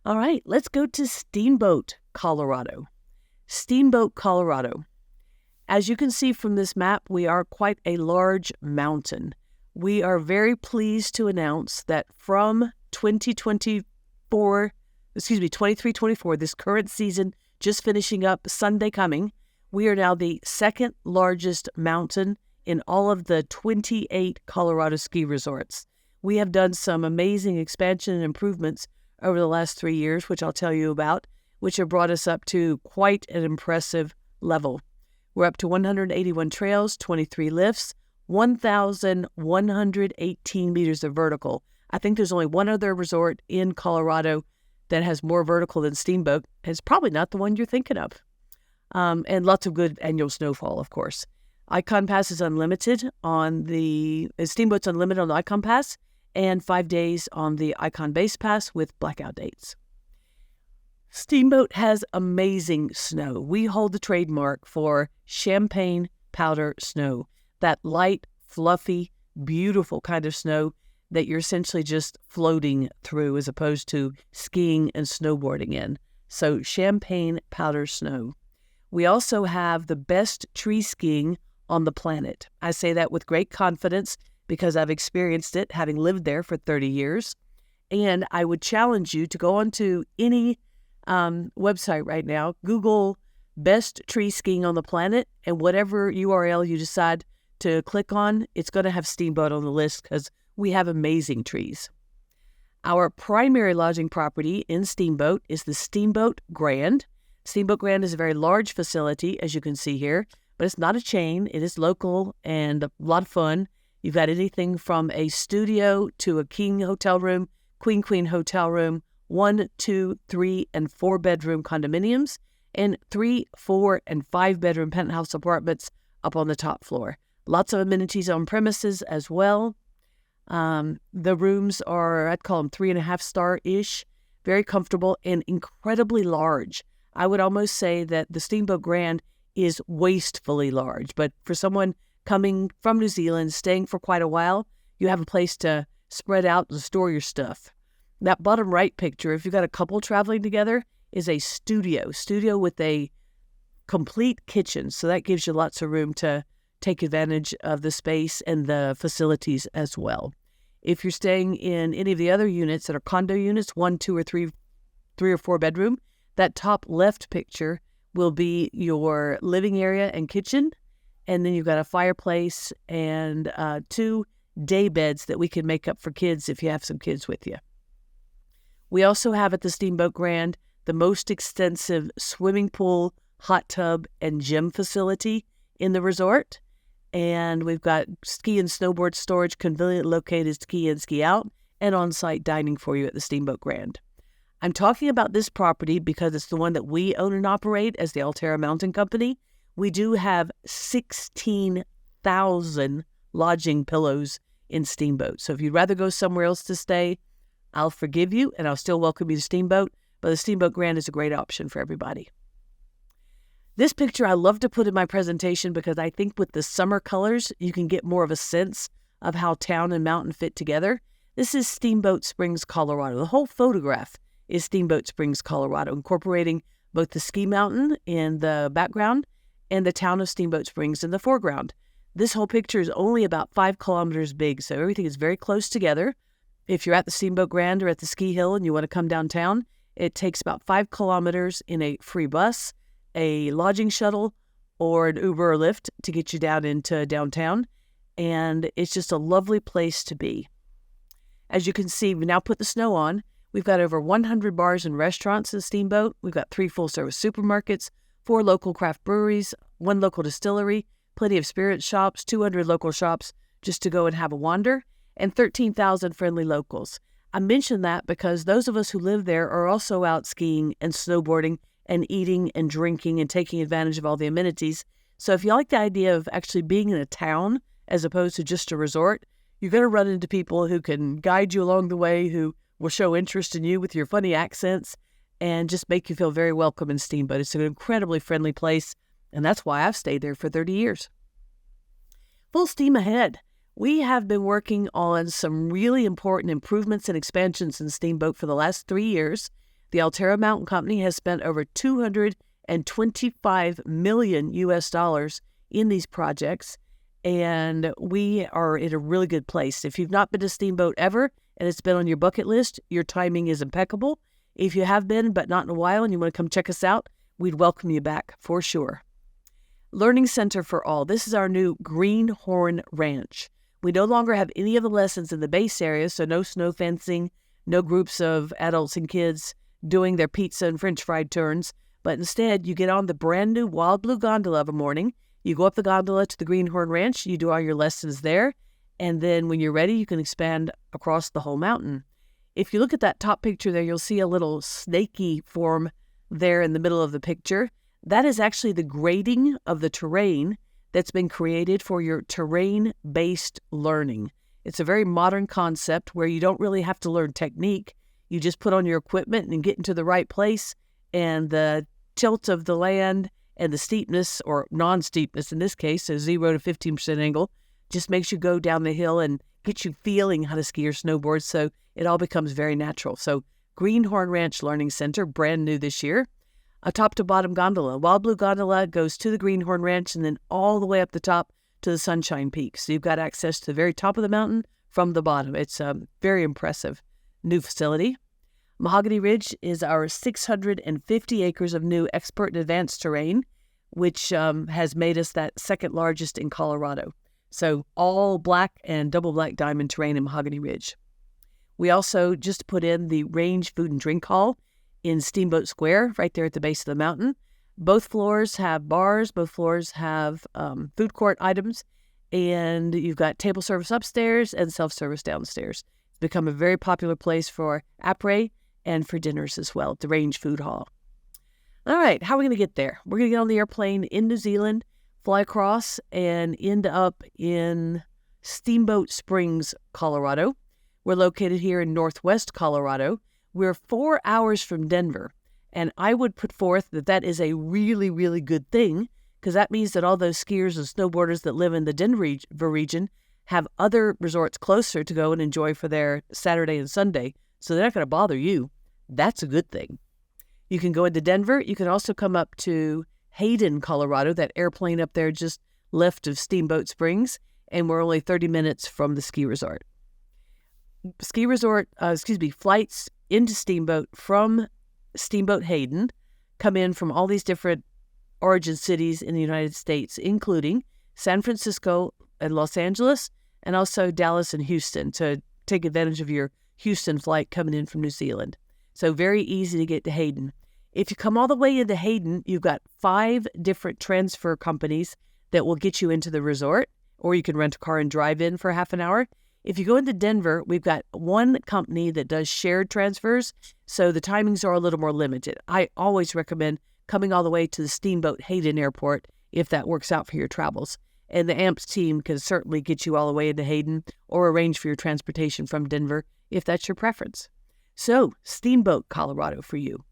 All right, let's go to Steamboat, Colorado. Steamboat, Colorado. As you can see from this map, we are quite a large mountain. We are very pleased to announce that from 23-24, this current season, just finishing up Sunday coming, We are now the second largest mountain in all of the 28 Colorado ski resorts. We have done some amazing expansion and improvements over the last 3 years, which I'll tell you about, which have brought us up to quite an impressive level. We're up to 181 trails, 23 lifts, 1,118 meters of vertical. I think there's only one other resort in Colorado that has more vertical than Steamboat. It's probably not the one you're thinking of. And lots of good annual snowfall, of course. IKON Pass is unlimited on the Steamboat's unlimited on the IKON Pass, and 5 days on the IKON Base Pass with blackout dates. Steamboat has amazing snow. We hold the trademark for champagne powder snow, that light, fluffy, beautiful kind of snow that you're essentially just floating through as opposed to skiing and snowboarding in. So champagne powder snow. We also have the best tree skiing on the planet. I say that with great confidence because I've experienced it, having lived there for 30 years. And I would challenge you to go onto any website right now, Google best tree skiing on the planet, and whatever URL you decide to click on, it's going to have Steamboat on the list because we have amazing trees. Our primary lodging property in Steamboat is the Steamboat Grand. Steamboat Grand is a very large facility, as you can see here, but it's not a chain. It is local and a lot of fun. You've got anything from a studio to a king hotel room, queen hotel room, 1, 2, 3, and 4 bedroom condominiums, and 3, 4, and 5 bedroom penthouse apartments up on the top floor. Lots of amenities on premises as well. The rooms are, I'd call them 3.5 star-ish, very comfortable and incredibly large. I would almost say that the Steamboat Grand is wastefully large, but for someone coming from New Zealand, staying for quite a while, you have a place to spread out and store your stuff. That bottom right picture, if you've got a couple traveling together, is a studio with a complete kitchen. So that gives you lots of room to take advantage of the space and the facilities as well. If you're staying in any of the other units that are condo units, 1, 2, or 3 or 4 bedroom, that top left picture will be your living area and kitchen. And then you've got a fireplace and 2 day beds that we can make up for kids if you have some kids with you. We also have at the Steamboat Grand the most extensive swimming pool, hot tub, and gym facility in the resort. And we've got ski and snowboard storage, conveniently located ski in, ski out, and on-site dining for you at the Steamboat Grand. I'm talking about this property because it's the one that we own and operate as the Alterra Mountain Company. We do have 16,000 lodging pillows in Steamboat. So if you'd rather go somewhere else to stay, I'll forgive you and I'll still welcome you to Steamboat, but the Steamboat Grand is a great option for everybody. This picture I love to put in my presentation because I think with the summer colors, you can get more of a sense of how town and mountain fit together. This is Steamboat Springs, Colorado. The whole photograph is Steamboat Springs, Colorado, incorporating both the ski mountain in the background and the town of Steamboat Springs in the foreground. This whole picture is only about 5 kilometers big, so everything is very close together. If you're at the Steamboat Grand or at the ski hill and you want to come downtown, it takes about 5 kilometers in a free bus, a lodging shuttle, or an Uber or Lyft to get you down into downtown. And it's just a lovely place to be. As you can see, we now put the snow on. We've got over 100 bars and restaurants in Steamboat. We've got 3 full-service supermarkets, 4 local craft breweries, 1 local distillery, plenty of spirit shops, 200 local shops just to go and have a wander, and 13,000 friendly locals. I mention that because those of us who live there are also out skiing and snowboarding and eating and drinking and taking advantage of all the amenities. So if you like the idea of actually being in a town as opposed to just a resort, you're going to run into people who can guide you along the way, who will show interest in you with your funny accents and just make you feel very welcome in Steamboat. It's an incredibly friendly place, and that's why I've stayed there for 30 years. Full steam ahead. We have been working on some really important improvements and expansions in Steamboat for the last 3 years. The Alterra Mountain Company has spent over $225 million in these projects, and we are in a really good place. If you've not been to Steamboat ever and it's been on your bucket list, your timing is impeccable. If you have been, but not in a while, and you want to come check us out, we'd welcome you back for sure. Learning Center for All. This is our new Greenhorn Ranch. We no longer have any of the lessons in the base area, so no snow fencing, no groups of adults and kids doing their pizza and french fried turns, but instead you get on the brand new Wild Blue Gondola of a morning. You go up the gondola to the Greenhorn Ranch, you do all your lessons there, and then when you're ready, you can expand across the whole mountain. If you look at that top picture there, you'll see a little snaky form there in the middle of the picture. That is actually the grading of the terrain that's been created for your terrain-based learning. It's a very modern concept where you don't really have to learn technique. You just put on your equipment and get into the right place, and the tilt of the land and the steepness, or non-steepness in this case, so 0 to 15% angle, just makes you go down the hill and get you feeling how to ski or snowboard, so it all becomes very natural. So Greenhorn Ranch Learning Center, brand new this year. A top to bottom gondola. Wild Blue Gondola goes to the Greenhorn Ranch and then all the way up the top to the Sunshine Peak. So you've got access to the very top of the mountain from the bottom. It's a very impressive new facility. Mahogany Ridge is our 650 acres of new expert and advanced terrain, which has made us that second largest in Colorado. So all black and double black diamond terrain in Mahogany Ridge. We also just put in the Range Food and Drink Hall in Steamboat Square, right there at the base of the mountain. Both floors have bars, both floors have food court items, and you've got table service upstairs and self-service downstairs. It's become a very popular place for après and for dinners as well, at the Range Food Hall. All right, how are we going to get there? We're going to get on the airplane in New Zealand, fly across, and end up in Steamboat Springs, Colorado. We're located here in northwest Colorado. We're 4 hours from Denver, and I would put forth that that is a really, really good thing, because that means that all those skiers and snowboarders that live in the Denver region have other resorts closer to go and enjoy for their Saturday and Sunday, so they're not going to bother you. That's a good thing. You can go into Denver. You can also come up to Hayden, Colorado, that airplane up there just left of Steamboat Springs, and we're only 30 minutes from the ski resort. Flights into Steamboat from Steamboat Hayden come in from all these different origin cities in the United States, including San Francisco and Los Angeles, and also Dallas and Houston, to take advantage of your Houston flight coming in from New Zealand. So very easy to get to Hayden. If you come all the way into Hayden, you've got 5 different transfer companies that will get you into the resort, or you can rent a car and drive in for half an hour. If you go into Denver, we've got one company that does shared transfers, so the timings are a little more limited. I always recommend coming all the way to the Steamboat Hayden Airport if that works out for your travels. And the AMPS team can certainly get you all the way into Hayden or arrange for your transportation from Denver if that's your preference. So, Steamboat, Colorado for you.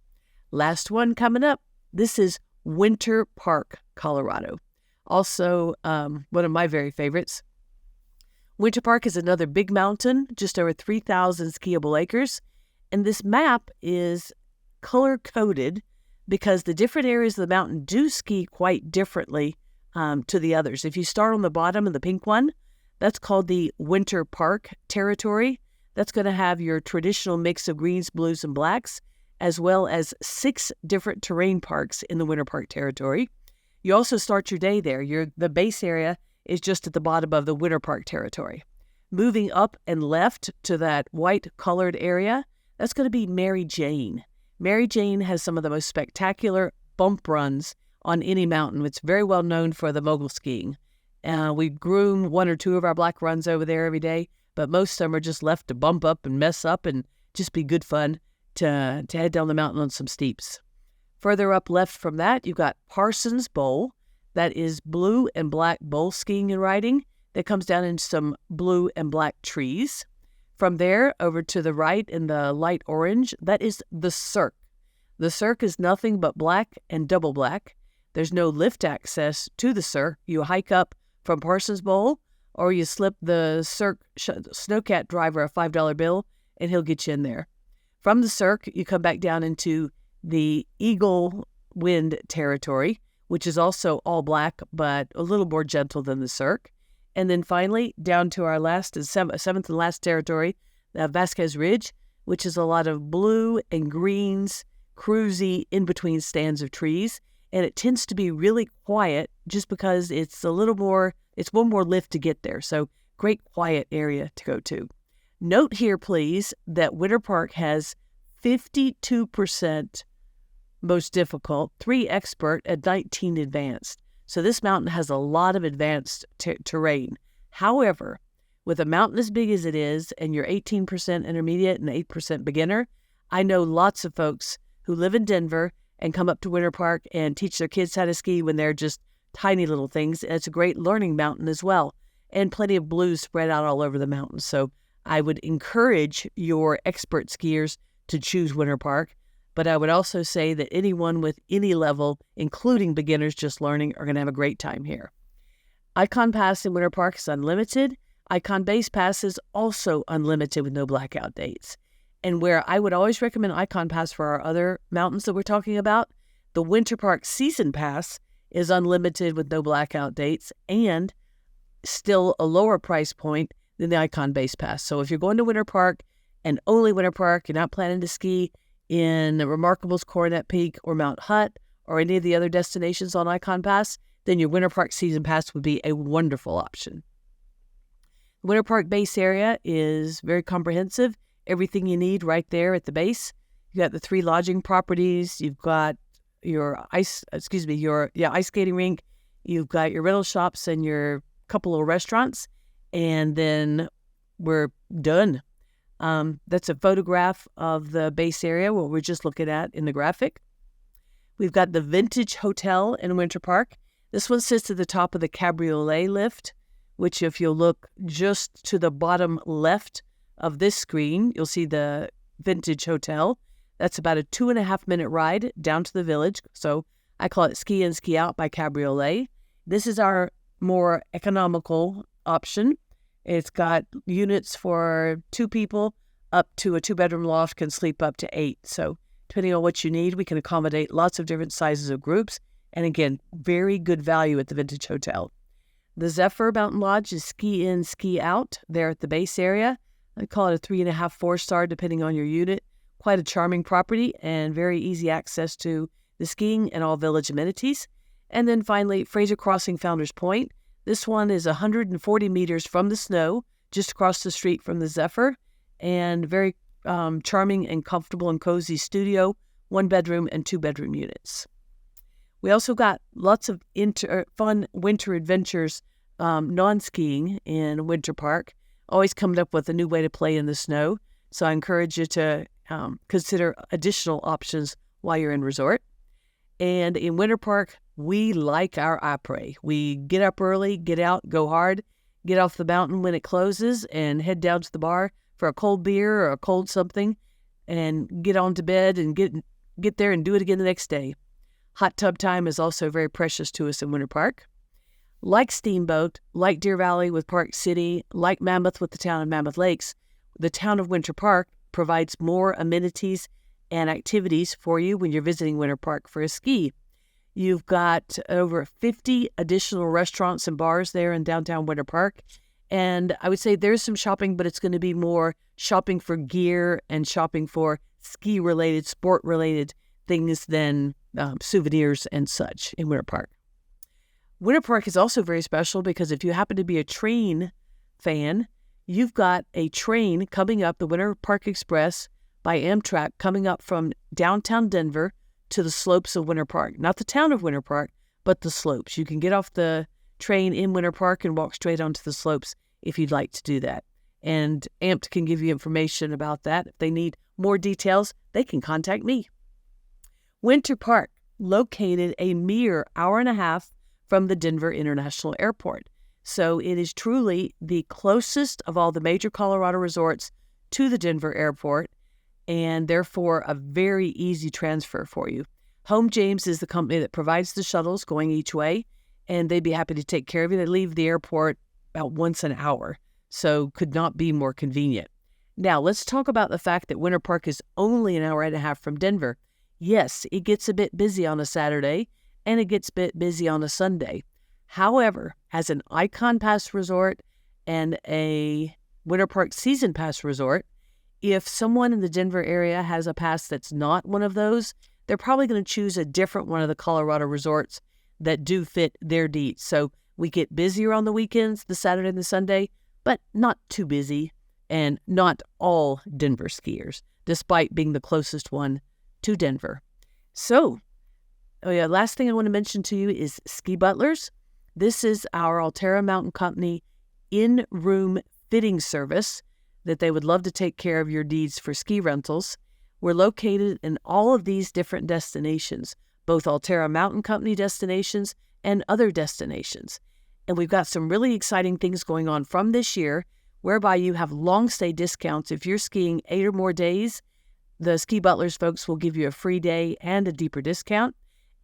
Last one coming up. This is Winter Park, Colorado. Also, one of my very favorites. Winter Park is another big mountain, just over 3,000 skiable acres. And this map is color-coded because the different areas of the mountain do ski quite differently to the others. If you start on the bottom of the pink one, that's called the Winter Park territory. That's going to have your traditional mix of greens, blues, and blacks, as well as 6 different terrain parks in the Winter Park territory. You also start your day there. The base area is just at the bottom of the Winter Park territory. Moving up and left to that white-colored area, that's going to be Mary Jane. Mary Jane has some of the most spectacular bump runs on any mountain. It's very well known for the mogul skiing. We groom 1 or 2 of our black runs over there every day, but most of them are just left to bump up and mess up and just be good fun to head down the mountain on some steeps. Further up left from that, you've got Parsons Bowl. That is blue and black bowl skiing and riding that comes down into some blue and black trees. From there, over to the right in the light orange, that is the Cirque. The Cirque is nothing but black and double black. There's no lift access to the Cirque. You hike up from Parsons Bowl, or you slip the Cirque Snowcat driver a $5 bill, and he'll get you in there. From the Cirque, you come back down into the Eagle Wind territory, which is also all black, but a little more gentle than the Cirque. And then finally, down to our seventh and last territory, Vasquez Ridge, which is a lot of blue and greens, cruisy in between stands of trees. And it tends to be really quiet just because it's one more lift to get there. So great quiet area to go to. Note here, please, that Winter Park has 52% most difficult, 3 expert, and 19 advanced. So this mountain has a lot of advanced terrain. However, with a mountain as big as it is, and you're 18% intermediate and 8% beginner, I know lots of folks who live in Denver and come up to Winter Park and teach their kids how to ski when they're just tiny little things. And it's a great learning mountain as well, and plenty of blues spread out all over the mountain. So I would encourage your expert skiers to choose Winter Park, but I would also say that anyone with any level, including beginners just learning, are going to have a great time here. IKON Pass in Winter Park is unlimited. IKON Base Pass is also unlimited with no blackout dates. And where I would always recommend IKON Pass for our other mountains that we're talking about, the Winter Park Season Pass is unlimited with no blackout dates and still a lower price point than the IKON Base Pass. So if you're going to Winter Park and only Winter Park, you're not planning to ski in the Remarkables Coronet Peak or Mount Hutt or any of the other destinations on IKON Pass, then your Winter Park Season Pass would be a wonderful option. The Winter Park base area is very comprehensive. Everything you need right there at the base. You got the 3 lodging properties. You've got your ice skating rink. You've got your rental shops and your couple of restaurants. And then we're done. That's a photograph of the base area, what we're just looking at in the graphic. We've got the Vintage Hotel in Winter Park. This one sits at the top of the Cabriolet lift, which if you'll look just to the bottom left of this screen, you'll see the Vintage Hotel. That's about a 2.5-minute ride down to the village. So I call it Ski In, Ski Out by Cabriolet. This is our more economical option. It's got units for 2 people up to a 2-bedroom loft, can sleep up to 8. So depending on what you need, we can accommodate lots of different sizes of groups. And again, very good value at the Vintage Hotel. The Zephyr Mountain Lodge is Ski In, Ski Out there at the base area. I call it a 3.5, 4-star depending on your unit. Quite a charming property and very easy access to the skiing and all village amenities. And then finally, Fraser Crossing Founders Point. This one is 140 meters from the snow, just across the street from the Zephyr, and very charming and comfortable and cozy studio, 1-bedroom and 2-bedroom units. We also got lots of fun winter adventures, non-skiing in Winter Park, always coming up with a new way to play in the snow. So I encourage you to consider additional options while you're in resort. And in Winter Park, we like our après. We get up early, get out, go hard, get off the mountain when it closes, and head down to the bar for a cold beer or a cold something, and get on to bed and get there and do it again the next day. Hot tub time is also very precious to us in Winter Park. Like Steamboat, like Deer Valley with Park City, like Mammoth with the town of Mammoth Lakes, the town of Winter Park provides more amenities and activities for you when you're visiting Winter Park for a ski. You've got over 50 additional restaurants and bars there in downtown Winter Park. And I would say there's some shopping, but it's going to be more shopping for gear and shopping for ski-related, sport-related things than souvenirs and such in Winter Park. Winter Park is also very special because if you happen to be a train fan, you've got a train coming up, the Winter Park Express by Amtrak, coming up from downtown Denver to the slopes of Winter Park. Not the town of Winter Park, but the slopes. You can get off the train in Winter Park and walk straight onto the slopes if you'd like to do that. And AMPED can give you information about that. If they need more details, they can contact me. Winter Park, located a mere hour and a half from the Denver International Airport. So it is truly the closest of all the major Colorado resorts to the Denver Airport, and therefore a very easy transfer for you. Home James is the company that provides the shuttles going each way, and they'd be happy to take care of you. They leave the airport about once an hour, so could not be more convenient. Now, let's talk about the fact that Winter Park is only an hour and a half from Denver. Yes, it gets a bit busy on a Saturday, and it gets a bit busy on a Sunday. However, as an IKON Pass resort and a Winter Park Season Pass resort, if someone in the Denver area has a pass that's not one of those, they're probably going to choose a different one of the Colorado resorts that do fit their needs. So we get busier on the weekends, the Saturday and the Sunday, but not too busy, and not all Denver skiers, despite being the closest one to Denver. So, last thing I want to mention to you is Ski Butlers. This is our Alterra Mountain Company in-room fitting service that they would love to take care of your needs for ski rentals. We're located in all of these different destinations, both Alterra Mountain Company destinations and other destinations. And we've got some really exciting things going on from this year, whereby you have long stay discounts. If you're skiing 8 or more days, the Ski Butlers folks will give you a free day and a deeper discount.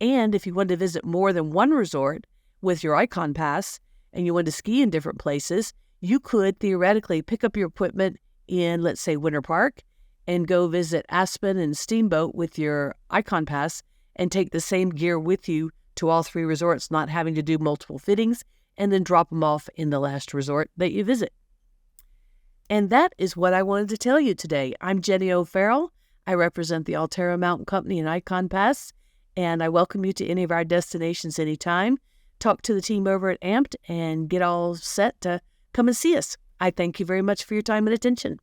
And if you want to visit more than one resort with your IKON pass and you want to ski in different places, you could theoretically pick up your equipment in, let's say, Winter Park and go visit Aspen and Steamboat with your IKON pass and take the same gear with you to all 3 resorts, not having to do multiple fittings, and then drop them off in the last resort that you visit. And that is what I wanted to tell you today. I'm Jenny O'Farrell. I represent the Alterra Mountain Company and IKON Pass, and I welcome you to any of our destinations anytime. Talk to the team over at AMPED and get all set to come and see us. I thank you very much for your time and attention.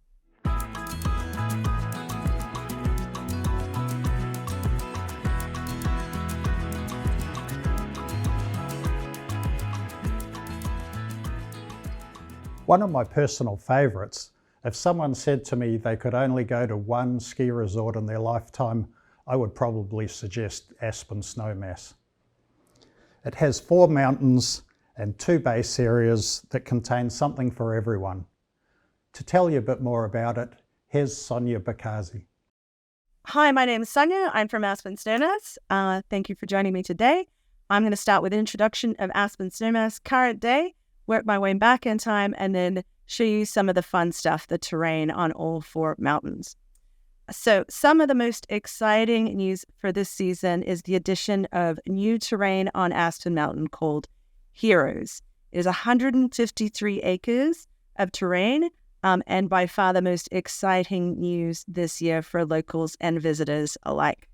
One of my personal favourites, if someone said to me they could only go to one ski resort in their lifetime, I would probably suggest Aspen Snowmass. It has 4 mountains and 2 base areas that contain something for everyone. To tell you a bit more about it, here's Sonia Bakazi. Hi, my name is Sonia. I'm from Aspen Snowmass. Thank you for joining me today. I'm going to start with an introduction of Aspen Snowmass current day, work my way back in time, and then show you some of the fun stuff, the terrain on all 4 mountains. So some of the most exciting news for this season is the addition of new terrain on Aspen Mountain called Heroes. It is 153 acres of terrain, and by far the most exciting news this year for locals and visitors alike.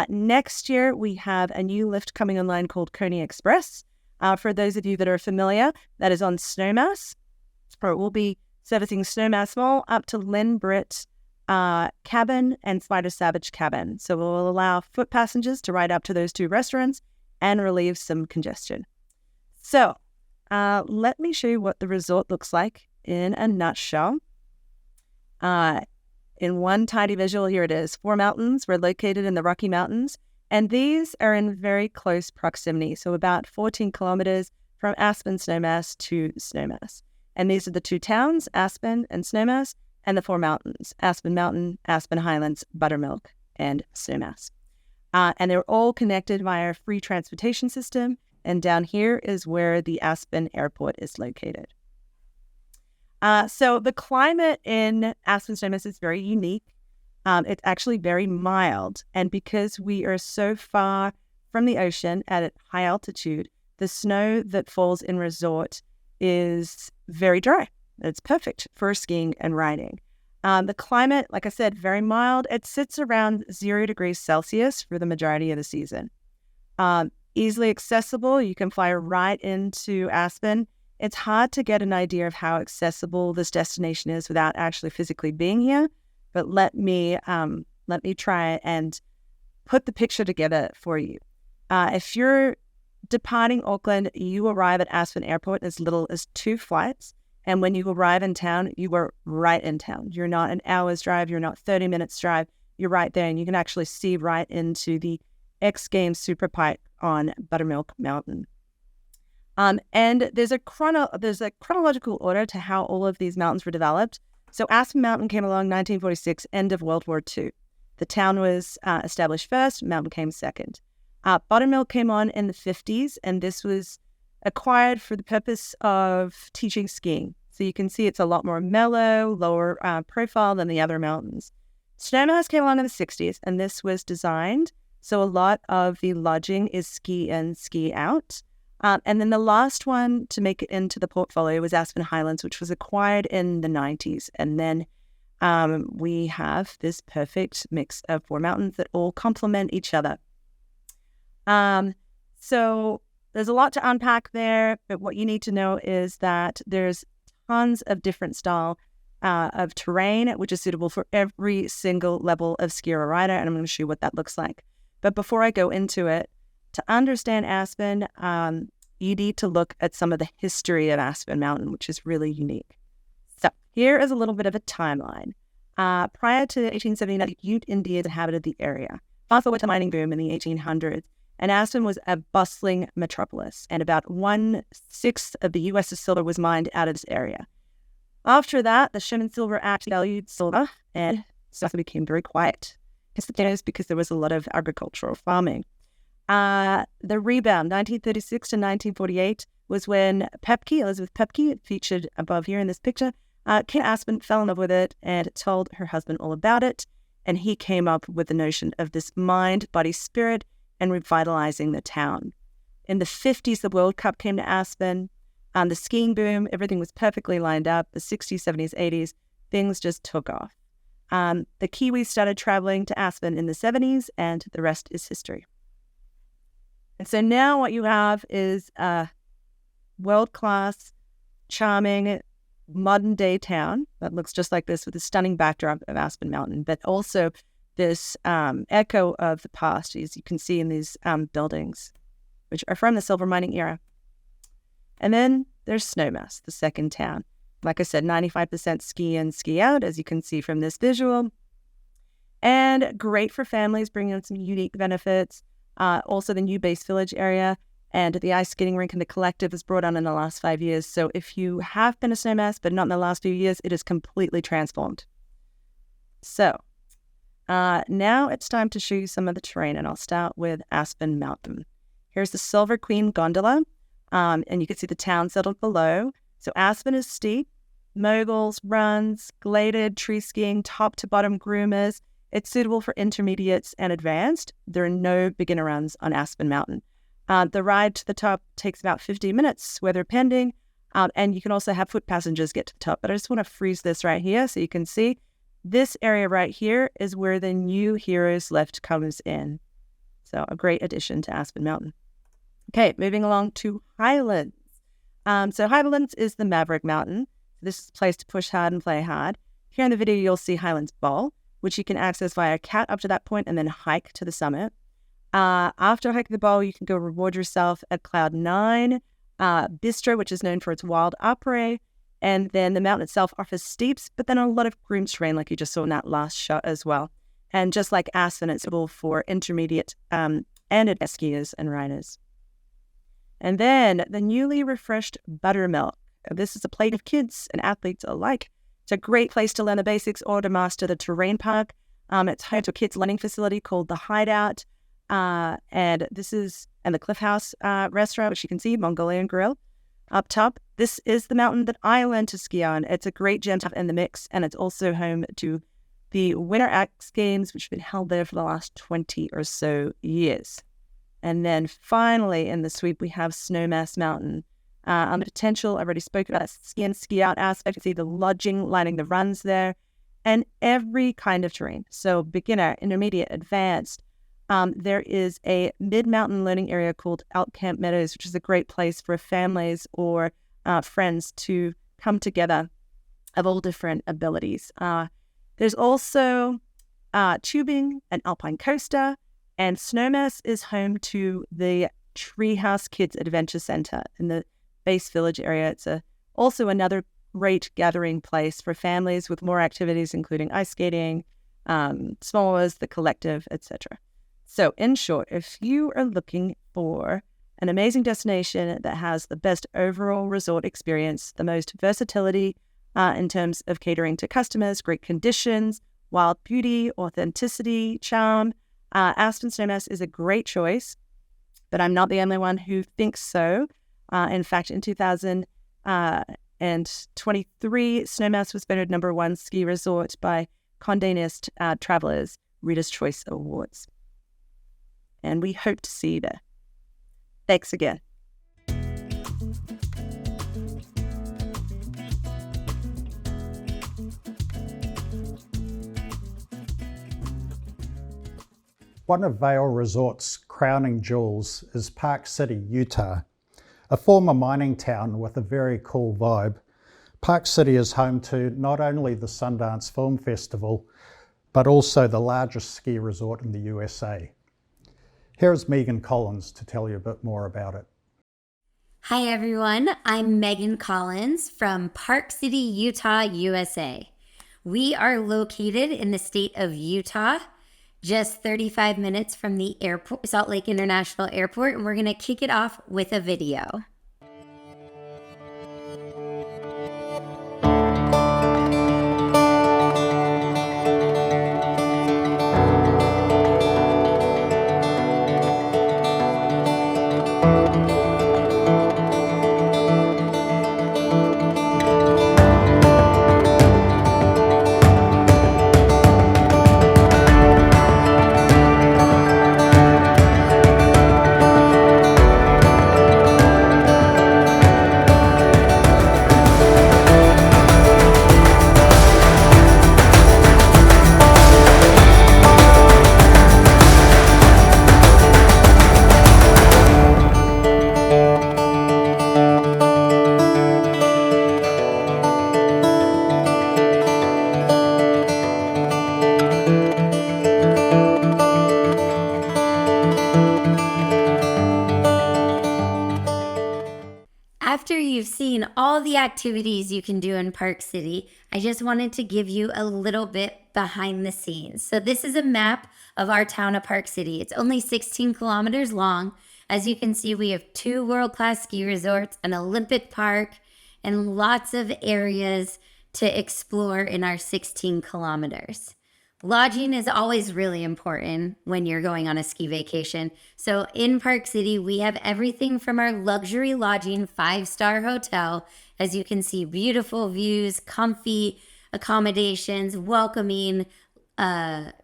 Next year, we have a new lift coming online called Coney Express. For those of you that are familiar, that is on Snowmass, or it will be servicing Snowmass Mall up to Lynn Britt Cabin and Spider Savage Cabin. So we'll allow foot passengers to ride up to those 2 restaurants and relieve some congestion. So let me show you what the resort looks like in a nutshell. In one tidy visual, here it is. 4 mountains. We're located in the Rocky Mountains. And these are in very close proximity, so about 14 kilometers from Aspen Snowmass to Snowmass. And these are the 2 towns, Aspen and Snowmass, and the 4 mountains, Aspen Mountain, Aspen Highlands, Buttermilk, and Snowmass. And they're all connected via a free transportation system, and down here is where the Aspen Airport is located. So the climate in Aspen Snowmass is very unique. It's actually very mild, and because we are so far from the ocean at a high altitude, the snow that falls in resort is very dry. It's perfect for skiing and riding. The climate, like I said, very mild. It sits around 0 degrees Celsius for the majority of the season. Easily accessible. You can fly right into Aspen. It's hard to get an idea of how accessible this destination is without actually physically being here. But let me try and put the picture together for you. If you're departing Auckland, you arrive at Aspen Airport as little as 2 flights. And when you arrive in town, you are right in town. You're not an hour's drive. You're not 30 minutes drive. You're right there. And you can actually see right into the X Games Super Pipe on Buttermilk Mountain. And there's a chronological order to how all of these mountains were developed. So Aspen Mountain came along 1946, end of World War II. The town was established first, mountain came second. Buttermilk came on in the 50s, and this was acquired for the purpose of teaching skiing. So you can see it's a lot more mellow, lower profile than the other mountains. Snowmass came along in the 60s, and this was designed so a lot of the lodging is ski in, ski out. And then the last one to make it into the portfolio was Aspen Highlands, which was acquired in the 90s. And then we have this perfect mix of 4 mountains that all complement each other. So there's a lot to unpack there, but what you need to know is that there's tons of different style of terrain, which is suitable for every single level of skier or rider, and I'm going to show you what that looks like. But before I go into it, to understand Aspen, you need to look at some of the history of Aspen Mountain, which is really unique. So here is a little bit of a timeline. Prior to 1879, the Ute Indians inhabited the area. Fast forward to the mining boom in the 1800s, and Aspen was a bustling metropolis, and about 1/6 of the U.S.'s silver was mined out of this area. After that, the Sherman Silver Act valued silver, and stuff became very quiet. Because there was a lot of agricultural farming. The rebound, 1936 to 1948, was when Pepke, Elizabeth Pepke, featured above here in this picture, Kate Aspen fell in love with it and told her husband all about it, and he came up with the notion of this mind, body, spirit, and revitalizing the town. In the 50s, the World Cup came to Aspen. The skiing boom, everything was perfectly lined up. The 60s, 70s, 80s, things just took off. The Kiwis started traveling to Aspen in the 70s, and the rest is history. And so now what you have is a world-class, charming, modern-day town that looks just like this with a stunning backdrop of Aspen Mountain, but also this echo of the past, as you can see in these buildings, which are from the silver mining era. And then there's Snowmass, the second town. Like I said, 95% ski in, ski out, as you can see from this visual. And great for families, bringing in some unique benefits. Also the new base village area and the ice skating rink and the collective was brought on in the last 5 years. So if you have been a Snowmass, but not in the last few years, it is completely transformed. So now it's time to show you some of the terrain, and I'll start with Aspen Mountain. Here's the Silver Queen gondola, and you can see the town settled below. So Aspen is steep, moguls, runs, gladed, tree skiing, top to bottom groomers. It's suitable for intermediates and advanced. There are no beginner runs on Aspen Mountain. The ride to the top takes about 15 minutes, weather pending, and you can also have foot passengers get to the top. But I just want to freeze this right here so you can see. This area right here is where the new Heroes Lift comes in. So a great addition to Aspen Mountain. Okay, moving along to Highlands. So Highlands is the Maverick Mountain. This is a place to push hard and play hard. Here in the video, you'll see Highlands Bowl, which you can access via a cat up to that point and then hike to the summit. After hiking the bowl, you can go reward yourself at Cloud 9, Bistro, which is known for its wild après, and then the mountain itself offers steeps, but then a lot of groomed terrain like you just saw in that last shot as well. And just like Aspen, it's suitable for intermediate and advanced skiers and riders. And then the newly refreshed Buttermilk. This is a plate of kids and athletes alike. It's a great place to learn the basics or to master the terrain park. It's home to a kids' learning facility called The Hideout. And the Cliff House restaurant, which you can see, Mongolian Grill, up top. This is the mountain that I learned to ski on. It's a great gem in the mix, and it's also home to the Winter X Games, which have been held there for the last 20 or so years. And then finally in the sweep, we have Snowmass Mountain. On the potential, I already spoke about ski and ski out aspect. You see the lodging lining the runs there, and every kind of terrain. So beginner, intermediate, advanced. There is a mid-mountain learning area called Elk Camp Meadows, which is a great place for families or friends to come together of all different abilities. There's also tubing, an alpine coaster, and Snowmass is home to the Treehouse Kids Adventure Center in the base village area. It's also another great gathering place for families with more activities, including ice skating, s'mores, the collective, etc. So in short, if you are looking for an amazing destination that has the best overall resort experience, the most versatility in terms of catering to customers, great conditions, wild beauty, authenticity, charm, Aspen Snowmass is a great choice, but I'm not the only one who thinks so. In fact, in 2023, Snowmass was voted #1 ski resort by Condé Nast Travelers Reader's Choice Awards. And we hope to see you there. Thanks again. One of Vail Resort's crowning jewels is Park City, Utah. A former mining town with a very cool vibe, Park City is home to not only the Sundance Film Festival, but also the largest ski resort in the USA. Here is Megan Collins to tell you a bit more about it. Hi everyone, I'm Megan Collins from Park City, Utah, USA. We are located in the state of Utah, just 35 minutes from the airport, Salt Lake International Airport, and we're going to kick it off with a video. After you've seen all the activities you can do in Park City, I just wanted to give you a little bit behind the scenes. So this is a map of our town of Park City. It's only 16 kilometers long. As you can see, we have 2 world-class ski resorts, an Olympic park, and lots of areas to explore in our 16 kilometers. Lodging is always really important when you're going on a ski vacation. So in Park City, we have everything from our luxury lodging 5-star hotel. As you can see, beautiful views, comfy accommodations, welcoming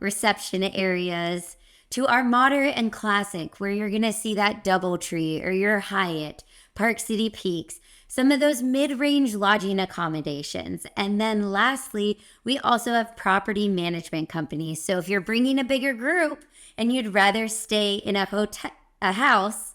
reception areas, to our moderate and classic, where you're gonna see that DoubleTree or your Hyatt, Park City Peaks, some of those mid-range lodging accommodations. And then lastly, we also have property management companies. So if you're bringing a bigger group and you'd rather stay in a hotel, a house,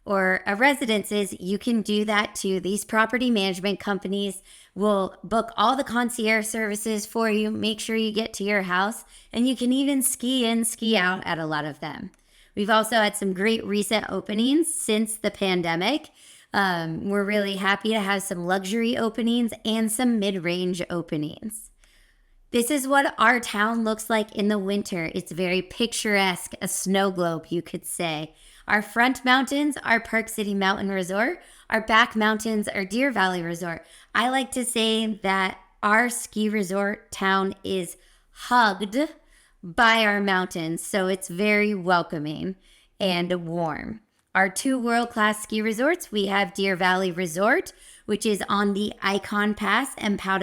or a residences, you can do that too. These property management companies will book all the concierge services for you, make sure you get to your house, and you can even ski in, ski out at a lot of them. We've also had some great recent openings since the pandemic. We're really happy to have some luxury openings and some mid-range openings. This is what our town looks like in the winter. It's very picturesque, a snow globe, you could say. Our front mountains are Park City Mountain Resort. Our back mountains are Deer Valley Resort. I like to say that our ski resort town is hugged by our mountains, so it's very welcoming and warm. Our 2 world-class ski resorts, we have Deer Valley Resort, which is on the IKON Pass and part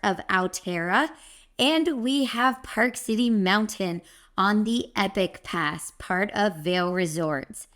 of Alterra. And we have Park City Mountain on the Epic Pass, part of Vail Resorts.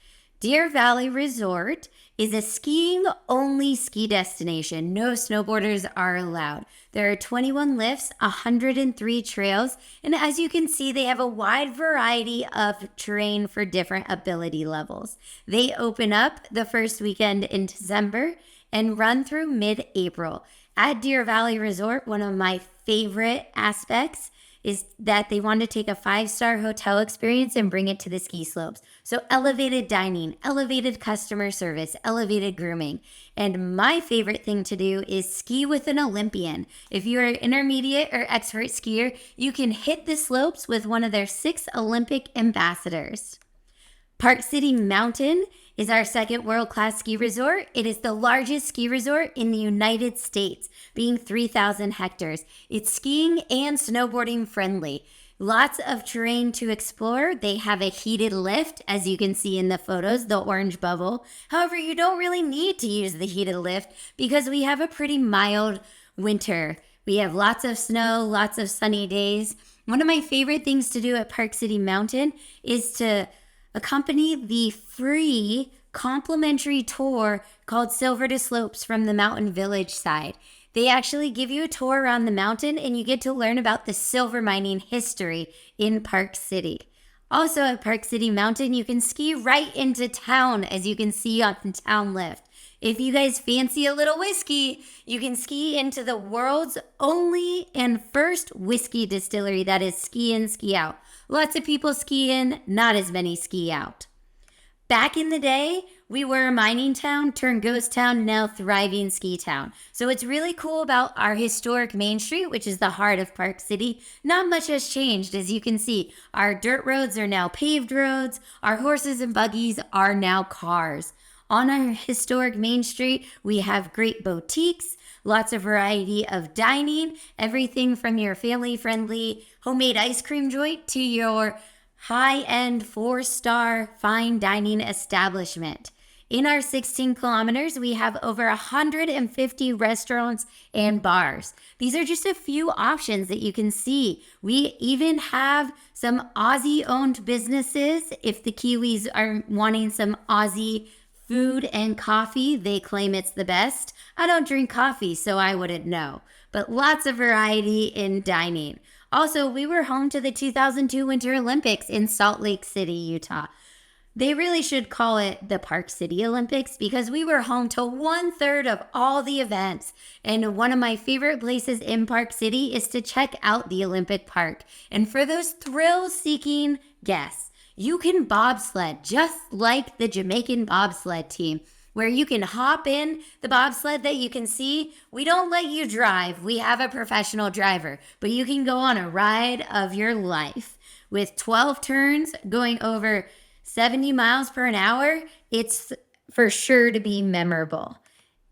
Deer Valley Resort is a skiing-only ski destination. No snowboarders are allowed. There are 21 lifts, 103 trails, and as you can see, they have a wide variety of terrain for different ability levels. They open up the first weekend in December and run through mid-April. At Deer Valley Resort, one of my favorite aspects is that they want to take a 5-star hotel experience and bring it to the ski slopes. So elevated dining, elevated customer service, elevated grooming. And my favorite thing to do is ski with an Olympian. If you're an intermediate or expert skier, you can hit the slopes with one of their 6 Olympic ambassadors. Park City Mountain is our second world-class ski resort. It is the largest ski resort in the United States, being 3,000 hectares. It's skiing and snowboarding friendly. Lots of terrain to explore. They have a heated lift, as you can see in the photos, the orange bubble. However, you don't really need to use the heated lift because we have a pretty mild winter. We have lots of snow, lots of sunny days. One of my favorite things to do at Park City Mountain is to accompany the free complimentary tour called Silver to Slopes from the Mountain Village side. They actually give you a tour around the mountain and you get to learn about the silver mining history in Park City. Also at Park City Mountain, you can ski right into town, as you can see on the town lift. If you guys fancy a little whiskey, you can ski into the world's only and first whiskey distillery that is ski in, ski out. Lots of people ski in, not as many ski out. Back in the day, we were a mining town turned ghost town, now thriving ski town. So what's really cool about our historic Main Street, which is the heart of Park City, not much has changed. As you can see, our dirt roads are now paved roads. Our horses and buggies are now cars. On our historic Main Street, we have great boutiques, lots of variety of dining, everything from your family-friendly homemade ice cream joint to your high-end 4-star fine dining establishment. In our 16 kilometers, we have over 150 restaurants and bars. These are just a few options that you can see. We even have some Aussie-owned businesses. If the Kiwis are wanting some Aussie food and coffee, they claim it's the best. I don't drink coffee, so I wouldn't know. But lots of variety in dining. Also, we were home to the 2002 Winter Olympics in Salt Lake City, Utah. They really should call it the Park City Olympics because we were home to 1/3 of all the events. And one of my favorite places in Park City is to check out the Olympic Park. And for those thrill-seeking guests, you can bobsled just like the Jamaican bobsled team, where you can hop in the bobsled that you can see. We don't let you drive. We have a professional driver, but you can go on a ride of your life. With 12 turns going over 70 miles per hour, it's for sure to be memorable.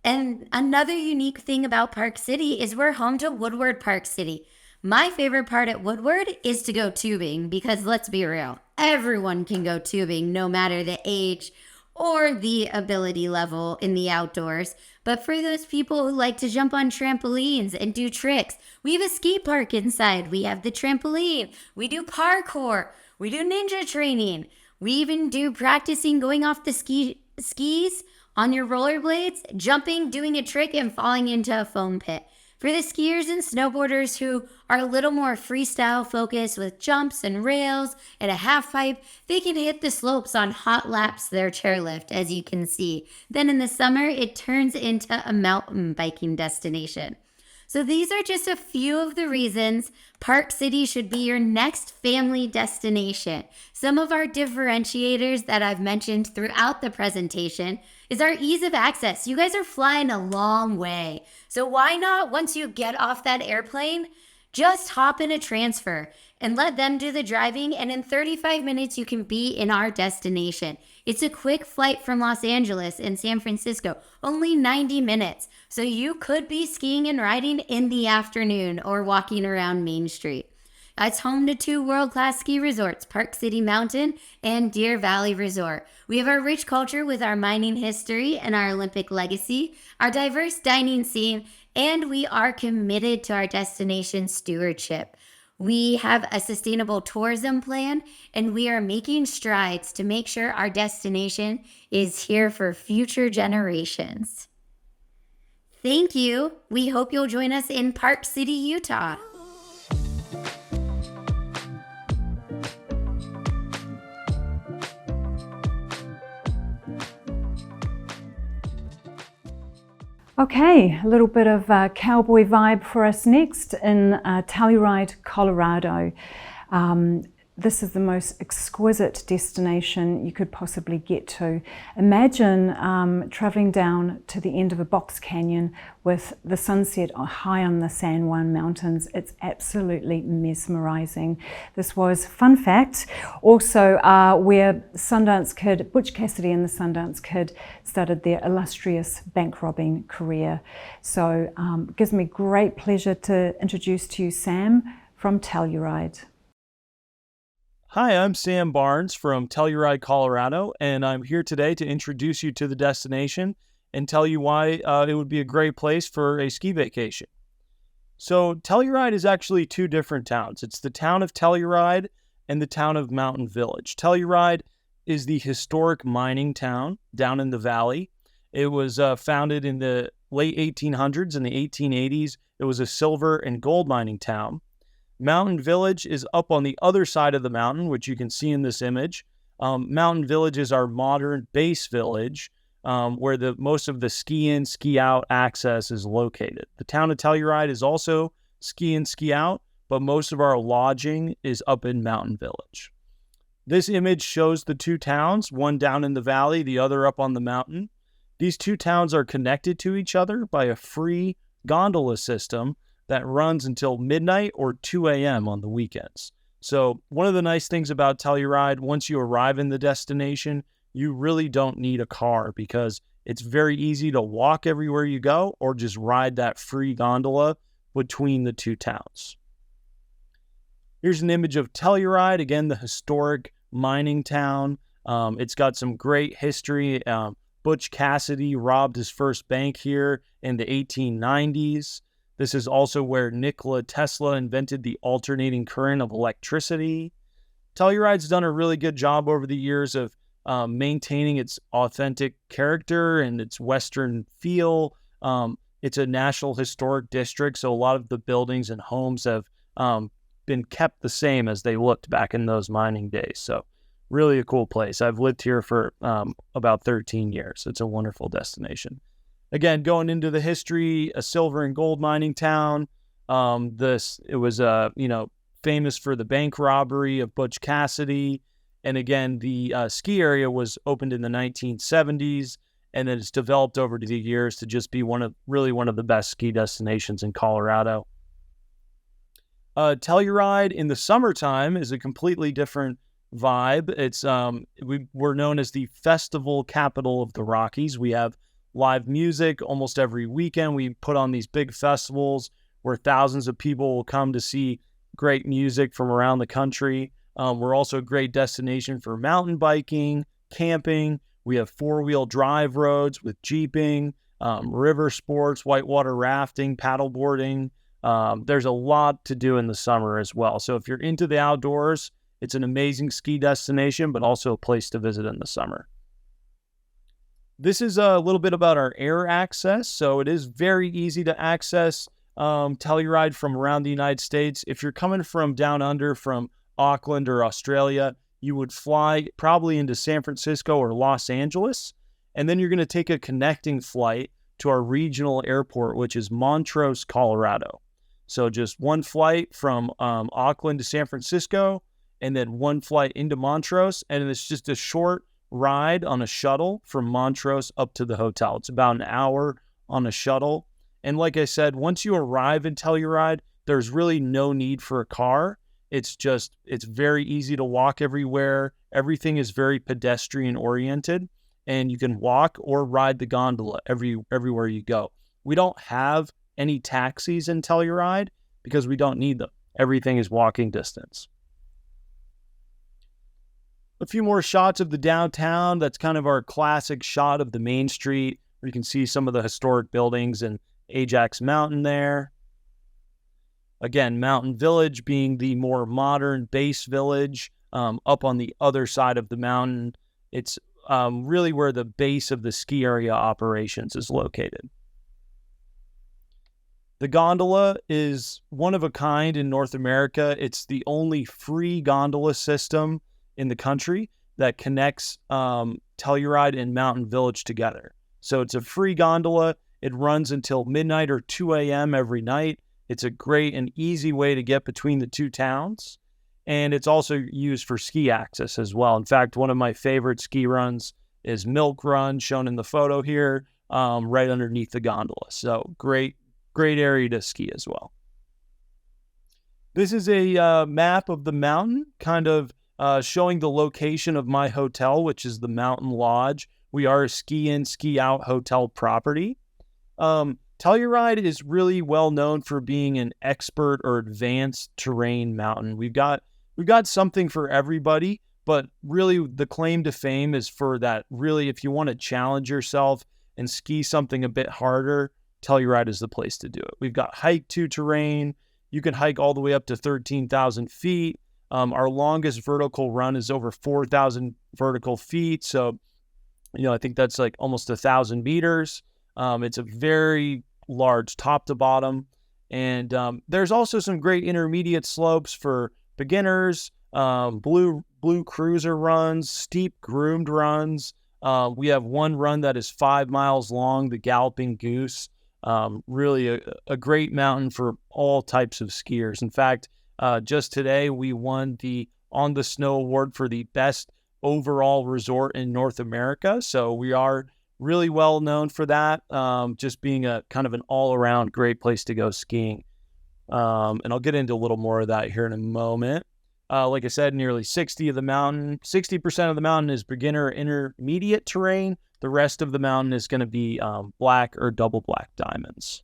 And another unique thing about Park City is we're home to Woodward Park City. My favorite part at Woodward is to go tubing because let's be real, everyone can go tubing no matter the age or the ability level in the outdoors. But for those people who like to jump on trampolines and do tricks, we have a ski park inside. We have the trampoline. We do parkour. We do ninja training. We even do practicing going off the skis on your rollerblades, jumping, doing a trick, and falling into a foam pit. For the skiers and snowboarders who are a little more freestyle focused with jumps and rails and a half pipe, they can hit the slopes on hot laps their chairlift, as you can see. Then in the summer, it turns into a mountain biking destination. So these are just a few of the reasons Park City should be your next family destination. Some of our differentiators that I've mentioned throughout the presentation is our ease of access. You guys are flying a long way. So why not, once you get off that airplane, just hop in a transfer and let them do the driving, and in 35 minutes you can be in our destination. It's a quick flight from Los Angeles and San Francisco, only 90 minutes. So you could be skiing and riding in the afternoon or walking around Main Street. It's home to 2 world-class ski resorts, Park City Mountain and Deer Valley Resort. We have our rich culture with our mining history and our Olympic legacy, our diverse dining scene, and we are committed to our destination stewardship. We have a sustainable tourism plan, and we are making strides to make sure our destination is here for future generations. Thank you. We hope you'll join us in Park City, Utah. Okay, a little bit of cowboy vibe for us next in Telluride, Colorado. This is the most exquisite destination you could possibly get to. Imagine traveling down to the end of a box canyon with the sunset high on the San Juan Mountains. It's absolutely mesmerizing. This was, fun fact, also where Sundance Kid, Butch Cassidy and the Sundance Kid started their illustrious bank robbing career. So it gives me great pleasure to introduce to you Sam from Telluride. Hi, I'm Sam Barnes from Telluride, Colorado, and I'm here today to introduce you to the destination and tell you why it would be a great place for a ski vacation. So Telluride is actually 2 different towns. It's the town of Telluride and the town of Mountain Village. Telluride is the historic mining town down in the valley. It was founded in the late 1800s and the 1880s. It was a silver and gold mining town. Mountain Village is up on the other side of the mountain, which you can see in this image. Mountain Village is our modern base village, where most of the ski in, ski out access is located. The town of Telluride is also ski in, ski out, but most of our lodging is up in Mountain Village. This image shows the two towns, one down in the valley, the other up on the mountain. These two towns are connected to each other by a free gondola system that runs until midnight or 2 a.m. on the weekends. So one of the nice things about Telluride, once you arrive in the destination, you really don't need a car because it's very easy to walk everywhere you go or just ride that free gondola between the two towns. Here's an image of Telluride, again, the historic mining town. It's got some great history. Butch Cassidy robbed his first bank here in the 1890s. This is also where Nikola Tesla invented the alternating current of electricity. Telluride's done a really good job over the years of maintaining its authentic character and its Western feel. It's a National Historic District, so a lot of the buildings and homes have been kept the same as they looked back in those mining days. So really a cool place. I've lived here for about 13 years. It's a wonderful destination. Again, going into the history, a silver and gold mining town. It was famous for the bank robbery of Butch Cassidy. And again, the ski area was opened in the 1970s, and then it's developed over the years to just be one of the best ski destinations in Colorado. Telluride in the summertime is a completely different vibe. It's we're known as the festival capital of the Rockies. We have live music almost every weekend. We put on these big festivals where thousands of people will come to see great music from around the country. We're also a great destination for mountain biking, camping. We have four-wheel drive roads with jeeping, river sports, whitewater rafting, paddleboarding. There's a lot to do in the summer as well. So if you're into the outdoors, it's an amazing ski destination, but also a place to visit in the summer. This is a little bit about our air access. So it is very easy to access Telluride from around the United States. If you're coming from down under, from Auckland or Australia, you would fly probably into San Francisco or Los Angeles, and then you're going to take a connecting flight to our regional airport, which is Montrose, Colorado. So just one flight from Auckland to San Francisco, and then one flight into Montrose, and it's just a short ride on a shuttle from Montrose up to the hotel. It's about an hour on a shuttle. And like I said, once you arrive in Telluride, there's really no need for a car. It's very easy to walk everywhere. Everything is very pedestrian oriented, and you can walk or ride the gondola everywhere you go. We don't have any taxis in Telluride because we don't need them. Everything is walking distance. A few more shots of the downtown. That's kind of our classic shot of the main street, where you can see some of the historic buildings and Ajax Mountain there. Again, Mountain Village being the more modern base village up on the other side of the mountain. It's really where the base of the ski area operations is located. The gondola is one of a kind in North America. It's the only free gondola system in the country that connects Telluride and Mountain Village together. So it's a free gondola. It runs until midnight or 2 a.m. every night. It's a great and easy way to get between the two towns. And it's also used for ski access as well. In fact, one of my favorite ski runs is Milk Run, shown in the photo here, right underneath the gondola. So great area to ski as well. This is a map of the mountain, kind of showing the location of my hotel, which is the Mountain Lodge. We are a ski in, ski out hotel property. Telluride is really well known for being an expert or advanced terrain mountain. We've got something for everybody, but really the claim to fame is for that. Really, if you want to challenge yourself and ski something a bit harder, Telluride is the place to do it. We've got hike to terrain. You can hike all the way up to 13,000 feet. Our longest vertical run is over 4,000 vertical feet. So, I think that's like almost 1,000 meters. It's a very large top to bottom. And there's also some great intermediate slopes for beginners, blue cruiser runs, steep groomed runs. We have one run that is 5 miles long, the Galloping Goose. Really a great mountain for all types of skiers. In fact, just today we won the On the Snow award for the best overall resort in North America. So we are really well known for that, just being a kind of an all-around great place to go skiing. And I'll get into a little more of that here in a moment. Like I said, nearly 60% of the mountain is beginner intermediate terrain. The rest of the mountain is going to be black or double black diamonds.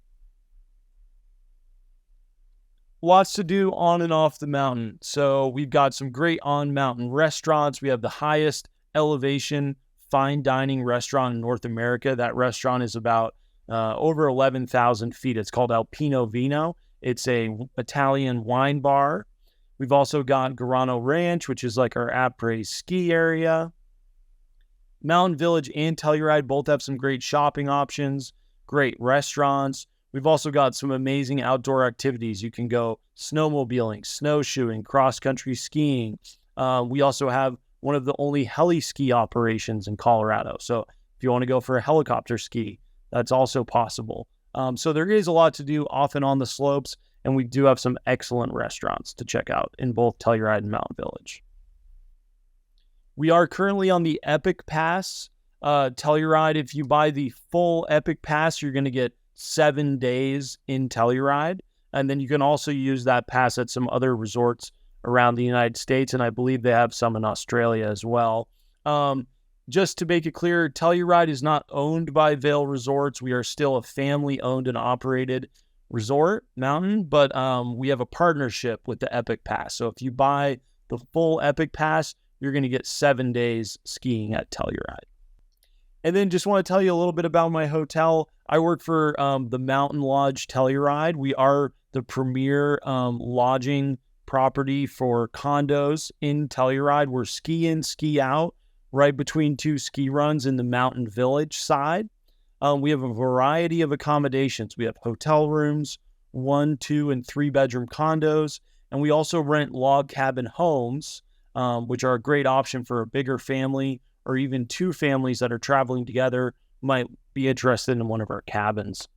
Lots to do on and off the mountain. So we've got some great on-mountain restaurants. We have the highest elevation fine dining restaurant in North America. That restaurant is about over 11,000 feet. It's called Alpino Vino. It's a Italian wine bar. We've also got Garano Ranch, which is like our après-ski area. Mountain Village and Telluride both have some great shopping options, great restaurants. We've also got some amazing outdoor activities. You can go snowmobiling, snowshoeing, cross-country skiing. We also have one of the only heli ski operations in Colorado. So if you want to go for a helicopter ski, that's also possible. So there is a lot to do off and on the slopes, and we do have some excellent restaurants to check out in both Telluride and Mountain Village. We are currently on the Epic Pass. Telluride, if you buy the full Epic Pass, you're going to get 7 days in Telluride. And then you can also use that pass at some other resorts around the United States. And I believe they have some in Australia as well. Just to make it clear, Telluride is not owned by Vail Resorts. We are still a family-owned and operated resort mountain, but we have a partnership with the Epic Pass. So if you buy the full Epic Pass, you're going to get 7 days skiing at Telluride. And then just want to tell you a little bit about my hotel. I work for the Mountain Lodge Telluride. We are the premier lodging property for condos in Telluride. We're ski in, ski out, right between two ski runs in the Mountain Village side. We have a variety of accommodations. We have hotel rooms, 1, 2, and 3 bedroom condos, and we also rent log cabin homes, which are a great option for a bigger family or even 2 families that are traveling together might be interested in one of our cabins.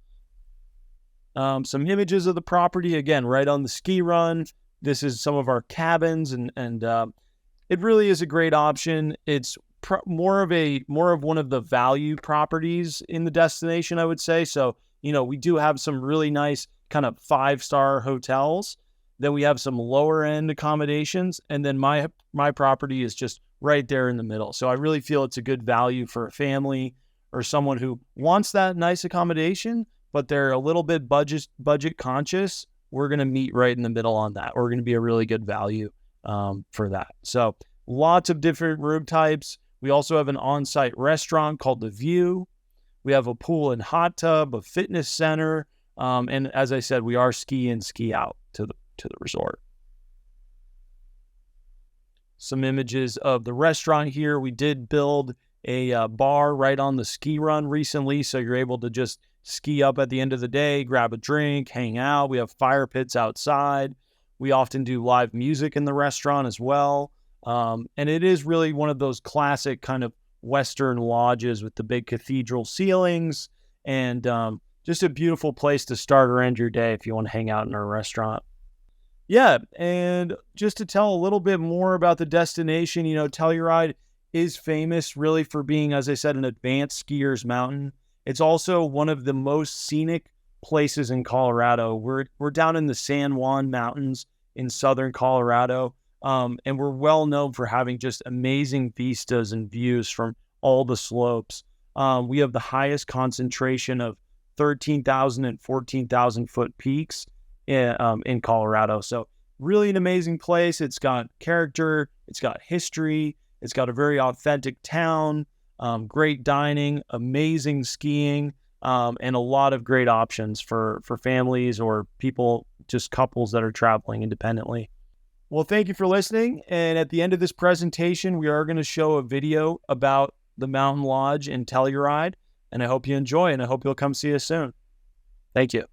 Some images of the property, again, right on the ski run. This is some of our cabins, and it really is a great option. It's more of one of the value properties in the destination, I would say. So, we do have some really nice kind of 5-star hotels. Then we have some lower end accommodations, and then my property is just right there in the middle. So I really feel it's a good value for a family or someone who wants that nice accommodation, but they're a little bit budget conscious. We're going to meet right in the middle on that. We're going to be a really good value for that. So lots of different room types. We also have an on-site restaurant called The View. We have a pool and hot tub, a fitness center, and as I said, we are ski in, ski out to the resort. Some images of the restaurant here. We did build a bar right on the ski run recently, so you're able to just ski up at the end of the day, grab a drink, hang out. We have fire pits outside. We often do live music in the restaurant as well. And it is really one of those classic kind of Western lodges with the big cathedral ceilings, and just a beautiful place to start or end your day if you want to hang out in our restaurant. Yeah, and just to tell a little bit more about the destination, Telluride is famous really for being, as I said, an advanced skier's mountain. It's also one of the most scenic places in Colorado. We're down in the San Juan Mountains in southern Colorado, and we're well known for having just amazing vistas and views from all the slopes. We have the highest concentration of 13,000 and 14,000 foot peaks in Colorado. So really an amazing place. It's got character, it's got history, it's got a very authentic town, great dining, amazing skiing, and a lot of great options for families or people, just couples that are traveling independently. Well, thank you for listening. And at the end of this presentation, we are going to show a video about the Mountain Lodge in Telluride. And I hope you enjoy, and I hope you'll come see us soon. Thank you.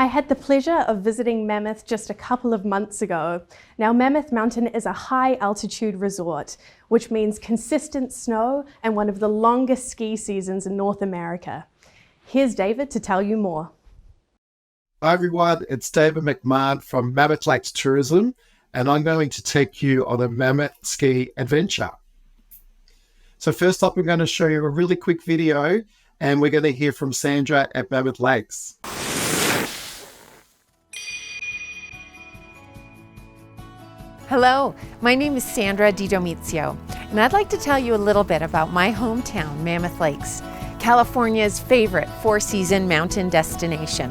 I had the pleasure of visiting Mammoth just a couple of months ago. Now, Mammoth Mountain is a high altitude resort, which means consistent snow and one of the longest ski seasons in North America. Here's David to tell you more. Hi everyone, it's David McMahon from Mammoth Lakes Tourism, and I'm going to take you on a Mammoth ski adventure. So first up, I'm going to show you a really quick video, and we're going to hear from Sandra at Mammoth Lakes. Hello, my name is Sandra DiDomizio, and I'd like to tell you a little bit about my hometown, Mammoth Lakes, California's favorite four-season mountain destination.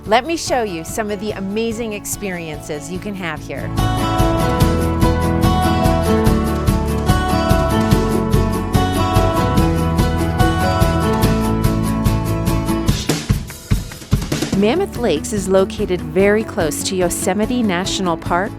Let me show you some of the amazing experiences you can have here. Mammoth Lakes is located very close to Yosemite National Park,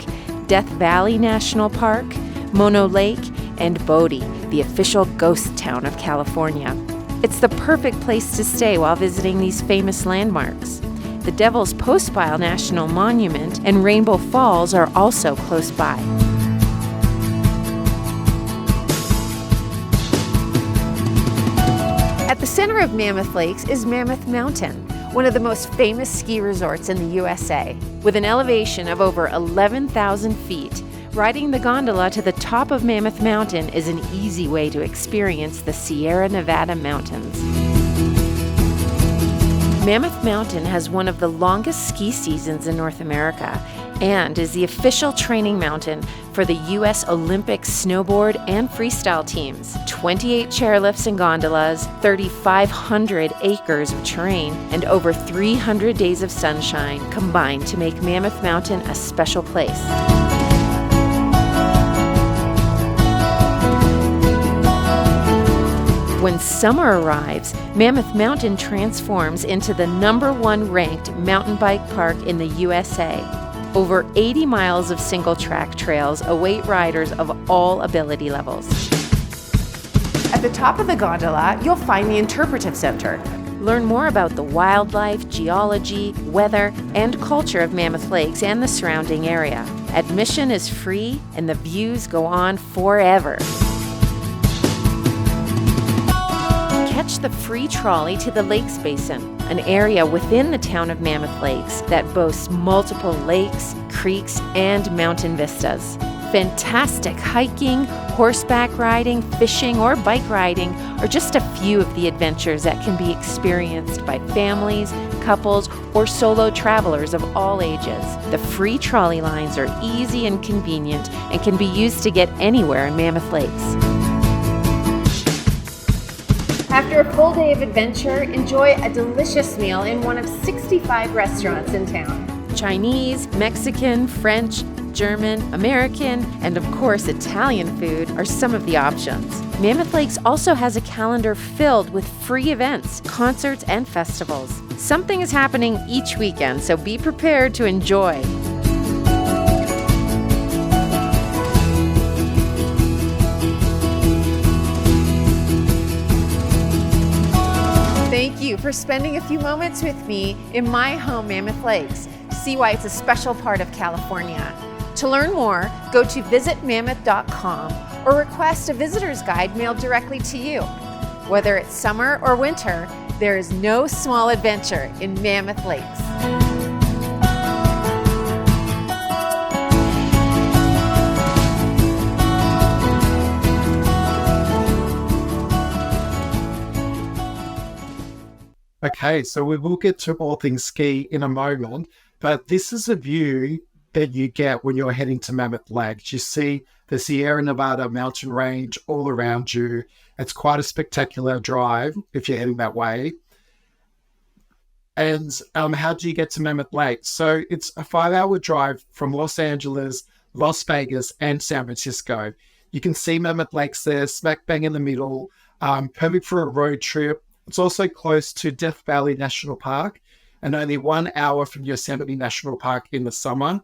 Death Valley National Park, Mono Lake, and Bodie, the official ghost town of California. It's the perfect place to stay while visiting these famous landmarks. The Devil's Postpile National Monument and Rainbow Falls are also close by. At the center of Mammoth Lakes is Mammoth Mountain, one of the most famous ski resorts in the USA. With an elevation of over 11,000 feet, riding the gondola to the top of Mammoth Mountain is an easy way to experience the Sierra Nevada mountains. Mammoth Mountain has one of the longest ski seasons in North America and is the official training mountain for the U.S. Olympic snowboard and freestyle teams. 28 chairlifts and gondolas, 3,500 acres of terrain, and over 300 days of sunshine combine to make Mammoth Mountain a special place. When summer arrives, Mammoth Mountain transforms into the #1 ranked mountain bike park in the USA. Over 80 miles of single-track trails await riders of all ability levels. At the top of the gondola, you'll find the Interpretive Center. Learn more about the wildlife, geology, weather, and culture of Mammoth Lakes and the surrounding area. Admission is free, and the views go on forever. Catch the free trolley to the Lakes Basin, an area within the town of Mammoth Lakes that boasts multiple lakes, creeks, and mountain vistas. Fantastic hiking, horseback riding, fishing, or bike riding are just a few of the adventures that can be experienced by families, couples, or solo travelers of all ages. The free trolley lines are easy and convenient and can be used to get anywhere in Mammoth Lakes. After a full day of adventure, enjoy a delicious meal in one of 65 restaurants in town. Chinese, Mexican, French, German, American, and of course Italian food are some of the options. Mammoth Lakes also has a calendar filled with free events, concerts, and festivals. Something is happening each weekend, so be prepared to enjoy. Thank you for spending a few moments with me in my home, Mammoth Lakes, to see why it's a special part of California. To learn more, go to visitmammoth.com or request a visitor's guide mailed directly to you. Whether it's summer or winter, there is no small adventure in Mammoth Lakes. Okay, so we will get to all things ski in a moment, but this is a view that you get when you're heading to Mammoth Lakes. You see the Sierra Nevada mountain range all around you. It's quite a spectacular drive if you're heading that way. And how do you get to Mammoth Lakes? So it's a 5-hour drive from Los Angeles, Las Vegas, and San Francisco. You can see Mammoth Lakes there, smack bang in the middle, perfect for a road trip. It's also close to Death Valley National Park and only 1 hour from Yosemite National Park in the summer.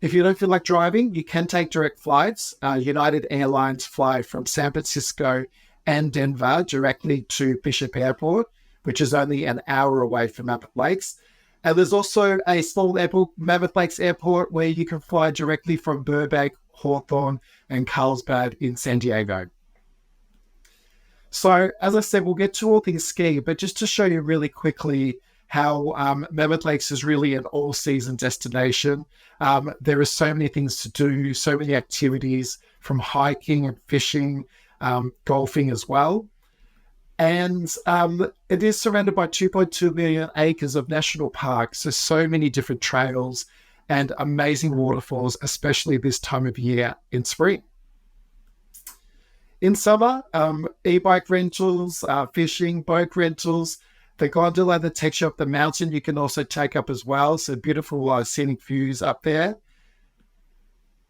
If you don't feel like driving, you can take direct flights. United Airlines fly from San Francisco and Denver directly to Bishop Airport, which is only an hour away from Mammoth Lakes. And there's also a small airport, Mammoth Lakes Airport, where you can fly directly from Burbank, Hawthorne, and Carlsbad in San Diego. So, as I said, we'll get to all things ski, but just to show you really quickly how Mammoth Lakes is really an all-season destination. There are so many things to do, so many activities, from hiking and fishing, golfing as well. And it is surrounded by 2.2 million acres of national parks, so many different trails and amazing waterfalls, especially this time of year in spring. In summer, e-bike rentals, fishing, boat rentals, the gondola that takes you up the mountain you can also take up as well, so beautiful scenic views up there.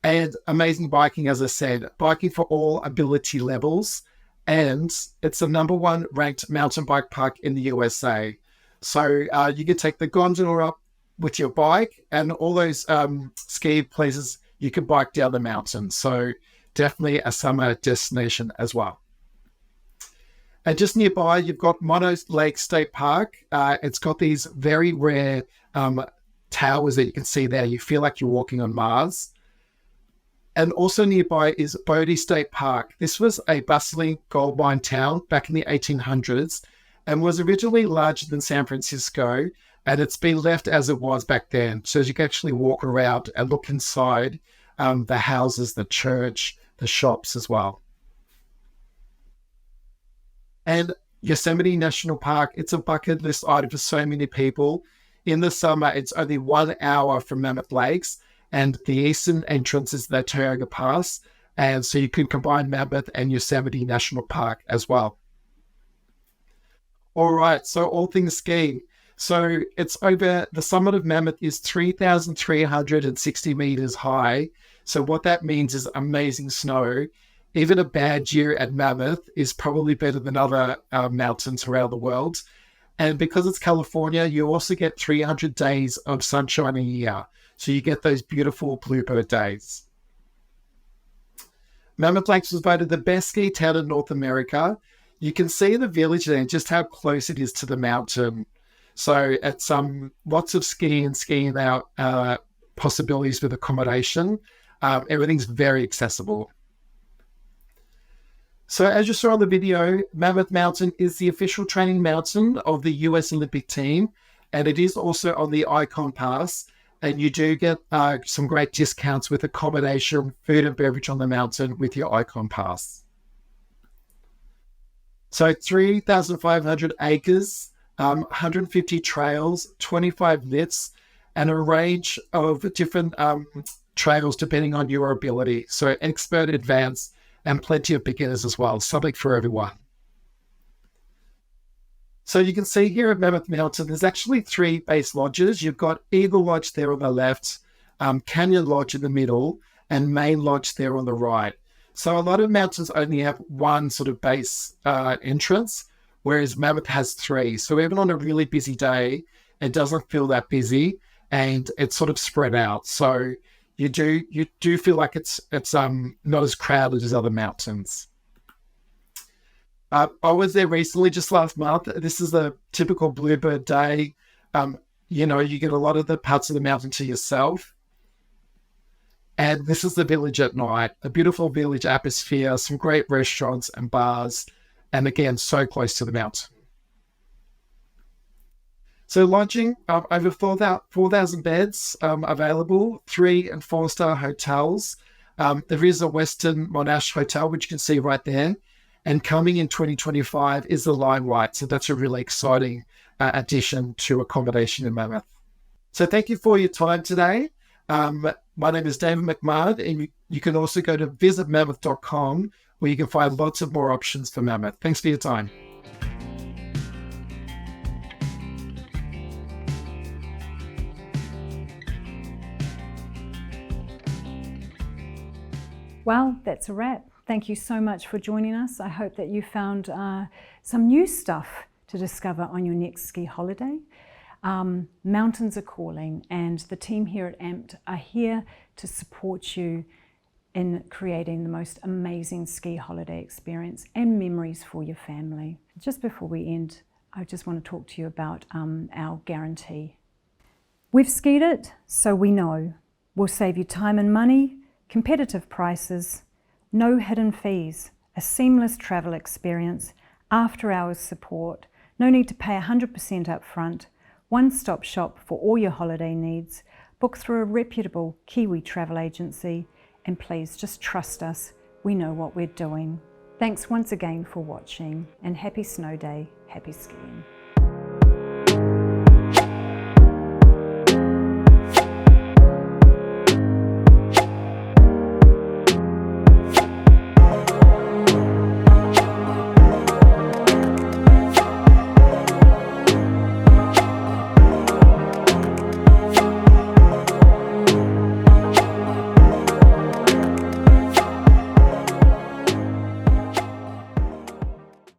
And amazing biking, as I said, biking for all ability levels. And it's the #1 ranked mountain bike park in the USA. So you can take the gondola up with your bike, and all those ski places you can bike down the mountain. So definitely a summer destination as well. And just nearby, you've got Mono Lake State Park. It's got these very rare towers that you can see there. You feel like you're walking on Mars. And also nearby is Bodie State Park. This was a bustling gold mine town back in the 1800s and was originally larger than San Francisco, and it's been left as it was back then. So you can actually walk around and look inside the houses, the church, the shops as well. And Yosemite National Park, it's a bucket list item for so many people. In the summer, it's only 1 hour from Mammoth Lakes, and the eastern entrance is the Teixeira Pass, and so you can combine Mammoth and Yosemite National Park as well. All right, so all things skiing. So it's over, the summit of Mammoth is 3,360 meters high. So what that means is amazing snow. Even a bad year at Mammoth is probably better than other mountains around the world. And because it's California, you also get 300 days of sunshine a year. So you get those beautiful bluebird days. Mammoth Lakes was voted the best ski town in North America. You can see the village there just how close it is to the mountain. So it's lots of skiing out possibilities with accommodation. Everything's very accessible. So as you saw on the video, Mammoth Mountain is the official training mountain of the US Olympic team, and it is also on the IKON Pass. And you do get some great discounts with accommodation, food and beverage on the mountain with your IKON Pass. So 3,500 acres, 150 trails, 25 lifts, and a range of different trails depending on your ability. So expert, advanced, and plenty of beginners as well, something for everyone. So you can see here at Mammoth Mountain, there's actually 3 base lodges. You've got Eagle Lodge there on the left, Canyon Lodge in the middle, and Main Lodge there on the right. So a lot of mountains only have 1 sort of base entrance, whereas Mammoth has 3. So even on a really busy day, it doesn't feel that busy, and it's sort of spread out. So you do feel like it's not as crowded as other mountains. I was there recently, just last month. This is a typical bluebird day. You get a lot of the parts of the mountain to yourself. And this is the village at night, a beautiful village atmosphere, some great restaurants and bars, and again, so close to the mountain. So lodging, over 4,000 beds available, 3- and 4-star hotels. There is a Western Monash Hotel, which you can see right there. And coming in 2025 is the Limelight. So that's a really exciting addition to accommodation in Mammoth. So thank you for your time today. My name is David McMahon, and you can also go to visitmammoth.com, where you can find lots of more options for Mammoth. Thanks for your time. Well, that's a wrap. Thank you so much for joining us. I hope that you found some new stuff to discover on your next ski holiday. Mountains are calling, and the team here at AMPED are here to support you in creating the most amazing ski holiday experience and memories for your family. Just before we end, I just want to talk to you about our guarantee. We've skied it, so we know. We'll save you time and money, competitive prices, no hidden fees, a seamless travel experience, after-hours support, no need to pay 100% up front, one-stop shop for all your holiday needs, book through a reputable Kiwi travel agency, and please just trust us, we know what we're doing. Thanks once again for watching, and happy snow day, happy skiing.